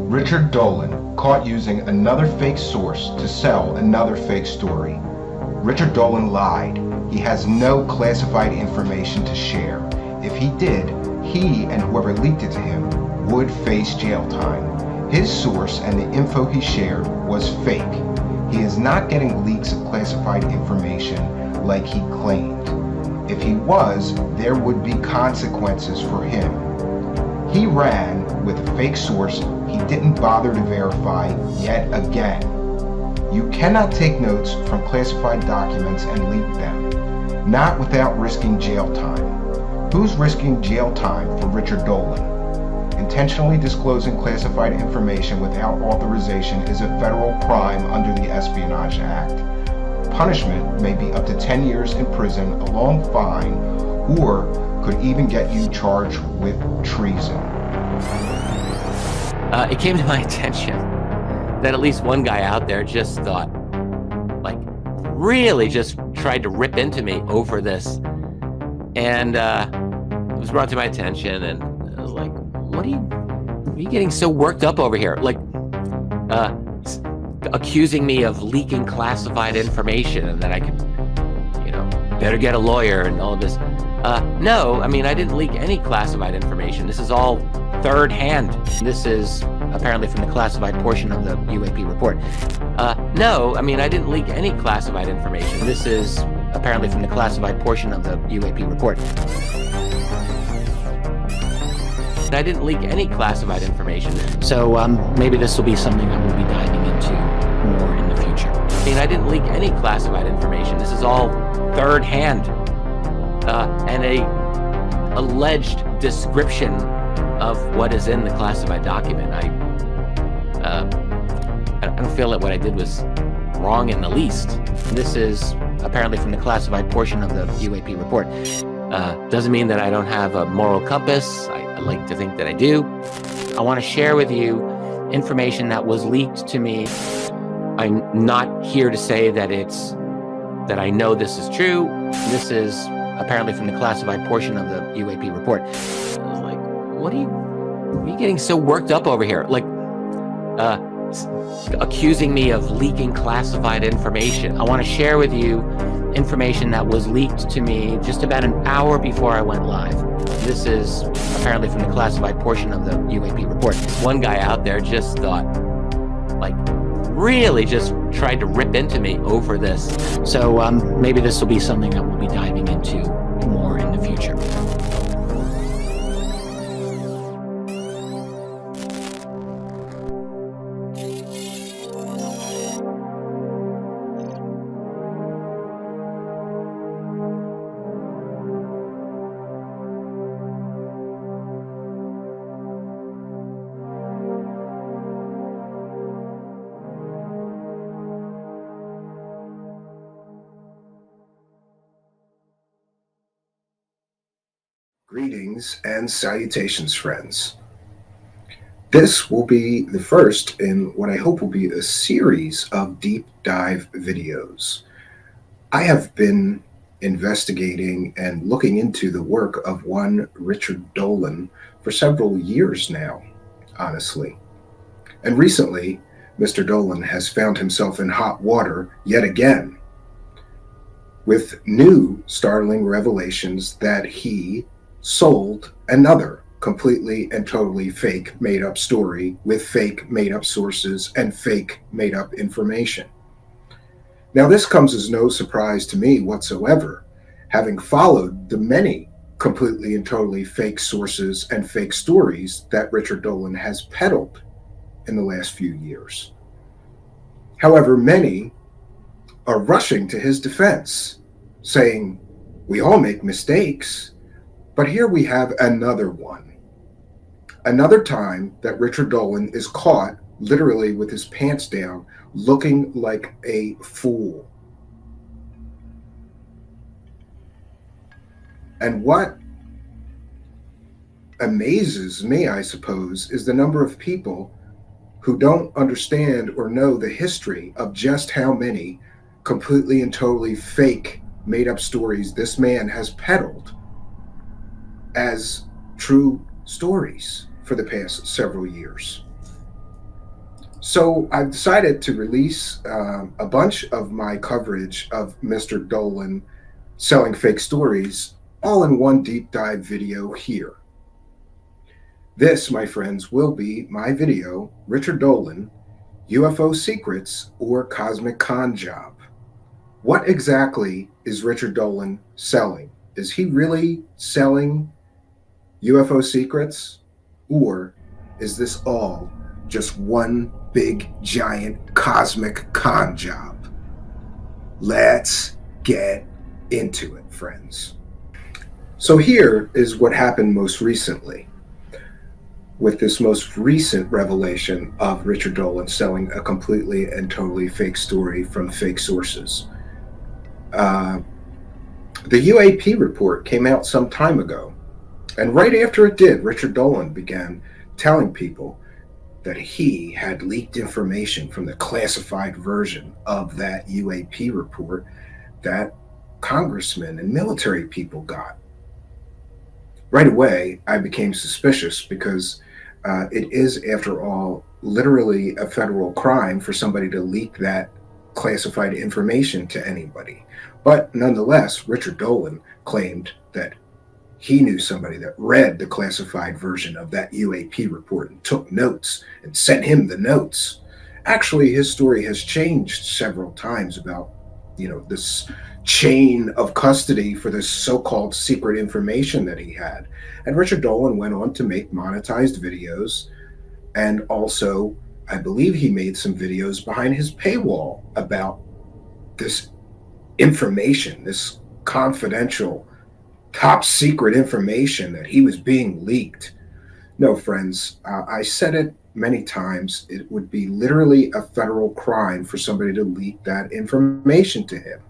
Richard Dolan caught using another fake source to sell another fake story. Richard Dolan lied. He has no classified information to share. If he did, he and whoever leaked it to him would face jail time. His source and the info he shared was fake. He is not getting leaks of classified information like he claimed. If he was, there would be consequences for him. He ran with a fake source he didn't bother to verify yet again. You cannot take notes from classified documents and leak them, not without risking jail time. Who's risking jail time for Richard Dolan? Intentionally disclosing classified information without authorization is a federal crime under the Espionage Act. Punishment may be up to 10 years in prison, a long fine, or could even get you charged with treason. It came to my attention that at least one guy out there just thought, like, really just tried to rip into me over this. And it was brought to my attention, and I was like, what are you getting so worked up over here? Like, accusing me of leaking classified information and that I could, better get a lawyer and all of this. No, I mean, I didn't leak any classified information. This is all third hand. This is apparently from the classified portion of the UAP report. No, I mean, I didn't leak any classified information. This is apparently from the classified portion of the UAP report. I didn't leak any classified information. So maybe this will be something I will be diving into more in the future. I mean, I didn't leak any classified information. This is all third hand and a alleged description of what is in the classified document. I don't feel that what I did was wrong in the least. This is apparently from the classified portion of the UAP report. Doesn't mean that I don't have a moral compass. I like to think that I do. I want to share with you information that was leaked to me. I'm not here to say that I know this is true. This is apparently from the classified portion of the UAP report. I was like, what are you getting so worked up over here? Like, accusing me of leaking classified information. I want to share with you information that was leaked to me just about an hour before I went live. This is apparently from the classified portion of the UAP report. One guy out there just thought, like, really just tried to rip into me over this. So maybe this will be something that we'll be diving into more in the future. Greetings and salutations, friends. This will be the first in what I hope will be a series of deep dive videos. I have been investigating and looking into the work of one Richard Dolan for several years now, honestly. And recently, Mr. Dolan has found himself in hot water yet again, with new startling revelations that he sold another completely and totally fake made-up story with fake made-up sources and fake made-up information. Now, this comes as no surprise to me whatsoever, having followed the many completely and totally fake sources and fake stories that Richard Dolan has peddled in the last few years. However, many are rushing to his defense, saying, we all make mistakes. But here we have another one. Another time that Richard Dolan is caught literally with his pants down, looking like a fool. And what amazes me, I suppose, is the number of people who don't understand or know the history of just how many completely and totally fake made-up stories this man has peddled as true stories for the past several years. So I've decided to release a bunch of my coverage of Mr. Dolan selling fake stories all in one deep dive video here. This, my friends, will be my video, Richard Dolan, UFO Secrets or Cosmic Con Job. What exactly is Richard Dolan selling? Is he really selling UFO secrets? Or is this all just one big giant cosmic con job? Let's get into it, friends. So here is what happened most recently with this most recent revelation of Richard Dolan selling a completely and totally fake story from fake sources. The UAP report came out some time ago, and right after it did, Richard Dolan began telling people that he had leaked information from the classified version of that UAP report that congressmen and military people got. Right away, I became suspicious because it is, after all, literally a federal crime for somebody to leak that classified information to anybody. But nonetheless, Richard Dolan claimed that he knew somebody that read the classified version of that UAP report and took notes and sent him the notes. Actually, his story has changed several times about, this chain of custody for this so-called secret information that he had. And Richard Dolan went on to make monetized videos, and also, I believe he made some videos behind his paywall about this information, this confidential, top secret information that he was being leaked. No, friends, I said it many times. It would be literally a federal crime for somebody to leak that information to him.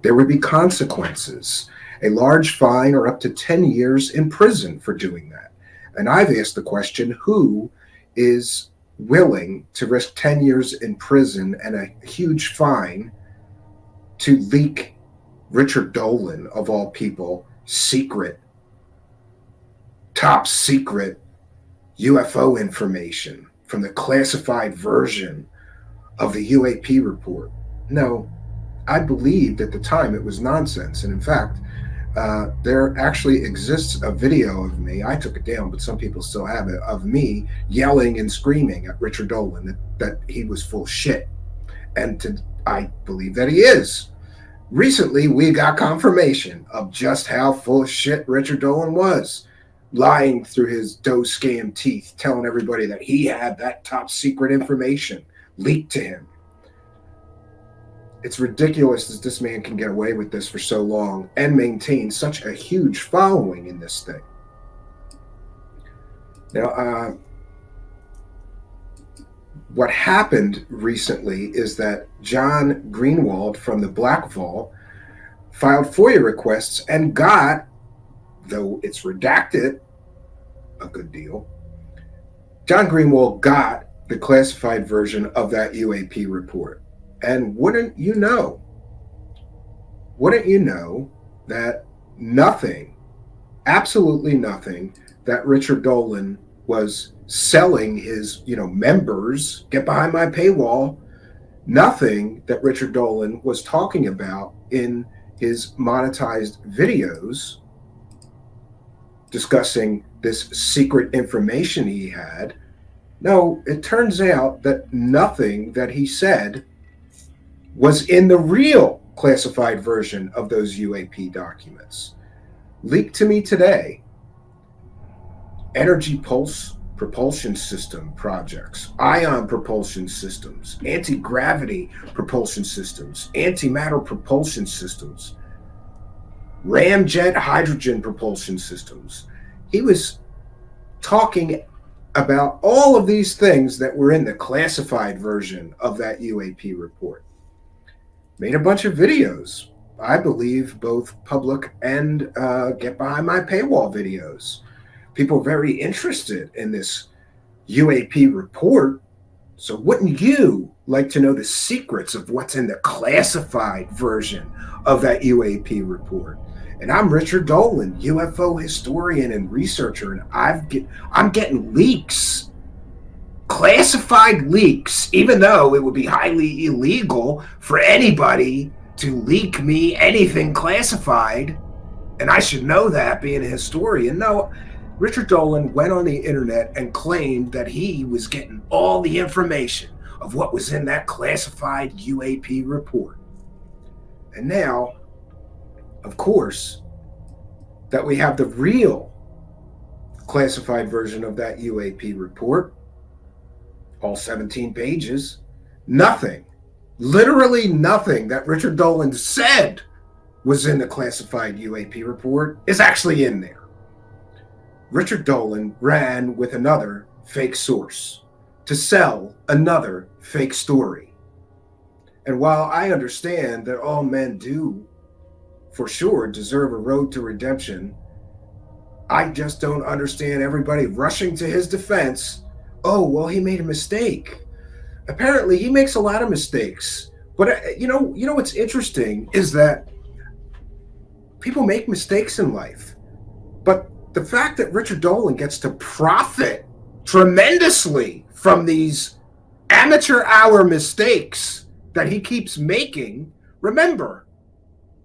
There would be consequences, a large fine or up to 10 years in prison for doing that. And I've asked the question, who is willing to risk 10 years in prison and a huge fine to leak Richard Dolan, of all people, top secret UFO information from the classified version of the UAP report? No, I believed at the time it was nonsense. And in fact, there actually exists a video of me, I took it down, but some people still have it, of me yelling and screaming at Richard Dolan that he was full shit. And I believe that he is. Recently, we got confirmation of just how full of shit Richard Dolan was, lying through his dough scam teeth, telling everybody that he had that top secret information leaked to him. It's ridiculous that this man can get away with this for so long and maintain such a huge following in this thing. Now, what happened recently is that John Greenwald from the Black Vault filed FOIA requests and got, though it's redacted a good deal, John Greenwald got the classified version of that UAP report. And wouldn't you know that nothing, absolutely nothing, that Richard Dolan was selling his, members, get behind my paywall, nothing that Richard Dolan was talking about in his monetized videos discussing this secret information he had. No, it turns out that nothing that he said was in the real classified version of those UAP documents. Leaked to me today: energy pulse propulsion system projects, ion propulsion systems, anti-gravity propulsion systems, antimatter propulsion systems, ramjet hydrogen propulsion systems. He was talking about all of these things that were in the classified version of that UAP report. Made a bunch of videos, I believe both public and get behind my paywall videos. People very interested in this UAP report. So wouldn't you like to know the secrets of what's in the classified version of that UAP report? And I'm Richard Dolan, UFO historian and researcher, and I'm getting leaks, classified leaks, even though it would be highly illegal for anybody to leak me anything classified, and I should know that being a historian. No, Richard Dolan went on the internet and claimed that he was getting all the information of what was in that classified UAP report. And now, of course, that we have the real classified version of that UAP report, all 17 pages, nothing, literally nothing that Richard Dolan said was in the classified UAP report is actually in there. Richard Dolan ran with another fake source to sell another fake story. And while I understand that all men do for sure deserve a road to redemption, I just don't understand everybody rushing to his defense. Oh, well, he made a mistake. Apparently, he makes a lot of mistakes. But you know what's interesting is that people make mistakes in life. But the fact that Richard Dolan gets to profit tremendously from these amateur hour mistakes that he keeps making, remember,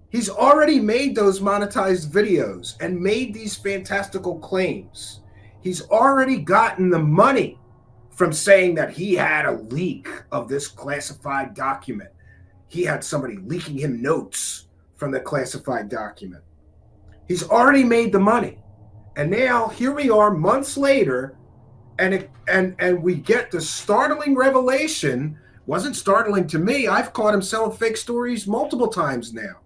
he's already made those monetized videos and made these fantastical claims. He's already gotten the money from saying that he had a leak of this classified document. He had somebody leaking him notes from the classified document. He's already made the money. And now here we are months later, and we get the startling revelation. Wasn't startling to me. I've caught him selling fake stories multiple times now.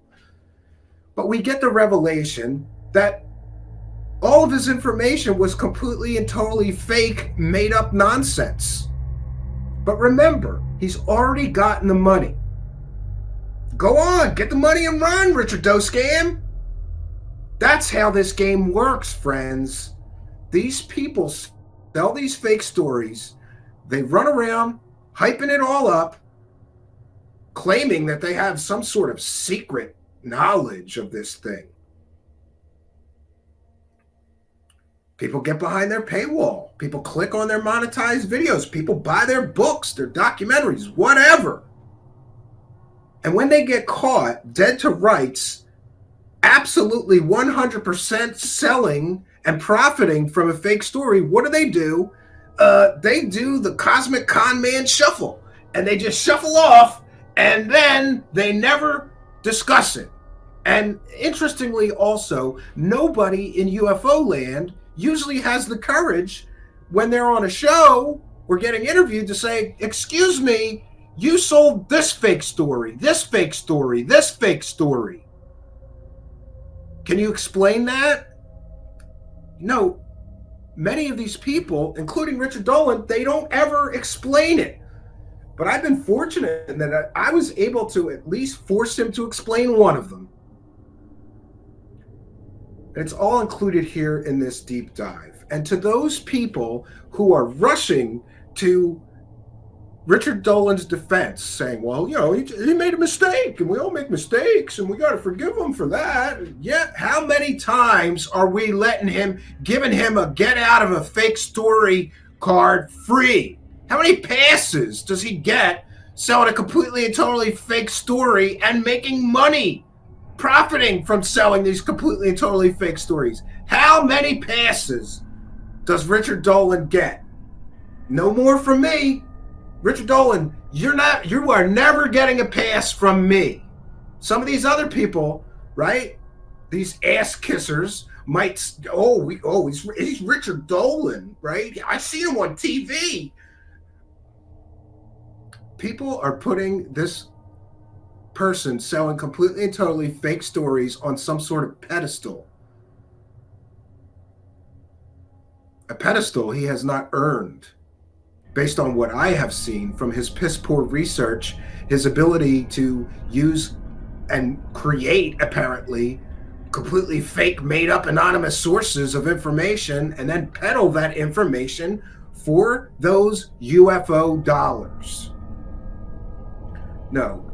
But we get the revelation that all of his information was completely and totally fake, made up nonsense. But remember, he's already gotten the money. Go on, get the money and run, Richard Doscam. That's how this game works, friends. These people sell these fake stories. They run around, hyping it all up, claiming that they have some sort of secret knowledge of this thing. People get behind their paywall. People click on their monetized videos. People buy their books, their documentaries, whatever. And when they get caught dead to rights, absolutely 100% selling and profiting from a fake story, what do? They do the cosmic con man shuffle. And they just shuffle off, and then they never discuss it. And interestingly also, nobody in UFO land usually has the courage when they're on a show or getting interviewed to say, excuse me, you sold this fake story, this fake story, this fake story. Can you explain that? No, many of these people, including Richard Dolan, they don't ever explain it. But I've been fortunate in that I was able to at least force him to explain one of them. It's all included here in this deep dive. And to those people who are rushing to Richard Dolan's defense, saying, well, he made a mistake, and we all make mistakes, and we got to forgive him for that. Yet, how many times are we giving him a get out of a fake story card free? How many passes does he get selling a completely and totally fake story and making money, profiting from selling these completely and totally fake stories? How many passes does Richard Dolan get? No more from me. Richard Dolan, you are never getting a pass from me. Some of these other people, right? These ass kissers might, he's Richard Dolan, right? I see him on TV. People are putting this person selling completely and totally fake stories on some sort of pedestal. A pedestal he has not earned. Based on what I have seen from his piss poor research, his ability to use and create, apparently, completely fake, made up, anonymous sources of information and then peddle that information for those UFO dollars. No.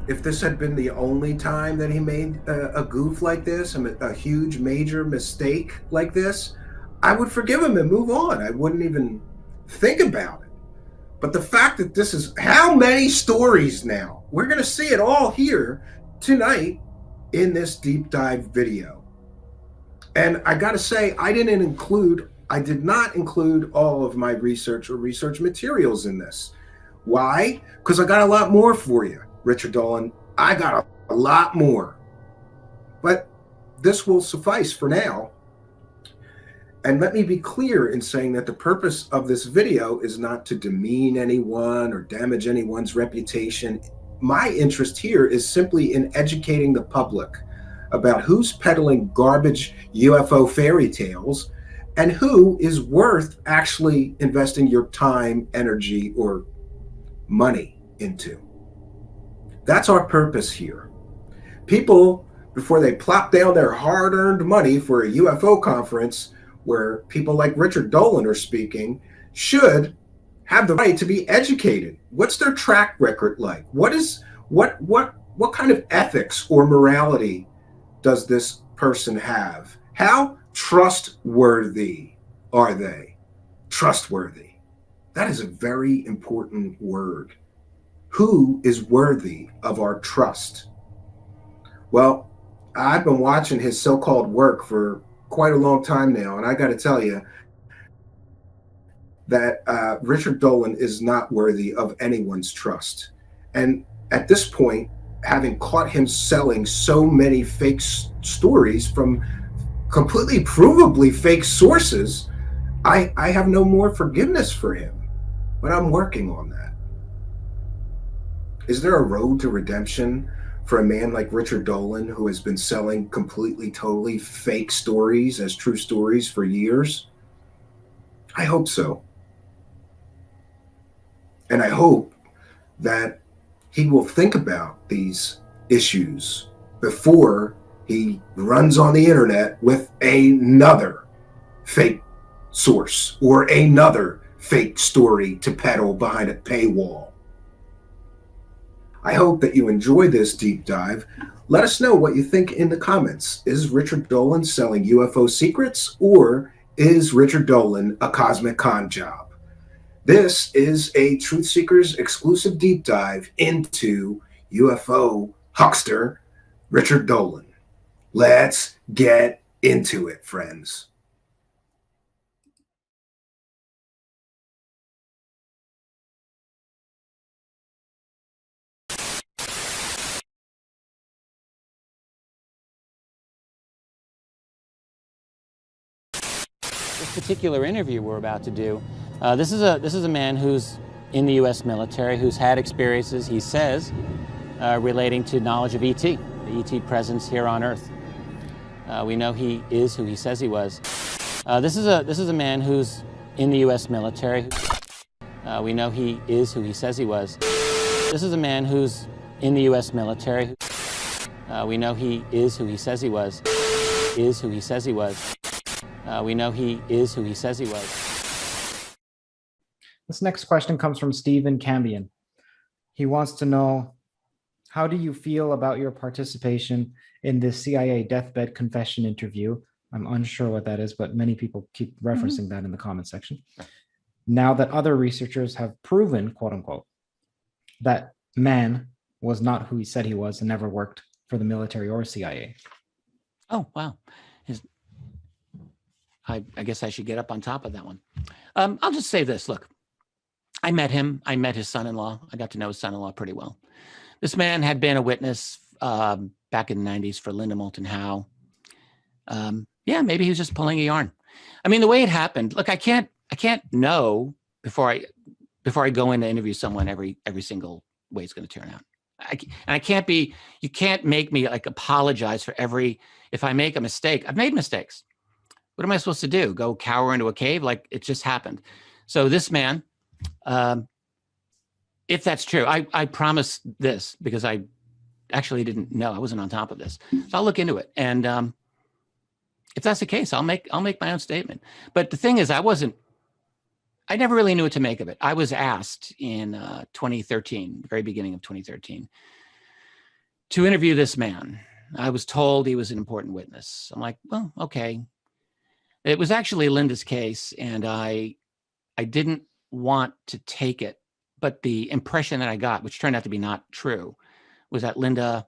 If this had been the only time that he made a goof like this, a huge, major mistake like this, I would forgive him and move on. I wouldn't even Think about it. But the fact that this is how many stories now? We're going to see it all here tonight in this deep dive video. And I got to say, I did not include all of my research or research materials in this. Why? Because I got a lot more for you, Richard Dolan. I got a lot more. But this will suffice for now. And let me be clear in saying that the purpose of this video is not to demean anyone or damage anyone's reputation. My interest here is simply in educating the public about who's peddling garbage UFO fairy tales and who is worth actually investing your time, energy, or money into. That's our purpose here. People, before they plop down their hard-earned money for a UFO conference where people like Richard Dolan are speaking, should have the right to be educated. What's their track record like? What kind of ethics or morality does this person have? How trustworthy are they? Trustworthy. That is a very important word. Who is worthy of our trust? Well, I've been watching his so-called work for quite a long time now, and I got to tell you that Richard Dolan is not worthy of anyone's trust. And at this point, having caught him selling so many fake stories from completely provably fake sources, I have no more forgiveness for him, but I'm working on that. Is there a road to redemption for a man like Richard Dolan, who has been selling completely, totally fake stories as true stories for years? I hope so. And I hope that he will think about these issues before he runs on the internet with another fake source or another fake story to peddle behind a paywall. I hope that you enjoy this deep dive. Let us know what you think in the comments. Is Richard Dolan selling UFO secrets, or is Richard Dolan a cosmic con job? This is a Truth Seekers exclusive deep dive into UFO huckster Richard Dolan. Let's get into it, friends. This particular interview we're about to do, this is a man who's in the U.S. military, who's had experiences, he says, relating to knowledge of ET, the ET presence here on Earth. We know he is who he says he was. This is a man who's in the U.S. military. We know he is who he says he was. This is a man who's in the U.S. military. We know he is who he says he was. Is who he says he was. We know he is who he says he was. This next question comes from Stephen Cambion. He wants to know, how do you feel about your participation in this CIA deathbed confession interview? I'm unsure what that is, but many people keep referencing that in the comment section. Now that other researchers have proven, quote unquote, that man was not who he said he was and never worked for the military or CIA. Oh, wow. I guess I should get up on top of that one. I'll just say this. Look, I met him. I met his son-in-law. I got to know his son-in-law pretty well. This man had been a witness back in the 90s for Linda Moulton Howe. Yeah, maybe he was just pulling a yarn. I mean, the way it happened, look, I can't know before I go in to interview someone every single way it's going to turn out. You can't make me like apologize for if I make a mistake. I've made mistakes. What am I supposed to do? Go cower into a cave? Like, it just happened. So this man, if that's true, I promise this because I actually didn't know. I wasn't on top of this. So I'll look into it. And if that's the case, I'll make my own statement. But the thing is, I never really knew what to make of it. I was asked in 2013, the very beginning of 2013, to interview this man. I was told he was an important witness. I'm like, well, okay. It was actually Linda's case, and I didn't want to take it, but the impression that I got, which turned out to be not true, was that Linda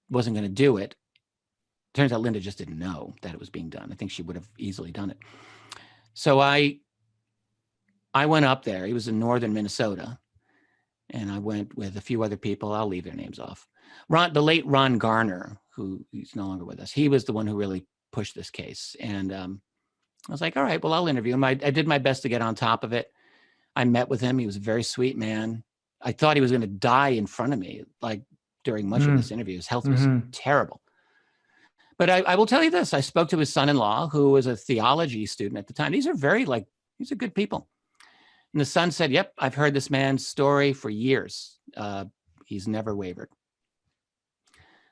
wasn't going to do it. Turns out Linda just didn't know that it was being done. I think she would have easily done it. So I went up there. He was in northern Minnesota, and I went with a few other people. I'll leave their names off. The late Ron Garner, who he's no longer with us, he was the one who really pushed this case. And I was like, all right, well, I'll interview him. I did my best to get on top of it. I met with him. He was a very sweet man. I thought he was going to die in front of me, like during much of this interview. His health was terrible. But I will tell you this. I spoke to his son-in-law, who was a theology student at the time. These are these are good people. And the son said, yep, I've heard this man's story for years. He's never wavered.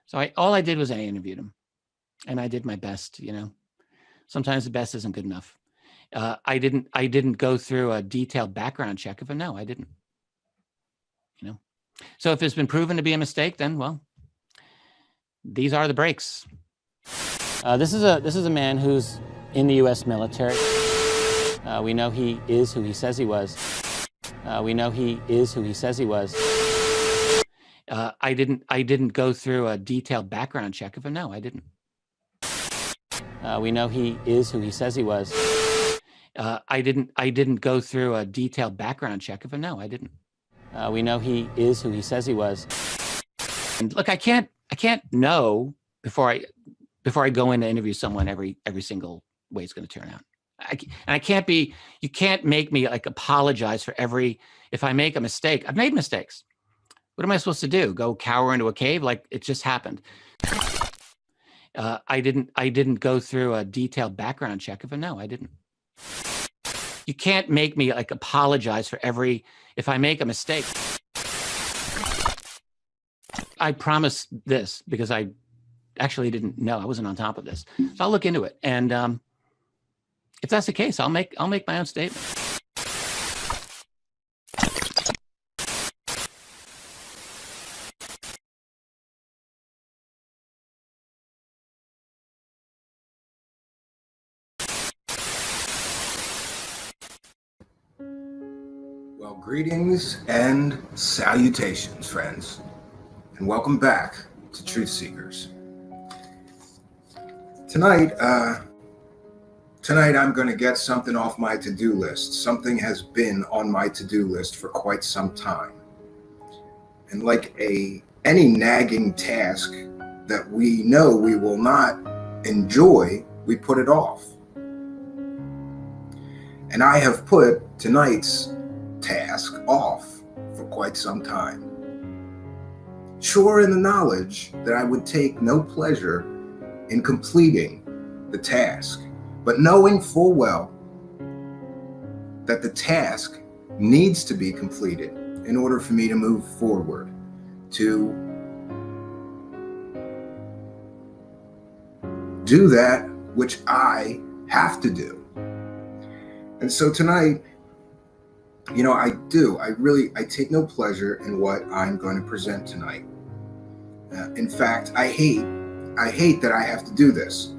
So all I did was I interviewed him, and I did my best. Sometimes the best isn't good enough. I didn't go through a detailed background check of him. No, I didn't. So if it's been proven to be a mistake, then, well, these are the breaks. This is a man who's in the U.S. military. We know he is who he says he was. We know he is who he says he was. I didn't go through a detailed background check of him. No, I didn't. We know he is who he says he was. I didn't go through a detailed background check of him. No, I didn't. We know he is who he says he was. And look, I can't know before I go in to interview someone every single way it's going to turn out. You can't make me like apologize for if I make a mistake. I've made mistakes. What am I supposed to do? Go cower into a cave? Like it just happened. I didn't go through a detailed background check of him. No, I didn't. You can't make me like apologize for if I make a mistake. I promise this because I actually didn't know. I wasn't on top of this. So I'll look into it. And if that's the case, I'll make my own statement. Well, greetings and salutations, friends, and welcome back to Truth Seekers. Tonight I'm going to get something off my to-do list. Something has been on my to-do list for quite some time. And like any nagging task that we know we will not enjoy, we put it off. And I have put tonight's task off for quite some time. Sure in the knowledge that I would take no pleasure in completing the task, but knowing full well that the task needs to be completed in order for me to move forward, to do that which I have to do. And so tonight, I take no pleasure in what I'm going to present tonight. In fact, I hate that I have to do this,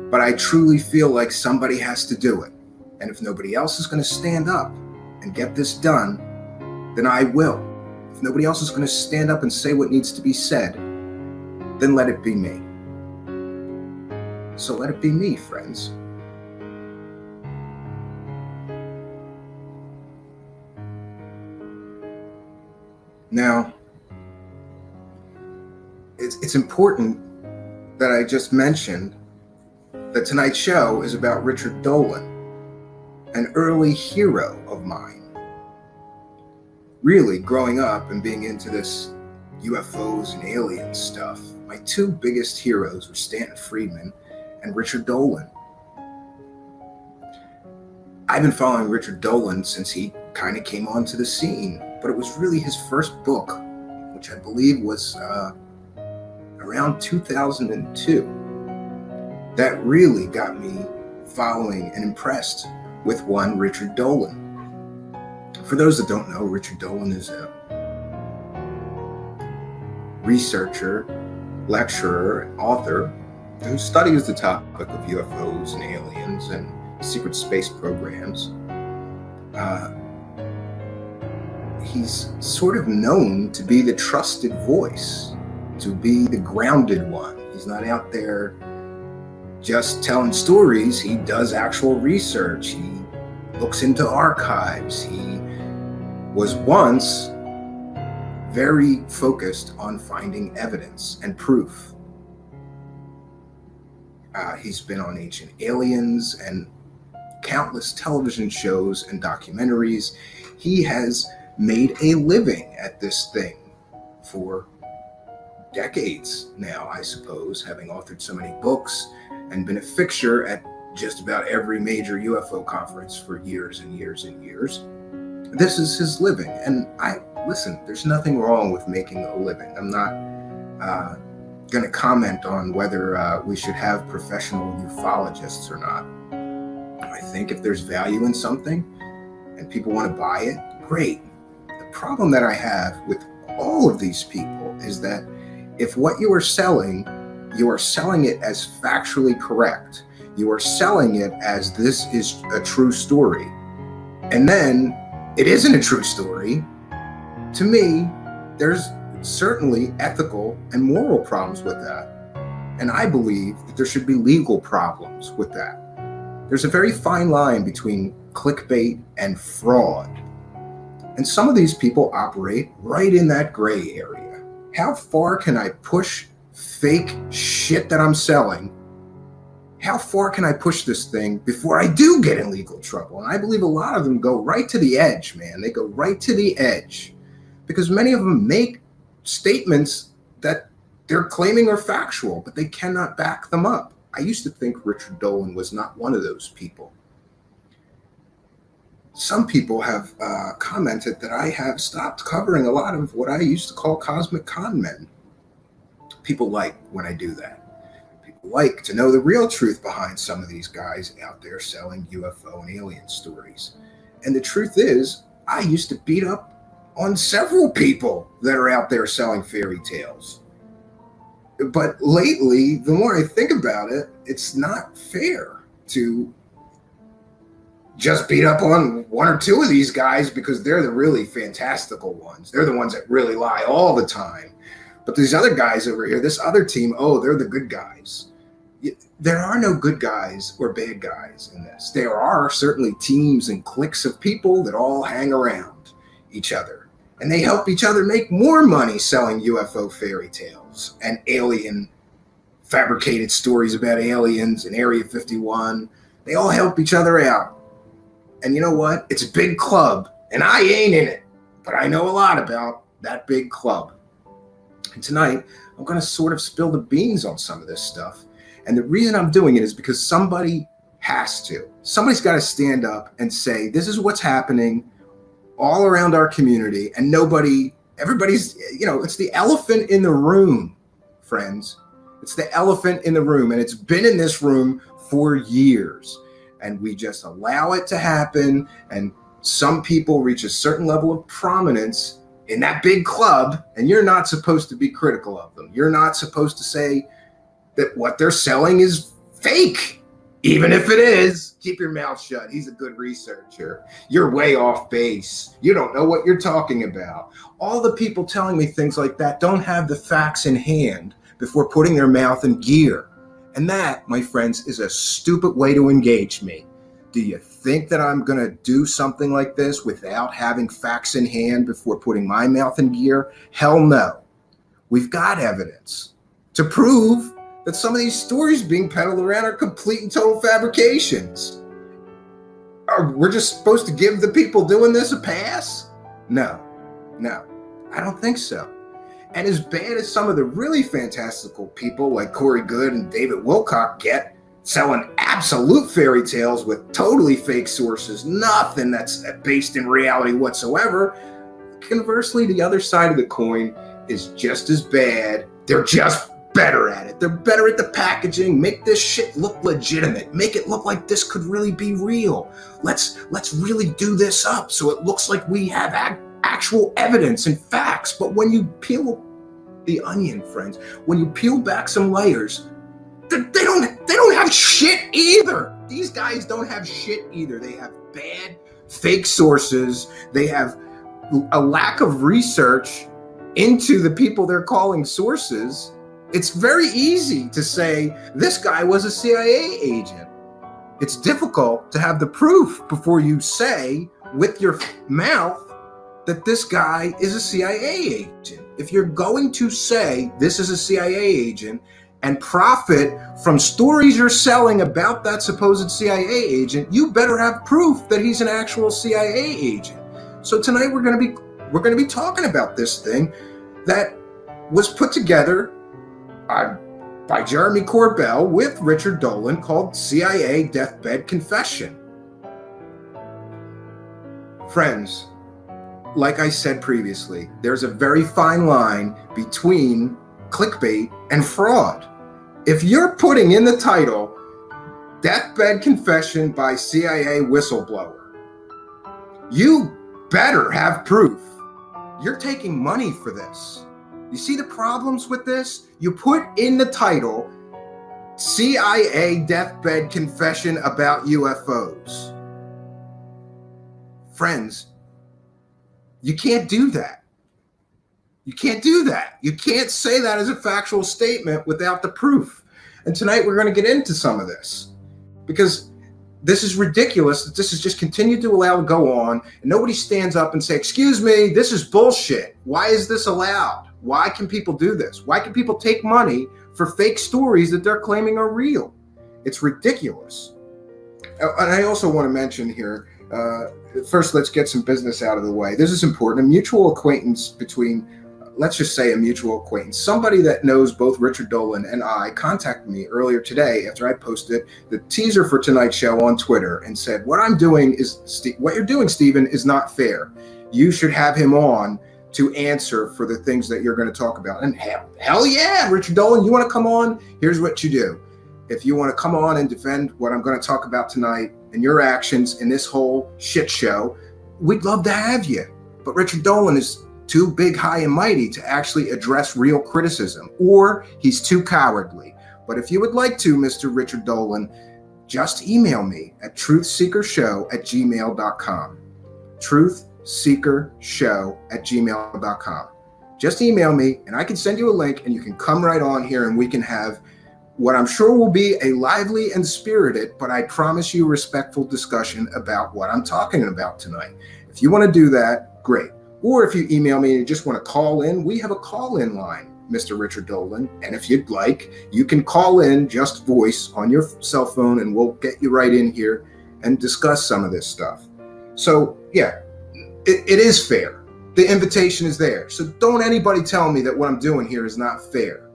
but I truly feel like somebody has to do it. And if nobody else is going to stand up and get this done, then I will. If nobody else is going to stand up and say what needs to be said, then let it be me. So let it be me, friends. Now, it's important that I just mentioned that tonight's show is about Richard Dolan, an early hero of mine. Really, growing up and being into this UFOs and alien stuff, my two biggest heroes were Stanton Friedman and Richard Dolan. I've been following Richard Dolan since he kind of came onto the scene, but it was really his first book, which I believe was around 2002, that really got me following and impressed with one Richard Dolan. For those that don't know, Richard Dolan is a researcher, lecturer, and author who studies the topic of UFOs and aliens and secret space programs. he's sort of known to be the trusted voice, to be the grounded one. He's not out there just telling stories. He does actual research. He looks into archives. He was once very focused on finding evidence and proof. He's been on Ancient Aliens and countless television shows and documentaries. He has made a living at this thing for decades now, I suppose, having authored so many books and been a fixture at just about every major UFO conference for years and years and years. This is his living. And listen, there's nothing wrong with making a living. I'm not going to comment on whether we should have professional ufologists or not. I think if there's value in something and people want to buy it, great. The problem that I have with all of these people is that if what you are selling it as factually correct. You are selling it as this is a true story. And then it isn't a true story. To me, there's certainly ethical and moral problems with that. And I believe that there should be legal problems with that. There's a very fine line between clickbait and fraud. And some of these people operate right in that gray area. How far can I push fake shit that I'm selling? How far can I push this thing before I do get in legal trouble? And I believe a lot of them go right to the edge, man. They go right to the edge because many of them make statements that they're claiming are factual, but they cannot back them up. I used to think Richard Dolan was not one of those people. Some people have commented that I have stopped covering a lot of what I used to call cosmic con men. People like when I do that. People like to know the real truth behind some of these guys out there selling UFO and alien stories. And the truth is, I used to beat up on several people that are out there selling fairy tales. But lately, the more I think about it, it's not fair to just beat up on one or two of these guys because they're the really fantastical ones. They're the ones that really lie all the time. But these other guys over here, this other team, oh, they're the good guys. There are no good guys or bad guys in this. There are certainly teams and cliques of people that all hang around each other. And they help each other make more money selling UFO fairy tales and alien fabricated stories about aliens and Area 51. They all help each other out. And you know what? It's a big club, and I ain't in it, but I know a lot about that big club. And tonight, I'm going to sort of spill the beans on some of this stuff. And the reason I'm doing it is because somebody has to. Somebody's got to stand up and say, this is what's happening all around our community, and everybody's, it's the elephant in the room, friends. It's the elephant in the room, and it's been in this room for years. And we just allow it to happen. And some people reach a certain level of prominence in that big club, and you're not supposed to be critical of them. You're not supposed to say that what they're selling is fake. Even if it is, keep your mouth shut. He's a good researcher. You're way off base. You don't know what you're talking about. All the people telling me things like that don't have the facts in hand before putting their mouth in gear. And that, my friends, is a stupid way to engage me. Do you think that I'm going to do something like this without having facts in hand before putting my mouth in gear? Hell no. We've got evidence to prove that some of these stories being peddled around are complete and total fabrications. We're just supposed to give the people doing this a pass? No, I don't think so. And as bad as some of the really fantastical people like Corey Good and David Wilcock get, selling absolute fairy tales with totally fake sources, nothing that's based in reality whatsoever, conversely, the other side of the coin is just as bad. They're just better at it. They're better at the packaging. Make this shit look legitimate. Make it look like this could really be real. Let's really do this up so it looks like we have actual evidence and facts. But when you peel the onion, friends, when you peel back some layers, they don't have shit either. These guys don't have shit either. They have bad fake sources. They have a lack of research into the people they're calling sources, it's very easy to say this guy was a CIA agent. It's difficult to have the proof before you say with your mouth that this guy is a CIA agent. If you're going to say this is a CIA agent and profit from stories you're selling about that supposed CIA agent, you better have proof that he's an actual CIA agent. So tonight we're going to be talking about this thing that was put together by Jeremy Corbell with Richard Dolan called CIA Deathbed Confession. Friends, like I said previously, there's a very fine line between clickbait and fraud. If you're putting in the title, Deathbed Confession by CIA Whistleblower, you better have proof. You're taking money for this. You see the problems with this? You put in the title, CIA Deathbed Confession about UFOs. Friends, you can't do that. You can't do that. You can't say that as a factual statement without the proof. And tonight we're going to get into some of this because this is ridiculous that this is just continued to allow to go on and nobody stands up and say, excuse me, this is bullshit. Why is this allowed? Why can people do this? Why can people take money for fake stories that they're claiming are real? It's ridiculous. And I also want to mention here, first, let's get some business out of the way. This is important. A mutual acquaintance between, let's just say a mutual acquaintance, somebody that knows both Richard Dolan and I contacted me earlier today after I posted the teaser for tonight's show on Twitter and said, what you're doing, Stephen, is not fair. You should have him on to answer for the things that you're going to talk about. And hell yeah, Richard Dolan, you want to come on? Here's what you do. If you want to come on and defend what I'm going to talk about tonight and your actions in this whole shit show, we'd love to have you. But Richard Dolan is too big, high, and mighty to actually address real criticism, or he's too cowardly. But if you would like to, Mr. Richard Dolan, just email me at truthseekershow@gmail.com. truthseekershow@gmail.com. Just email me and I can send you a link and you can come right on here and we can have what I'm sure will be a lively and spirited, but I promise you respectful discussion about what I'm talking about tonight. If you want to do that, great. Or if you email me and you just want to call in, we have a call-in line, Mr. Richard Dolan. And if you'd like, you can call in, just voice on your cell phone, and we'll get you right in here and discuss some of this stuff. So yeah, it is fair. The invitation is there. So don't anybody tell me that what I'm doing here is not fair.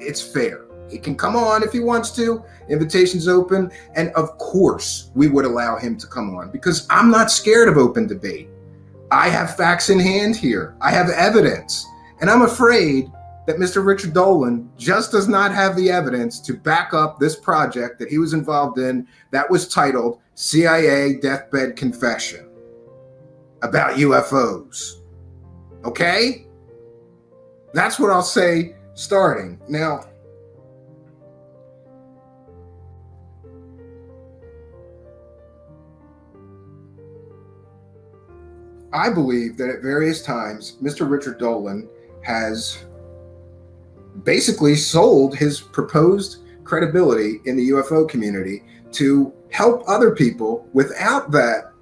It's fair. He can come on if he wants to. Invitation's open. And of course, we would allow him to come on because I'm not scared of open debate. I have facts in hand here. I have evidence. And I'm afraid that Mr. Richard Dolan just does not have the evidence to back up this project that he was involved in that was titled CIA Deathbed Confession about UFOs. Okay? That's what I'll say starting. Now, I believe that at various times, Mr. Richard Dolan has basically sold his proposed credibility in the UFO community to help other people without that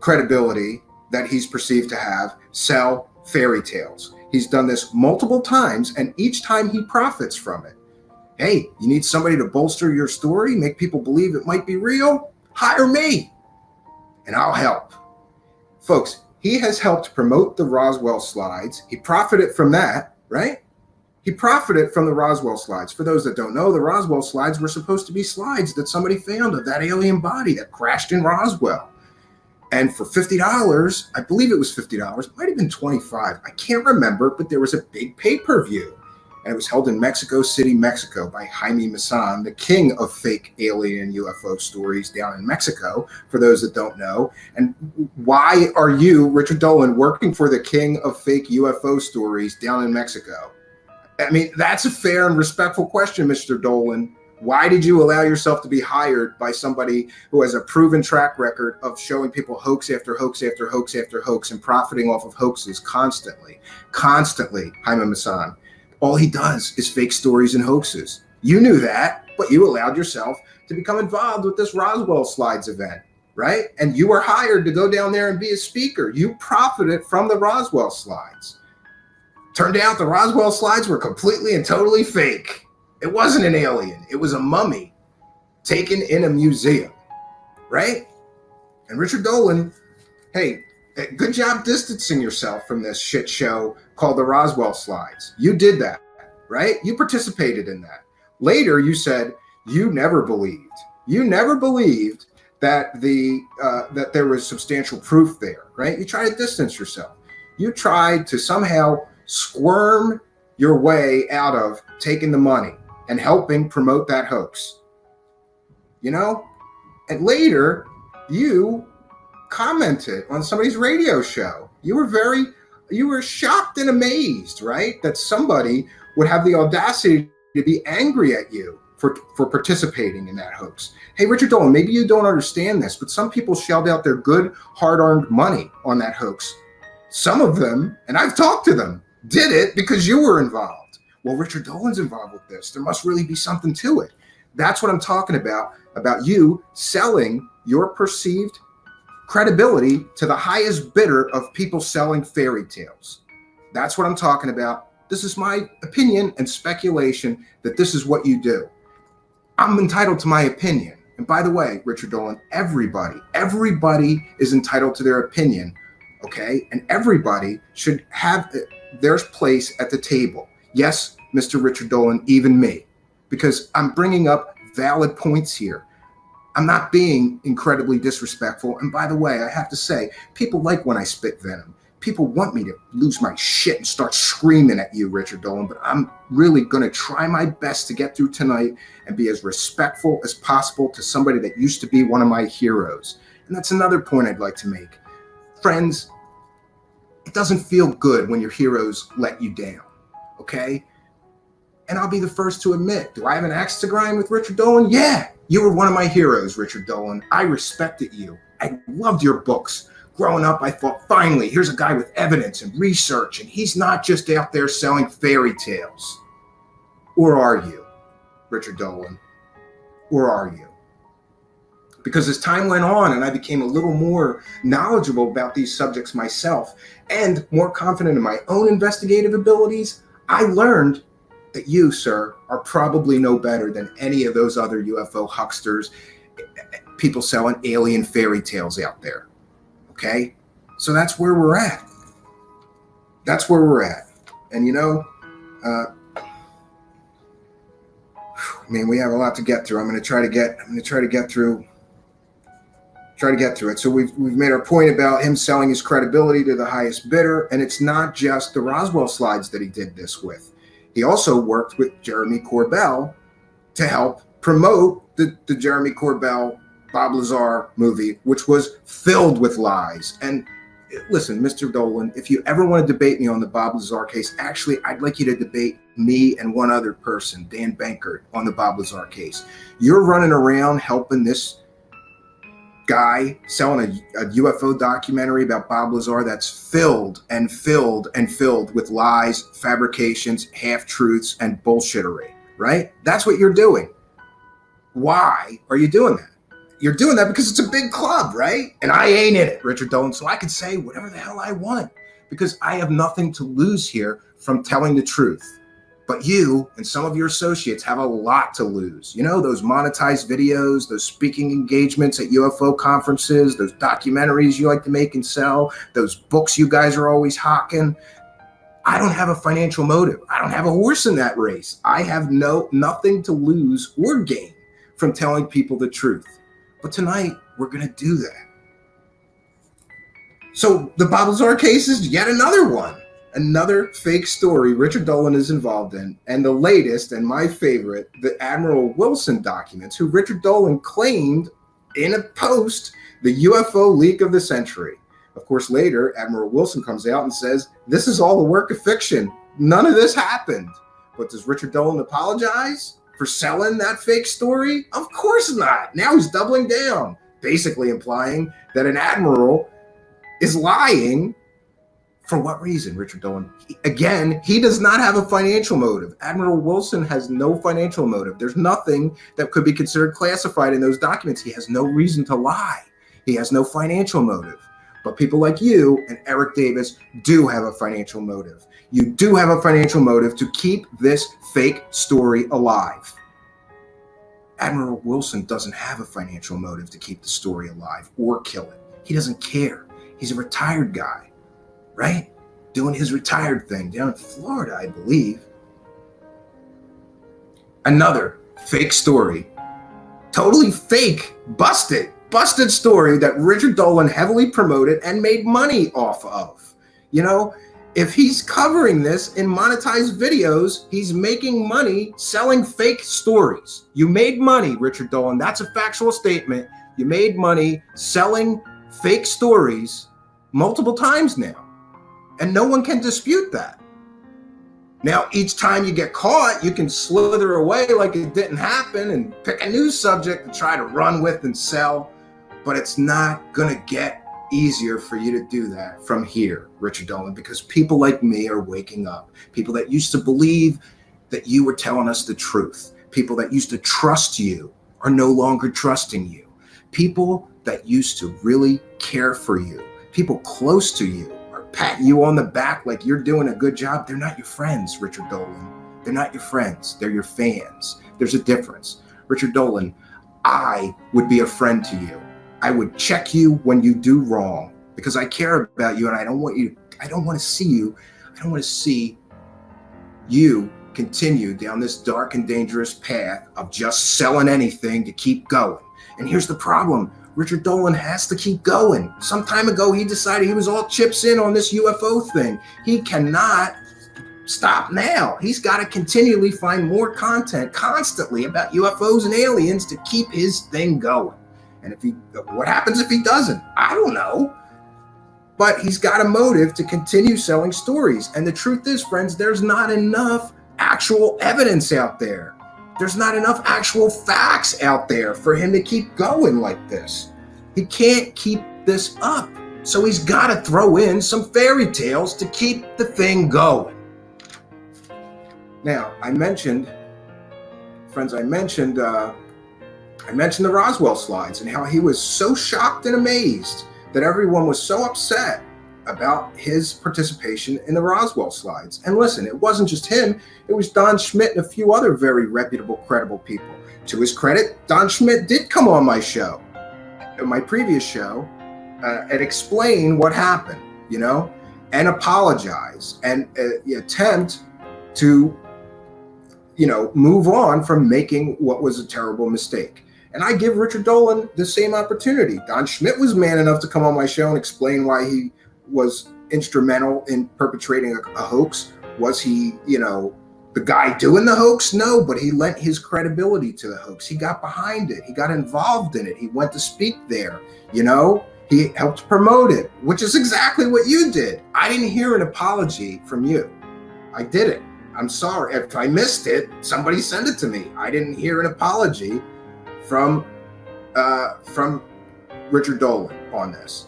credibility that he's perceived to have sell fairy tales. He's done this multiple times, and each time he profits from it. Hey, you need somebody to bolster your story, make people believe it might be real? Hire me, and I'll help. Folks, he has helped promote the Roswell slides. He profited from that, right? He profited from the Roswell slides. For those that don't know, the Roswell slides were supposed to be slides that somebody found of that alien body that crashed in Roswell. And for $50, I believe it was $50, it might have been $25. I can't remember, but there was a big pay-per-view. And it was held in Mexico City, Mexico by Jaime Maussan, the king of fake alien UFO stories down in Mexico, for those that don't know. And why are you, Richard Dolan, working for the king of fake UFO stories down in Mexico? I mean, that's a fair and respectful question, Mr. Dolan. Why did you allow yourself to be hired by somebody who has a proven track record of showing people hoax after hoax after hoax after hoax and profiting off of hoaxes constantly? Constantly, Jaime Maussan. All he does is fake stories and hoaxes. You knew that, but you allowed yourself to become involved with this Roswell Slides event, right? And you were hired to go down there and be a speaker. You profited from the Roswell Slides. Turned out the Roswell Slides were completely and totally fake. It wasn't an alien. It was a mummy taken in a museum, right? And Richard Dolan, hey, good job distancing yourself from this shit show called the Roswell Slides. You did that, right? You participated in that. Later, you said you never believed. You never believed that that there was substantial proof there, right? You tried to distance yourself. You tried to somehow squirm your way out of taking the money and helping promote that hoax, you know? And later, you commented on somebody's radio show. You were shocked and amazed, right? That somebody would have the audacity to be angry at you for participating in that hoax. Hey, Richard Dolan, maybe you don't understand this, but some people shelled out their good, hard-earned money on that hoax. Some of them, and I've talked to them, did it because you were involved. Well, Richard Dolan's involved with this. There must really be something to it. That's what I'm talking about you selling your perceived credibility to the highest bidder of people selling fairy tales. That's what I'm talking about. This is my opinion and speculation that this is what you do. I'm entitled to my opinion. And by the way, Richard Dolan, everybody is entitled to their opinion, okay? And everybody should have their place at the table. Yes, Mr. Richard Dolan, even me, because I'm bringing up valid points here. I'm not being incredibly disrespectful. And by the way, I have to say, people like when I spit venom. People want me to lose my shit and start screaming at you, Richard Dolan, but I'm really going to try my best to get through tonight and be as respectful as possible to somebody that used to be one of my heroes. And that's another point I'd like to make. Friends, it doesn't feel good when your heroes let you down, okay? And I'll be the first to admit, do I have an axe to grind with Richard Dolan? Yeah, you were one of my heroes, Richard Dolan. I respected you. I loved your books. Growing up, I thought, finally, here's a guy with evidence and research, and he's not just out there selling fairy tales. Or are you, Richard Dolan? Or are you? Because as time went on and I became a little more knowledgeable about these subjects myself and more confident in my own investigative abilities, I learned that you, sir, are probably no better than any of those other UFO hucksters, people selling alien fairy tales out there. Okay? So that's where we're at. That's where we're at. And you know, man, we have a lot to get through. I'm going to try to get through it. So we've made our point about him selling his credibility to the highest bidder, and it's not just the Roswell Slides that he did this with. He also worked with Jeremy Corbell to help promote the Jeremy Corbell Bob Lazar movie, which was filled with lies. And listen, Mr. Dolan, if you ever want to debate me on the Bob Lazar case, actually, I'd like you to debate me and one other person, Dan Bankert, on the Bob Lazar case. You're running around helping this guy selling a UFO documentary about Bob Lazar that's filled and filled and filled with lies, fabrications, half-truths, and bullshittery, right? That's what you're doing. Why are you doing that? You're doing that because it's a big club, right? And I ain't in it, Richard Dolan, so I can say whatever the hell I want because I have nothing to lose here from telling the truth. But you and some of your associates have a lot to lose. You know, those monetized videos, those speaking engagements at UFO conferences, those documentaries you like to make and sell, those books you guys are always hawking. I don't have a financial motive. I don't have a horse in that race. I have nothing to lose or gain from telling people the truth. But tonight, we're going to do that. So the Bob Lazar case is yet another one. Another fake story Richard Dolan is involved in, and the latest and my favorite, the Admiral Wilson documents, who Richard Dolan claimed in a post the UFO leak of the century. Of course, later, Admiral Wilson comes out and says, this is all a work of fiction. None of this happened. But does Richard Dolan apologize? for selling that fake story? Of course not. Now he's doubling down, basically implying that an admiral is lying. For what reason, Richard Dolan? Again, he does not have a financial motive. Admiral Wilson has no financial motive. There's nothing that could be considered classified in those documents. He has no reason to lie. He has no financial motive. But people like you and Eric Davis do have a financial motive. You do have a financial motive to keep this fake story alive. Admiral Wilson doesn't have a financial motive to keep the story alive or kill it. He doesn't care. He's a retired guy, right? Doing his retired thing down in Florida, I believe. Another fake story. Totally fake, busted story that Richard Dolan heavily promoted and made money off of. You know, if he's covering this in monetized videos, he's making money selling fake stories. You made money, Richard Dolan. That's a factual statement. You made money selling fake stories multiple times now, and no one can dispute that. Now, each time you get caught, you can slither away like it didn't happen and pick a new subject to try to run with and sell, but it's not gonna get easier for you to do that from here, Richard Dolan, because people like me are waking up. People that used to believe that you were telling us the truth. People that used to trust you are no longer trusting you. People that used to really care for you, people close to you, are patting you on the back like you're doing a good job. They're not your friends, Richard Dolan. They're not your friends. They're your fans. There's a difference. Richard Dolan, I would be a friend to you. I would check you when you do wrong because I care about you, and I don't want to see you continue down this dark and dangerous path of just selling anything to keep going. And here's the problem. Richard Dolan has to keep going. Some time ago, he decided he was all chips in on this UFO thing. He cannot stop now. He's got to continually find more content constantly about UFOs and aliens to keep his thing going. And what happens if he doesn't? I don't know. But he's got a motive to continue selling stories. And the truth is, friends, there's not enough actual evidence out there. There's not enough actual facts out there for him to keep going like this. He can't keep this up. So he's got to throw in some fairy tales to keep the thing going. Now, I mentioned the Roswell slides and how he was so shocked and amazed that everyone was so upset about his participation in the Roswell slides. And listen, it wasn't just him. It was Don Schmitt and a few other very reputable, credible people. To his credit, Don Schmitt did come on my show, my previous show, and explain what happened, and apologize and attempt to, move on from making what was a terrible mistake. And I give Richard Dolan the same opportunity. Don Schmitt was man enough to come on my show and explain why he was instrumental in perpetrating a hoax. Was he, the guy doing the hoax? No, but he lent his credibility to the hoax. He got behind it. He got involved in it. He went to speak there, He helped promote it, which is exactly what you did. I didn't hear an apology from you. I didn't. I'm sorry. If I missed it, somebody send it to me. I didn't hear an apology from Richard Dolan on this.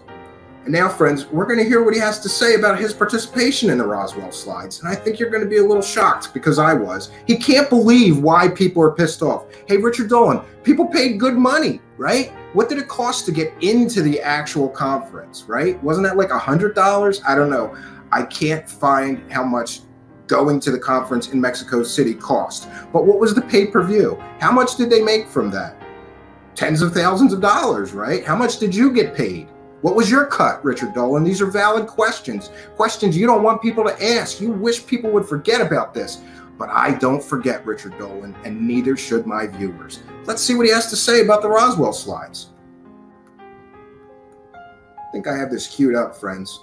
And now, friends, we're going to hear what he has to say about his participation in the Roswell slides. And I think you're going to be a little shocked, because I was. He can't believe why people are pissed off. Hey, Richard Dolan, people paid good money, right? What did it cost to get into the actual conference, right? Wasn't that like $100? I don't know. I can't find how much going to the conference in Mexico City cost. But what was the pay-per-view? How much did they make from that? Tens of thousands of dollars, right? How much did you get paid? What was your cut, Richard Dolan? These are valid questions. Questions you don't want people to ask. You wish people would forget about this. But I don't forget, Richard Dolan, and neither should my viewers. Let's see what he has to say about the Roswell slides. I think I have this queued up, friends.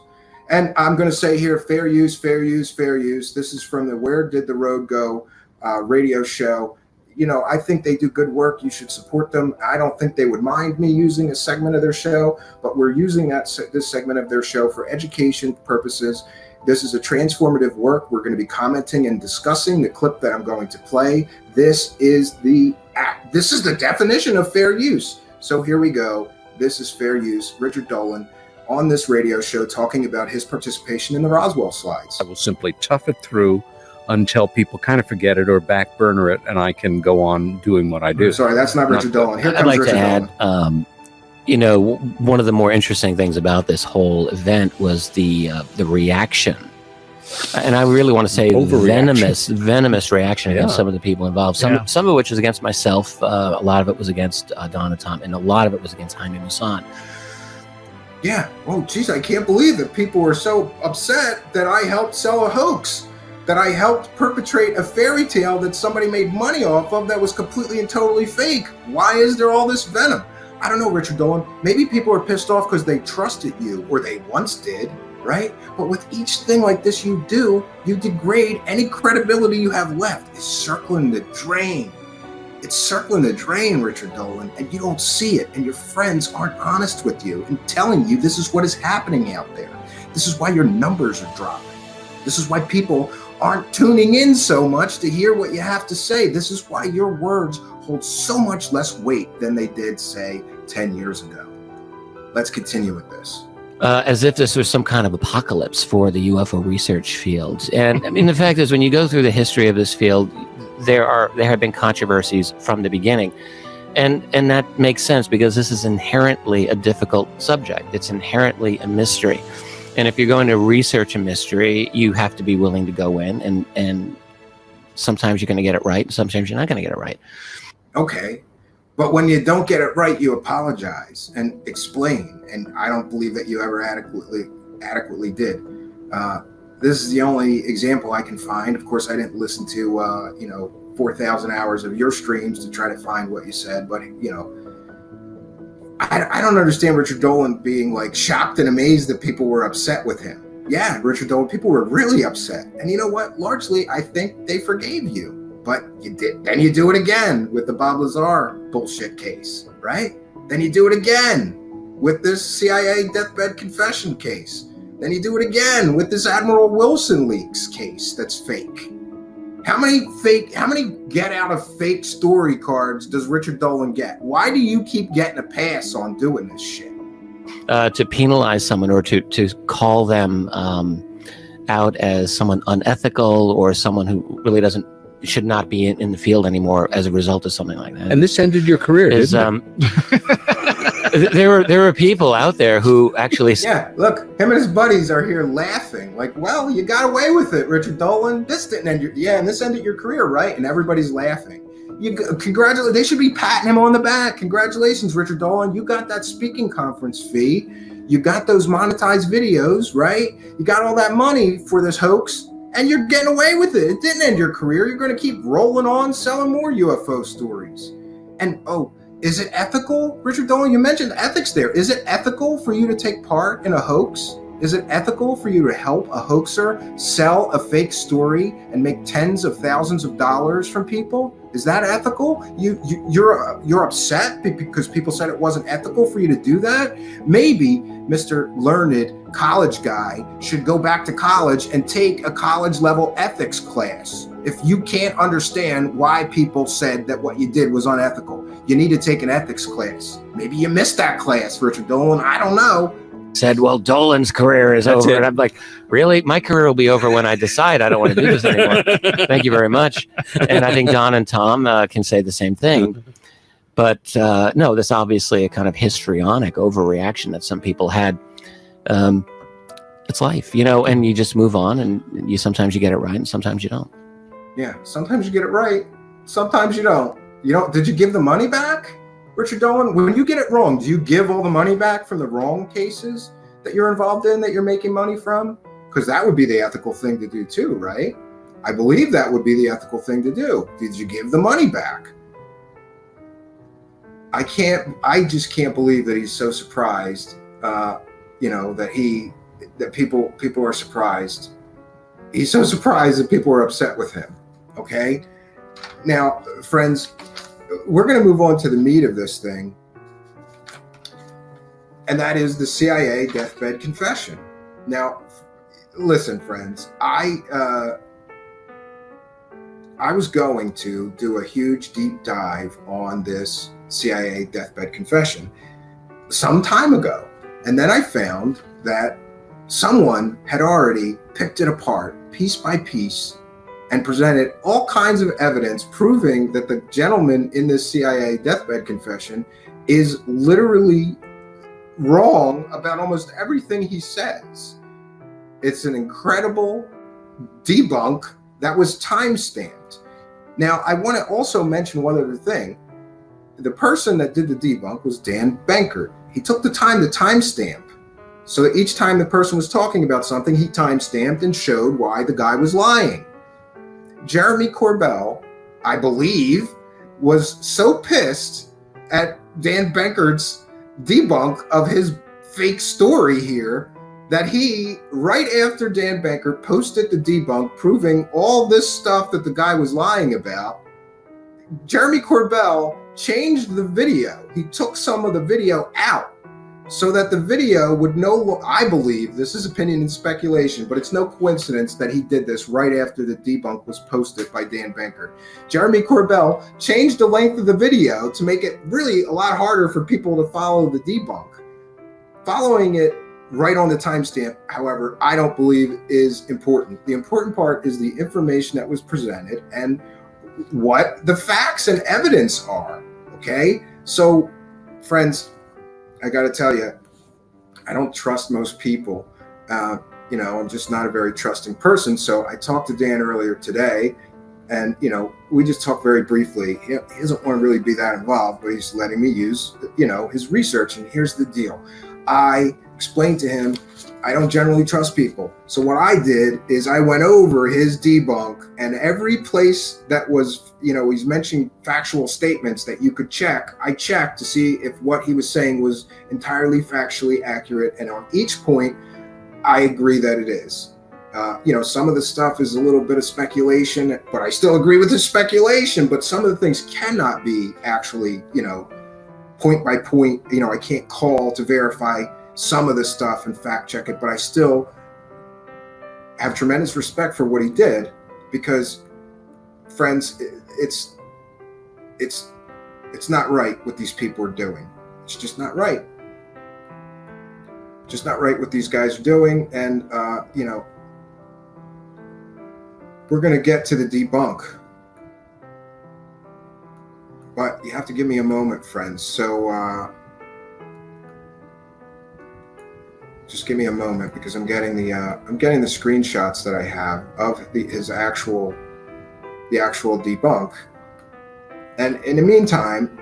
And I'm going to say here, fair use, fair use, fair use. This is from the Where Did the Road Go radio show. I think they do good work. You should support them. I don't think they would mind me using a segment of their show, but we're using this segment of their show for education purposes. This is a transformative work. We're going to be commenting and discussing the clip that I'm going to play. This is the definition of fair use. So here we go. This is fair use. Richard Dolan on this radio show talking about his participation in the Roswell slides. I will simply tough it through until people kind of forget it or back burner it, and I can go on doing what I do. Sorry, that's not Richard Dolan. Here comes I'd like Richard to add, Dolan. you know, one of the more interesting things about this whole event was the reaction. And I really want to say venomous reaction against some of the people involved. Some of which was against myself. A lot of it was against Don and Tom, and a lot of it was against Jaime Maussan. Yeah. Oh, geez, I can't believe that people were so upset that I helped sell a hoax, that I helped perpetrate a fairy tale that somebody made money off of that was completely and totally fake. Why is there all this venom? I don't know, Richard Dolan. Maybe people are pissed off because they trusted you, or they once did, right? But with each thing like this you do, you degrade any credibility you have left. It's circling the drain. It's circling the drain, Richard Dolan, and you don't see it, and your friends aren't honest with you and telling you this is what is happening out there. This is why your numbers are dropping. This is why people aren't tuning in so much to hear what you have to say. This is why your words hold so much less weight than they did, say, 10 years ago. Let's continue with this. As if this was some kind of apocalypse for the UFO research field. And I mean, the fact is, when you go through the history of this field, there have been controversies from the beginning. And that makes sense, because this is inherently a difficult subject. It's inherently a mystery. And if you're going to research a mystery, you have to be willing to go in, and sometimes you're going to get it right, and sometimes you're not going to get it right. Okay. But when you don't get it right, you apologize and explain. And I don't believe that you ever adequately did. This is the only example I can find. Of course, I didn't listen to 4,000 hours of your streams to try to find what you said. But I don't understand Richard Dolan being like shocked and amazed that people were upset with him. Yeah, Richard Dolan, people were really upset. And you know what? Largely, I think they forgave you. But you did. Then you do it again with the Bob Lazar bullshit case, right? Then you do it again with this CIA deathbed confession case. Then you do it again with this Admiral Wilson leaks case that's fake. How many get out of fake story cards does Richard Dolan get? Why do you keep getting a pass on doing this shit? To penalize someone, or to call them out as someone unethical, or someone who really should not be in the field anymore as a result of something like that. And this ended your career, didn't it? There were people out there who actually... Yeah, look, him and his buddies are here laughing. Like, well, you got away with it, Richard Dolan. This didn't end and this ended your career, right? And everybody's laughing. Congratulate. They should be patting him on the back. Congratulations, Richard Dolan. You got that speaking conference fee. You got those monetized videos, right? You got all that money for this hoax. And you're getting away with it. It didn't end your career. You're going to keep rolling on, selling more UFO stories. And, is it ethical, Richard Dolan? You mentioned ethics there. Is it ethical for you to take part in a hoax? Is it ethical for you to help a hoaxer sell a fake story and make tens of thousands of dollars from people? Is that ethical? You're upset because people said it wasn't ethical for you to do that? Maybe Mr. Learned college guy should go back to college and take a college level ethics class. If you can't understand why people said that what you did was unethical, you need to take an ethics class. Maybe you missed that class, Richard Dolan. I don't know. Said, well, Dolan's career is over. And I'm like, really? My career will be over when I decide I don't want to do this anymore. Thank you very much. And I think Don and Tom can say the same thing. But no, this obviously a kind of histrionic overreaction that some people had. It's life, and you just move on, and sometimes you get it right and sometimes you don't. Yeah, sometimes you get it right. Sometimes you don't. Did you give the money back? Richard Dolan, when you get it wrong, do you give all the money back from the wrong cases that you're involved in, that you're making money from? Because that would be the ethical thing to do too, right? I believe that would be the ethical thing to do. Did you give the money back? I just can't believe that he's so surprised, that people are surprised. He's so surprised that people are upset with him, okay? Now, friends, we're going to move on to the meat of this thing, and that is the CIA deathbed confession. Now, listen, friends, I was going to do a huge deep dive on this CIA deathbed confession some time ago. And then I found that someone had already picked it apart piece by piece and presented all kinds of evidence proving that the gentleman in this CIA deathbed confession is literally wrong about almost everything he says. It's an incredible debunk that was time-stamped. Now, I want to also mention one other thing. The person that did the debunk was Dan Bankert. He took the time to timestamp so that each time the person was talking about something, he timestamped and showed why the guy was lying. Jeremy Corbell, I believe, was so pissed at Dan Bankert's debunk of his fake story here that he, right after Dan Bankert posted the debunk proving all this stuff that the guy was lying about, Jeremy Corbell changed the video. He took some of the video out so that the video would I believe, this is opinion and speculation, but it's no coincidence that he did this right after the debunk was posted by Dan Bankert. Jeremy Corbell changed the length of the video to make it really a lot harder for people to follow the debunk. Following it right on the timestamp, however, I don't believe is important. The important part is the information that was presented and what the facts and evidence are, okay? So, friends, I got to tell you, I don't trust most people. I'm just not a very trusting person. So I talked to Dan earlier today, and, we just talked very briefly. He doesn't want to really be that involved, but he's letting me use, his research. And here's the deal. I explained to him, I don't generally trust people. So what I did is I went over his debunk, and every place that was, he's mentioning factual statements that you could check. I checked to see if what he was saying was entirely factually accurate. And on each point, I agree that it is. Some of the stuff is a little bit of speculation, but I still agree with the speculation. But some of the things cannot be actually, point by point. I can't call to verify some of the stuff and fact check it, but I still have tremendous respect for what he did, because, friends, it's not right what these people are doing. It's just not right. Just not right what these guys are doing. And we're going to get to the debunk, but you have to give me a moment, friends. So just give me a moment, because I'm getting the screenshots that I have of the actual debunk. And in the meantime,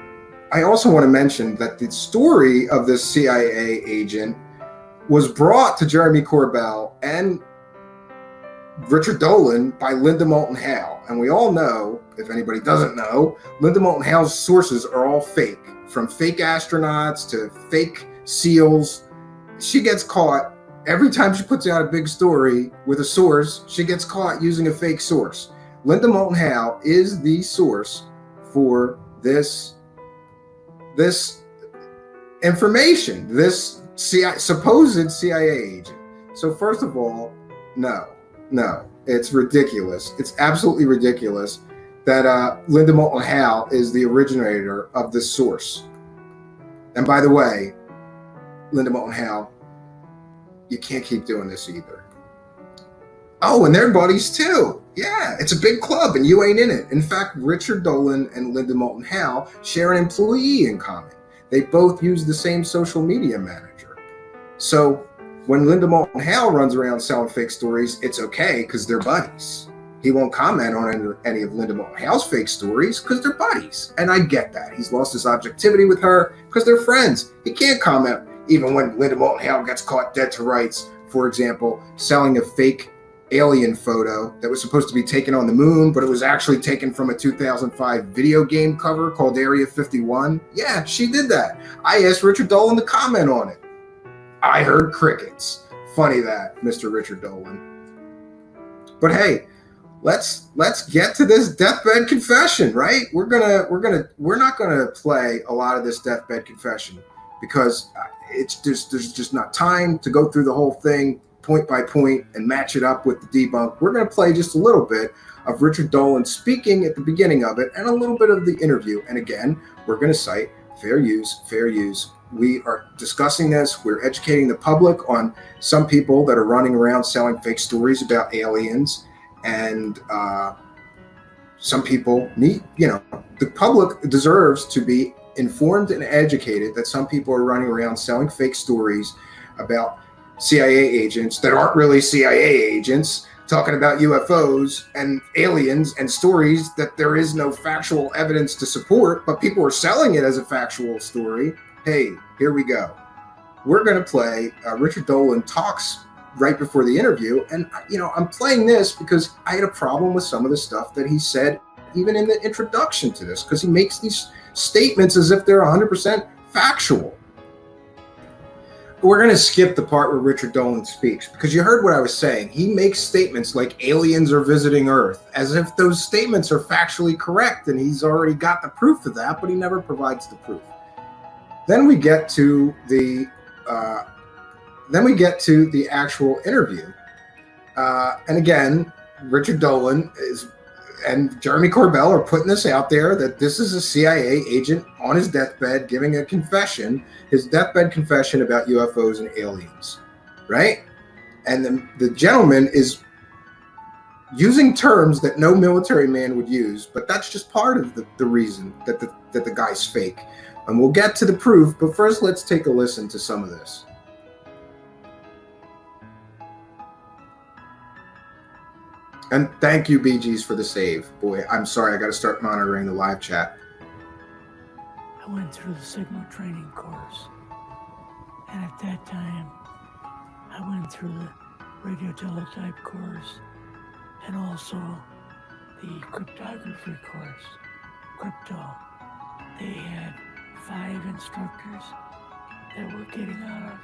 I also want to mention that the story of this CIA agent was brought to Jeremy Corbell and Richard Dolan by Linda Moulton Howe. And we all know, if anybody doesn't know, Linda Moulton Howe's sources are all fake, from fake astronauts to fake SEALs. She gets caught every time she puts out a big story with a source. She gets caught using a fake source. Linda Moulton Howe is the source for this information, this supposed CIA agent. So first of all, no, it's ridiculous. It's absolutely ridiculous that Linda Moulton Howe is the originator of this source. And by the way, Linda Moulton Howe, you can't keep doing this either. Oh, and they're buddies too. Yeah, it's a big club and you ain't in it. In fact, Richard Dolan and Linda Moulton Howe share an employee in common. They both use the same social media manager. So when Linda Moulton Howe runs around selling fake stories, it's okay because they're buddies. He won't comment on any of Linda Moulton Howe's fake stories because they're buddies. And I get that. He's lost his objectivity with her because they're friends. He can't comment even when Linda Moulton Howe gets caught dead to rights, for example, selling a fake alien photo that was supposed to be taken on the moon, but it was actually taken from a 2005 video game cover called Area 51. Yeah, she did that. I asked Richard Dolan to comment on it. I heard crickets. Funny that, Mr. Richard Dolan. But hey, let's get to this deathbed confession, right? We're not gonna play a lot of this deathbed confession because there's just not time to go through the whole thing. point by point and match it up with the debunk, we're going to play just a little bit of Richard Dolan speaking at the beginning of it and a little bit of the interview. And again, we're going to cite fair use, fair use. We are discussing this. We're educating the public on some people that are running around selling fake stories about aliens. And some people need, the public deserves to be informed and educated that some people are running around selling fake stories about CIA agents that aren't really CIA agents, talking about UFOs and aliens and stories that there is no factual evidence to support, but people are selling it as a factual story. Hey, here we go. We're going to play Richard Dolan talks right before the interview. And, I'm playing this because I had a problem with some of the stuff that he said, even in the introduction to this, because he makes these statements as if they're 100% factual. We're going to skip the part where Richard Dolan speaks because you heard what I was saying. He makes statements like aliens are visiting Earth as if those statements are factually correct, and he's already got the proof of that, but he never provides the proof. Then we get to the actual interview, and again, Richard Dolan and Jeremy Corbell are putting this out there that this is a CIA agent on his deathbed giving a confession, his deathbed confession about UFOs and aliens, right? And the gentleman is using terms that no military man would use, but that's just part of the reason that the guy's fake. And we'll get to the proof, but first let's take a listen to some of this. And thank you, BGs, for the save. Boy, I'm sorry, I got to start monitoring the live chat. I went through the signal training course, and at that time, I went through the radio teletype course and also the cryptography course, crypto. They had 5 instructors that were getting out of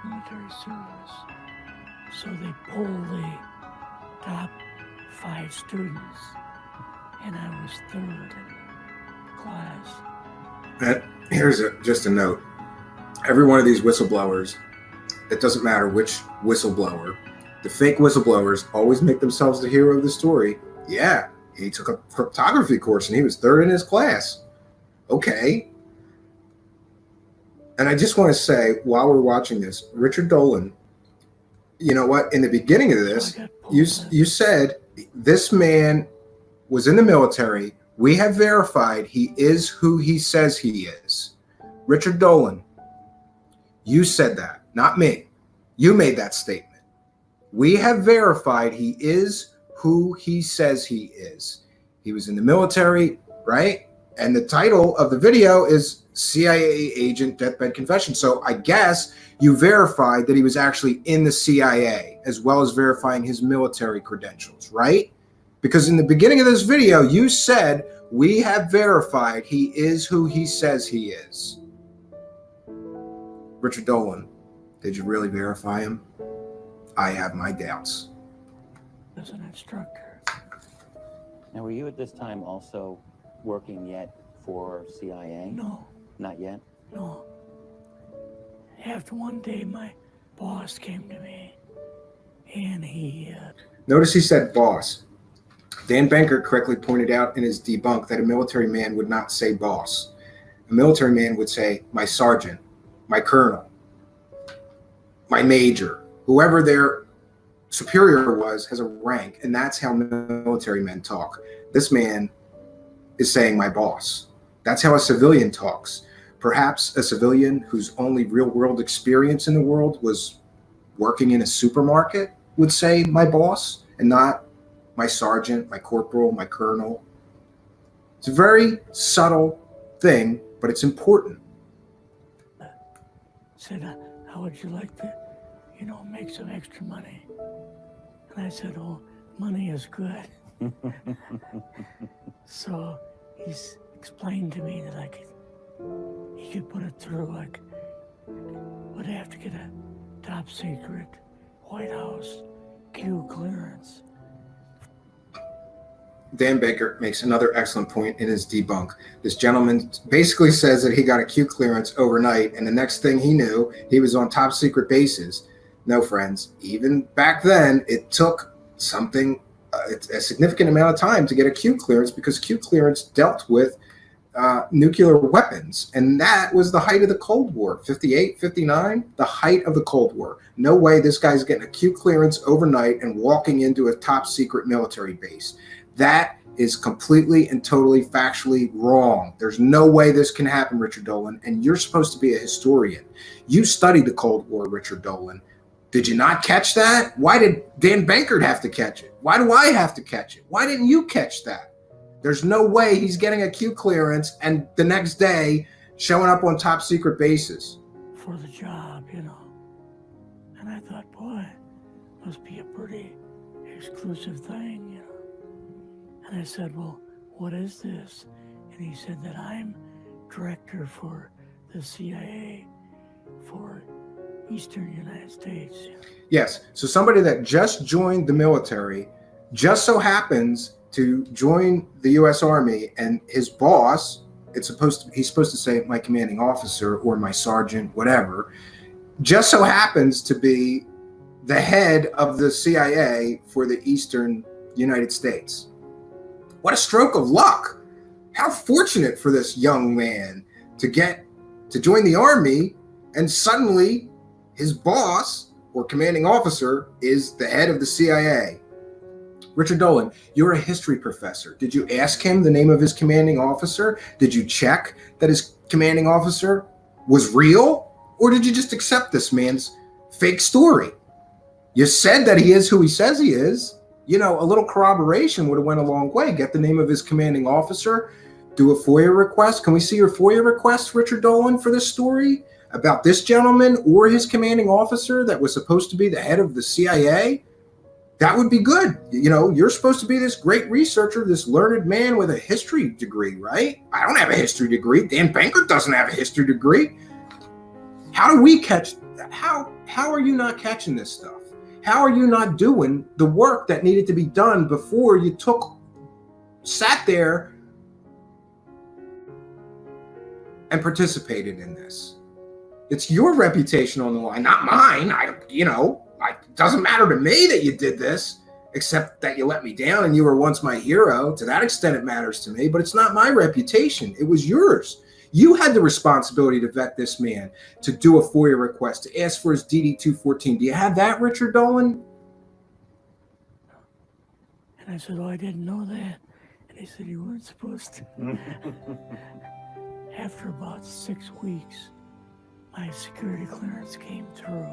military service, so they pulled the top 5 students, and I was 3rd in class. And here's just a note. Every one of these whistleblowers, it doesn't matter which whistleblower, the fake whistleblowers always make themselves the hero of the story. Yeah, he took a cryptography course and he was 3rd in his class. Okay. And I just want to say, while we're watching this, Richard Dolan, you know what? In the beginning of this, you said this man was in the military. We have verified he is who he says he is. Richard Dolan, you said that, not me. You made that statement. We have verified he is who he says he is. He was in the military, right? And the title of the video is CIA Agent Deathbed Confession. So I guess you verified that he was actually in the CIA, as well as verifying his military credentials, right? Because in the beginning of this video, you said, we have verified he is who he says he is. Richard Dolan, did you really verify him? I have my doubts. As an instructor. Now, were you at this time also working yet for CIA? No. Not yet? No. After one day, my boss came to me, and he... Notice he said boss. Dan Banker correctly pointed out in his debunk that a military man would not say boss. A military man would say my sergeant, my colonel, my major, whoever their superior was has a rank, and that's how military men talk. This man is saying my boss. That's how a civilian talks. Perhaps a civilian whose only real-world experience in the world was working in a supermarket would say my boss and not my sergeant, my corporal, my colonel. It's a very subtle thing, but it's important. Said, how would you like to, make some extra money? And I said, oh, money is good. So he's explained to me that he could put it through, would have to get a top secret White House Q clearance. Dan Baker makes another excellent point in his debunk. This gentleman basically says that he got a Q clearance overnight, and the next thing he knew, he was on top secret bases. No, friends, even back then, it took something, a significant amount of time to get a Q clearance, because Q clearance dealt with nuclear weapons. And that was the height of the Cold War, 58, 59, the height of the Cold War. No way this guy's getting a Q clearance overnight and walking into a top secret military base. That is completely and totally factually wrong. There's no way this can happen, Richard Dolan. And you're supposed to be a historian. You studied the Cold War, Richard Dolan. Did you not catch that? Why did Dan Bankert have to catch it? Why do I have to catch it? Why didn't you catch that? There's no way he's getting a Q clearance and the next day showing up on top secret bases. For the job, you know. And I thought, boy, must be a pretty exclusive thing, you know. And I said, well, what is this? And he said that I'm director for the CIA for Eastern United States. Yes. So somebody that just joined the military just so happens to join the U.S. Army, and his boss, he's supposed to say my commanding officer or my sergeant, whatever, just so happens to be the head of the CIA for the Eastern United States. What a stroke of luck. How fortunate for this young man to get to join the Army, and suddenly his boss or commanding officer is the head of the CIA. Richard Dolan, you're a history professor. Did you ask him the name of his commanding officer? Did you check that his commanding officer was real? Or did you just accept this man's fake story? You said that he is who he says he is. You know, a little corroboration would have went a long way. Get the name of his commanding officer, do a FOIA request. Can we see your FOIA request, Richard Dolan, for this story about this gentleman or his commanding officer that was supposed to be the head of the CIA? That would be good. You know, you're supposed to be this great researcher, this learned man with a history degree, right? I don't have a history degree. Dan Bankert doesn't have a history degree. How do we catch, how are you not catching this stuff? How are you not doing the work that needed to be done before you sat there and participated in this? It's your reputation on the line, not mine. It doesn't matter to me that you did this, except that you let me down and you were once my hero. To that extent, it matters to me, but it's not my reputation. It was yours. You had the responsibility to vet this man, to do a FOIA request, to ask for his DD-214. Do you have that, Richard Dolan? And I said, oh, I didn't know that. And he said, you weren't supposed to. After about 6 weeks, my security clearance came through.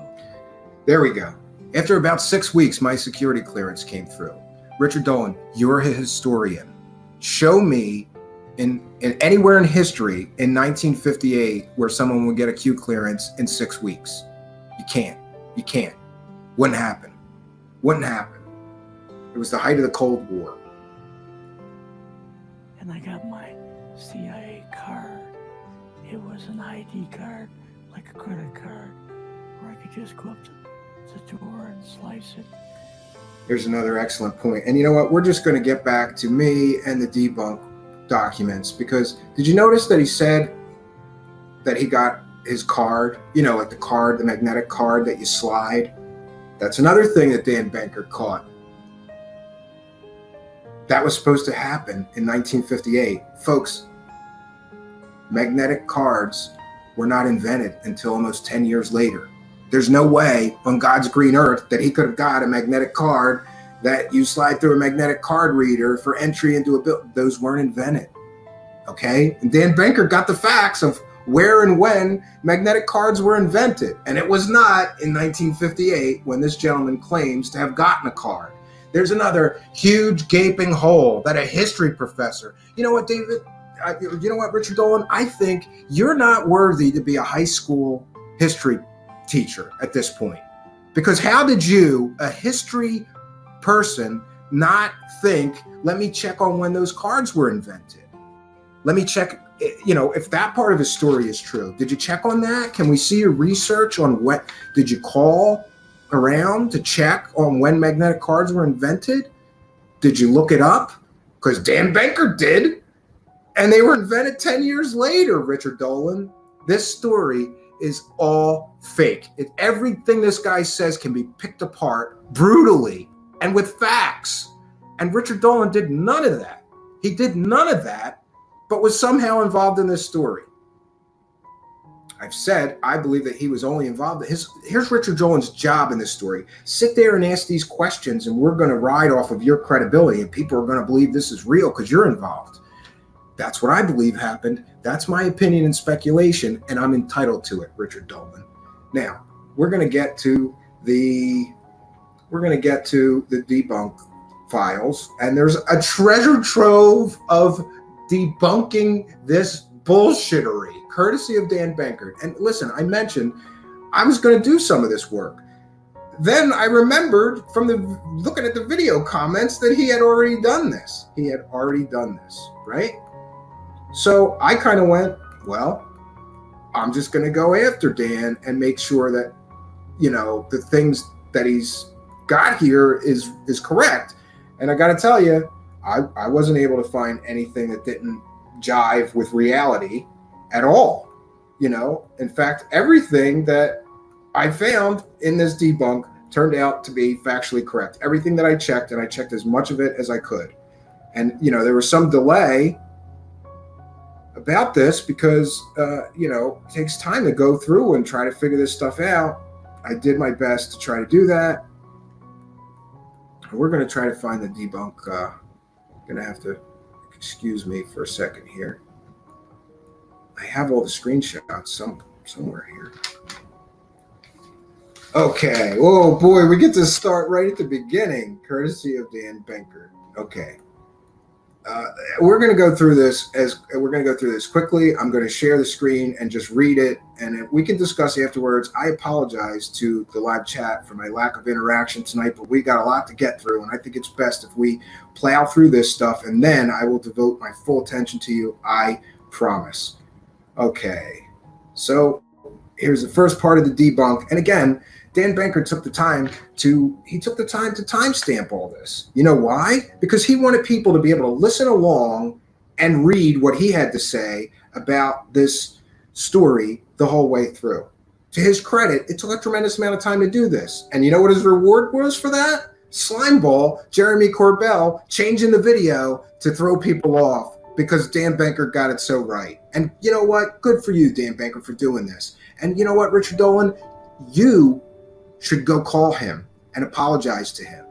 There we go. After about 6 weeks, my security clearance came through. Richard Dolan, you're a historian. Show me in anywhere in history in 1958 where someone would get a Q clearance in 6 weeks. You can't. Wouldn't happen. It was the height of the Cold War. And I got my CIA card. It was an ID card, like a credit card, where I could just go up to the door and slice it. Here's another excellent point. And you know what? We're just going to get back to me and the debunk documents, because did you notice that he said that he got his card, like the magnetic card that you slide? That's another thing that Dan Bankert caught. That was supposed to happen in 1958. Folks, magnetic cards were not invented until almost 10 years later. There's no way on God's green earth that he could have got a magnetic card that you slide through a magnetic card reader for entry into a building. Those weren't invented, okay? And Dan Bankert got the facts of where and when magnetic cards were invented. And it was not in 1958 when this gentleman claims to have gotten a card. There's another huge gaping hole that a history professor, you know what, David? You know what, Richard Dolan? I think you're not worthy to be a high school history teacher at this point. Because how did you, a history person, not think, let me check on when those cards were invented? Let me check, if that part of his story is true. Did you check on that? Can we see your research on what, did you call around to check on when magnetic cards were invented? Did you look it up? Because Dan Bankert did. And they were invented 10 years later, Richard Dolan. This story is all fake. Everything this guy says can be picked apart brutally and with facts. And Richard Dolan did none of that. He did none of that, but was somehow involved in this story. I've said I believe that he was only involved. Here's Richard Dolan's job in this story. Sit there and ask these questions, and we're going to ride off of your credibility, and people are going to believe this is real because you're involved. That's what I believe happened. That's my opinion and speculation, and I'm entitled to it, Richard Dolan. Now, we're going to get to the debunk files, and there's a treasure trove of debunking this bullshittery, courtesy of Dan Bankert. And listen, I mentioned I was going to do some of this work. Then I remembered from looking at the video comments that he had already done this. Right? So I kind of went, well, I'm just going to go after Dan and make sure that, the things that he's got here is correct. And I got to tell you, I wasn't able to find anything that didn't jive with reality at all. In fact, everything that I found in this debunk turned out to be factually correct. Everything that I checked, and I checked as much of it as I could. And, there was some delay about this because, it takes time to go through and try to figure this stuff out. I did my best to try to do that. We're going to try to find the debunk. Going to have to excuse me for a second here. I have all the screenshots somewhere here. Okay. Oh boy, we get to start right at the beginning, courtesy of Dan Bankert. Okay. We're going to go through this quickly. I'm going to share the screen and just read it, and we can discuss afterwards. I apologize to the live chat for my lack of interaction tonight, but we got a lot to get through, and I think it's best if we plow through this stuff, and then I will devote my full attention to you. I promise. Okay. So here's the first part of the debunk, and again, Dan Bankert took the time to timestamp all this. You know why? Because he wanted people to be able to listen along and read what he had to say about this story the whole way through. To his credit, it took a tremendous amount of time to do this. And you know what his reward was for that? Slimeball Jeremy Corbell changing the video to throw people off because Dan Bankert got it so right. And you know what? Good for you, Dan Bankert, for doing this. And you know what, Richard Dolan? You should go call him and apologize to him.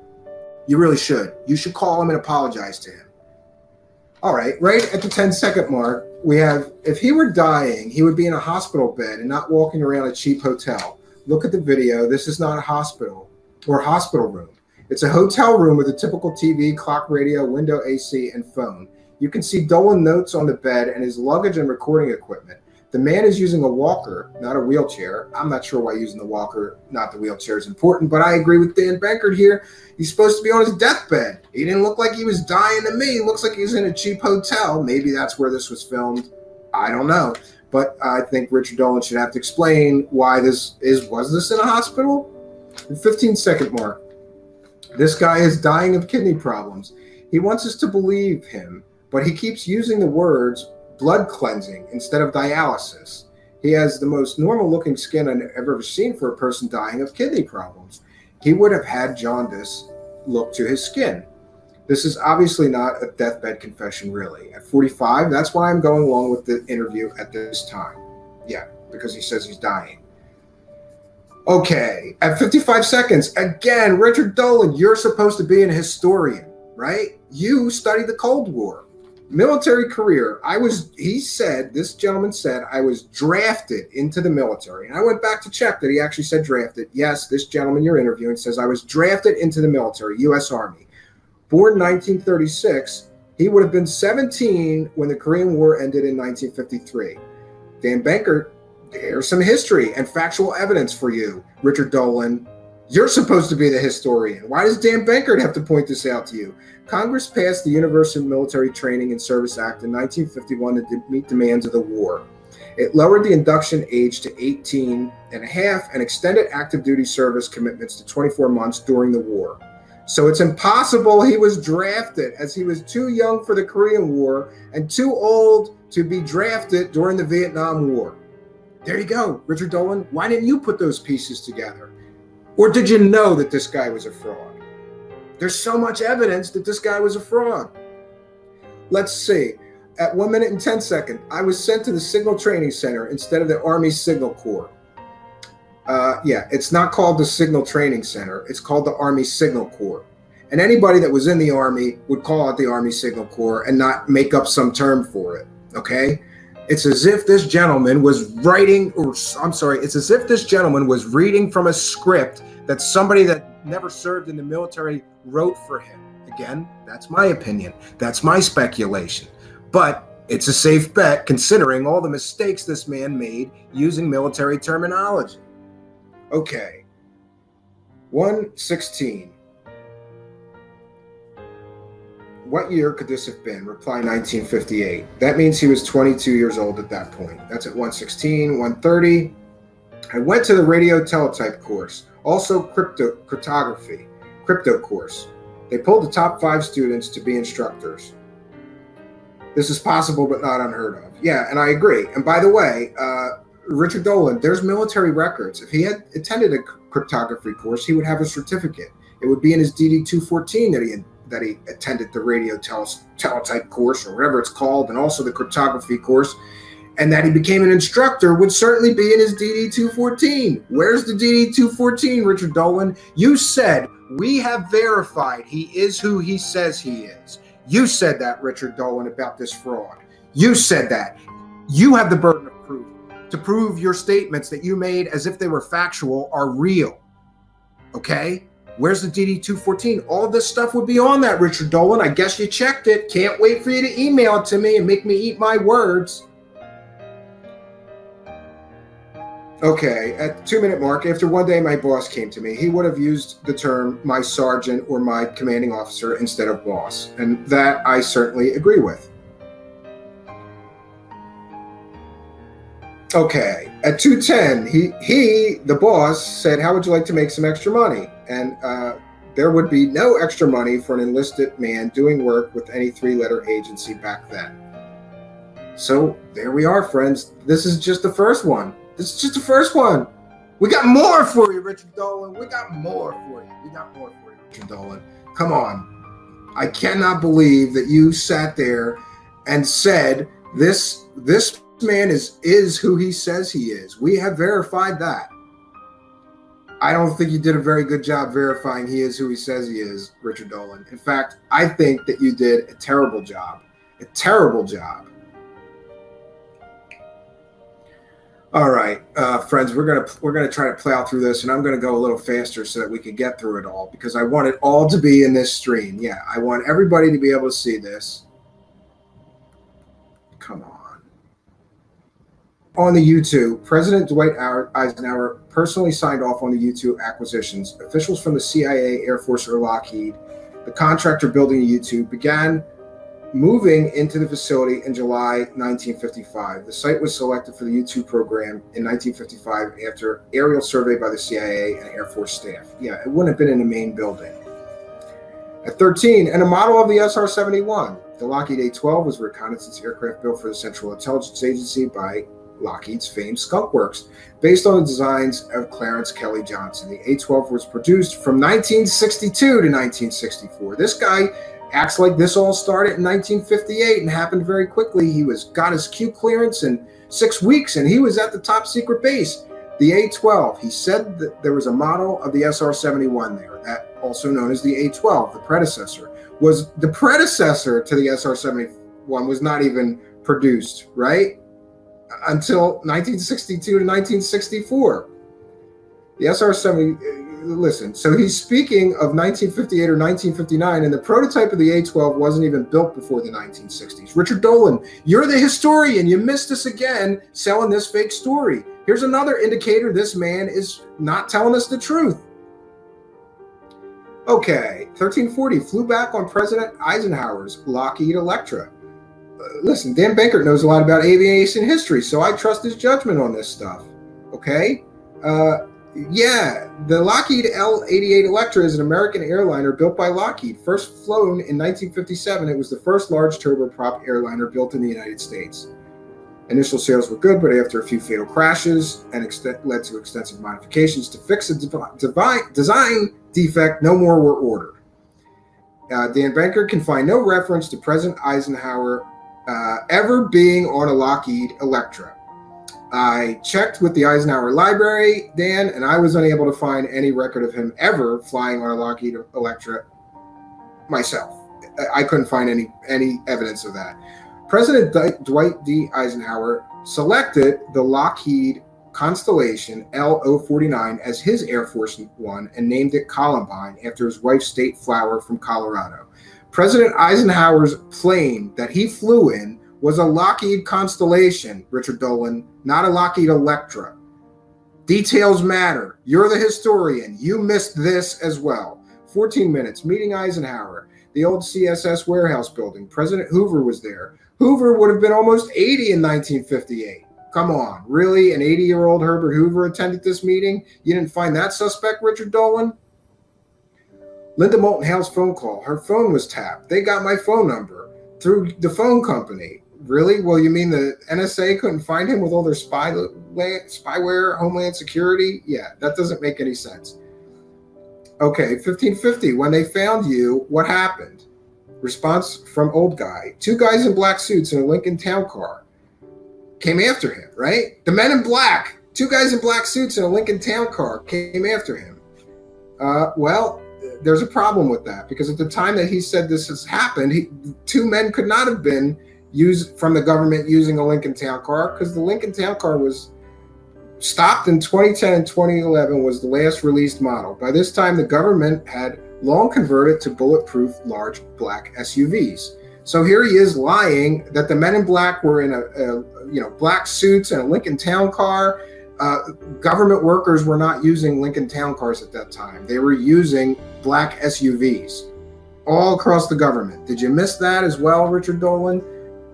You really should. You should call him and apologize to him. All right at the 10-second mark, we have, if he were dying, he would be in a hospital bed and not walking around a cheap hotel. Look at the video. This is not a hospital or hospital room. It's a hotel room with a typical TV, clock, radio, window, AC, and phone. You can see Dolan notes on the bed and his luggage and recording equipment. The man is using a walker, not a wheelchair. I'm not sure why using the walker, not the wheelchair, is important, but I agree with Dan Bankert here. He's supposed to be on his deathbed. He didn't look like he was dying to me. He looks like he was in a cheap hotel. Maybe that's where this was filmed. I don't know. But I think Richard Dolan should have to explain why was this in a hospital? The 15-second mark. This guy is dying of kidney problems. He wants us to believe him, but he keeps using the words blood cleansing instead of dialysis. He has the most normal looking skin I've ever seen for a person dying of kidney problems. He would have had jaundice look to his skin. This is obviously not a deathbed confession, really. At 45, that's why I'm going along with the interview at this time. Yeah, because he says he's dying. Okay, at 55 seconds, again, Richard Dolan, you're supposed to be an historian, right? You studied the Cold War. Military career. This gentleman said, I was drafted into the military. And I went back to check that he actually said drafted. Yes, this gentleman you're interviewing says, I was drafted into the military, U.S. Army. Born 1936, he would have been 17 when the Korean War ended in 1953. Dan Bankert, there's some history and factual evidence for you, Richard Dolan. You're supposed to be the historian. Why does Dan Bankert have to point this out to you? Congress passed the Universal Military Training and Service Act in 1951 to meet demands of the war. It lowered the induction age to 18 and a half and extended active duty service commitments to 24 months during the war. So it's impossible he was drafted, as he was too young for the Korean War and too old to be drafted during the Vietnam War. There you go, Richard Dolan. Why didn't you put those pieces together? Or did you know that this guy was a fraud? There's so much evidence that this guy was a fraud. Let's see. At 1 minute and 10 seconds, I was sent to the Signal Training Center instead of the Army Signal Corps. Yeah, it's not called the Signal Training Center. It's called the Army Signal Corps. And anybody that was in the Army would call it the Army Signal Corps and not make up some term for it, okay? It's as if this gentleman was writing, or I'm sorry, it's as if this gentleman was reading from a script that somebody that never served in the military wrote for him. Again, that's my opinion. That's my speculation. But it's a safe bet considering all the mistakes this man made using military terminology. Okay. 116. What year could this have been? Reply 1958. That means he was 22 years old at that point. That's at 116. 130. I went to the radio teletype course, also cryptography, crypto course. They pulled the top 5 students to be instructors. This is possible, but not unheard of. Yeah, and I agree. And by the way, Richard Dolan, there's military records. If he had attended a cryptography course, he would have a certificate. It would be in his DD-214 that he attended the radio teletype course, or whatever it's called, and also the cryptography course, and that he became an instructor would certainly be in his DD-214. Where's the DD-214, Richard Dolan? You said, we have verified he is who he says he is. You said that, Richard Dolan, about this fraud. You said that. You have the burden of proof to prove your statements that you made as if they were factual are real. Okay? Where's the DD-214? All this stuff would be on that, Richard Dolan. I guess you checked it. Can't wait for you to email it to me and make me eat my words. Okay, at the 2-minute mark, after one day my boss came to me, he would have used the term my sergeant or my commanding officer instead of boss. And that I certainly agree with. Okay, at 2:10, the boss said, how would you like to make some extra money? And there would be no extra money for an enlisted man doing work with any 3-letter agency back then. So there we are, friends. This is just the first one. This is just the first one. We got more for you, Richard Dolan. We got more for you. We got more for you, Richard Dolan. Come on. I cannot believe that you sat there and said this man is who he says he is. We have verified that. I don't think you did a very good job verifying he is who he says he is, Richard Dolan. In fact, I think that you did a terrible job. A terrible job. All right, friends, we're gonna try to plow through this, and I'm gonna go a little faster so that we can get through it all, because I want it all to be in this stream. Yeah, I want everybody to be able to see this. Come on. On the U-2, President Dwight Eisenhower personally signed off on the U-2 acquisitions. Officials from the CIA, Air Force, or Lockheed, the contractor building the U-2, began moving into the facility in July 1955. The site was selected for the U-2 program in 1955 after aerial survey by the CIA and Air Force staff. Yeah, it wouldn't have been in the main building. At 13, and a model of the SR-71. The Lockheed A-12 was a reconnaissance aircraft built for the Central Intelligence Agency by Lockheed's famed Skunk Works, based on the designs of Clarence Kelly Johnson. The A-12 was produced from 1962 to 1964. This guy acts like this all started in 1958 and happened very quickly. He got his Q clearance in 6 weeks, and he was at the top secret base. The A-12, he said that there was a model of the SR-71 there, that also known as the A-12, the predecessor. Was the predecessor to the SR-71 was not even produced, right? Until 1962 to 1964. The SR-70, listen, so he's speaking of 1958 or 1959, and the prototype of the A-12 wasn't even built before the 1960s. Richard Dolan, you're the historian. You missed us again selling this fake story. Here's another indicator this man is not telling us the truth. Okay, 1340, flew back on President Eisenhower's Lockheed Electra. Listen, Dan Bankert knows a lot about aviation history, so I trust his judgment on this stuff. Okay? Yeah, the Lockheed L-88 Electra is an American airliner built by Lockheed. First flown in 1957, it was the first large turboprop airliner built in the United States. Initial sales were good, but after a few fatal crashes and led to extensive modifications to fix a design defect, no more were ordered. Dan Banker can find no reference to President Eisenhower ever being on a Lockheed Electra. I checked with the Eisenhower Library, Dan, and I was unable to find any record of him ever flying on a Lockheed Electra myself. I couldn't find any evidence of that. President Dwight D. Eisenhower selected the Lockheed Constellation L-049 as his Air Force One and named it Columbine after his wife's state flower from Colorado. President Eisenhower's plane that he flew in was a Lockheed Constellation, Richard Dolan, not a Lockheed Electra. Details matter. You're the historian. You missed this as well. 14 minutes, meeting Eisenhower, the old CSS warehouse building. President Hoover was there. Hoover would have been almost 80 in 1958. Come on, really? An 80-year-old Herbert Hoover attended this meeting? You didn't find that suspect, Richard Dolan? Linda Moulton Hale's phone call. Her phone was tapped. They got my phone number through the phone company. Really? Well, you mean the NSA couldn't find him with all their spyware, Homeland Security? Yeah, that doesn't make any sense. Okay, 1550. When they found you, what happened? Response from old guy. 2 guys in black suits in a Lincoln Town Car came after him, right? The men in black. 2 guys in black suits in a Lincoln Town Car came after him. Well, there's a problem with that because at the time that he said this has happened, 2 men could not have been used from the government using a Lincoln Town Car because the Lincoln Town Car was stopped in 2010 and 2011 was the last released model. By this time, the government had long converted to bulletproof large black SUVs. So here he is lying that the men in black were in black suits and a Lincoln Town Car. Government workers were not using Lincoln Town Cars at that time. They were using black SUVs all across the government. Did you miss that as well, Richard Dolan?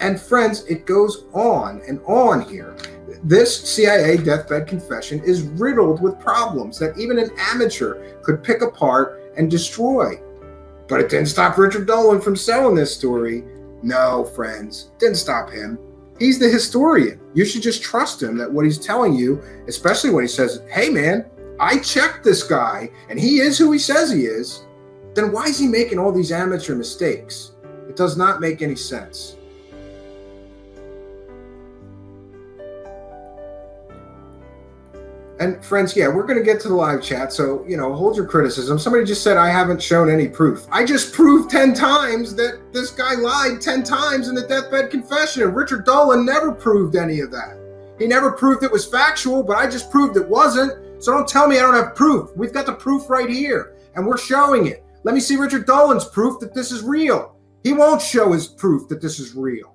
And friends, it goes on and on here. This CIA deathbed confession is riddled with problems that even an amateur could pick apart and destroy. But it didn't stop Richard Dolan from selling this story. No, friends, didn't stop him. He's the historian. You should just trust him that what he's telling you, especially when he says, hey man, I checked this guy and he is who he says he is, then why is he making all these amateur mistakes? It does not make any sense. And friends, yeah, we're going to get to the live chat, so, hold your criticism. Somebody just said I haven't shown any proof. I just proved 10 times that this guy lied 10 times in the deathbed confession, and Richard Dolan never proved any of that. He never proved it was factual, but I just proved it wasn't, so don't tell me I don't have proof. We've got the proof right here, and we're showing it. Let me see Richard Dolan's proof that this is real. He won't show his proof that this is real.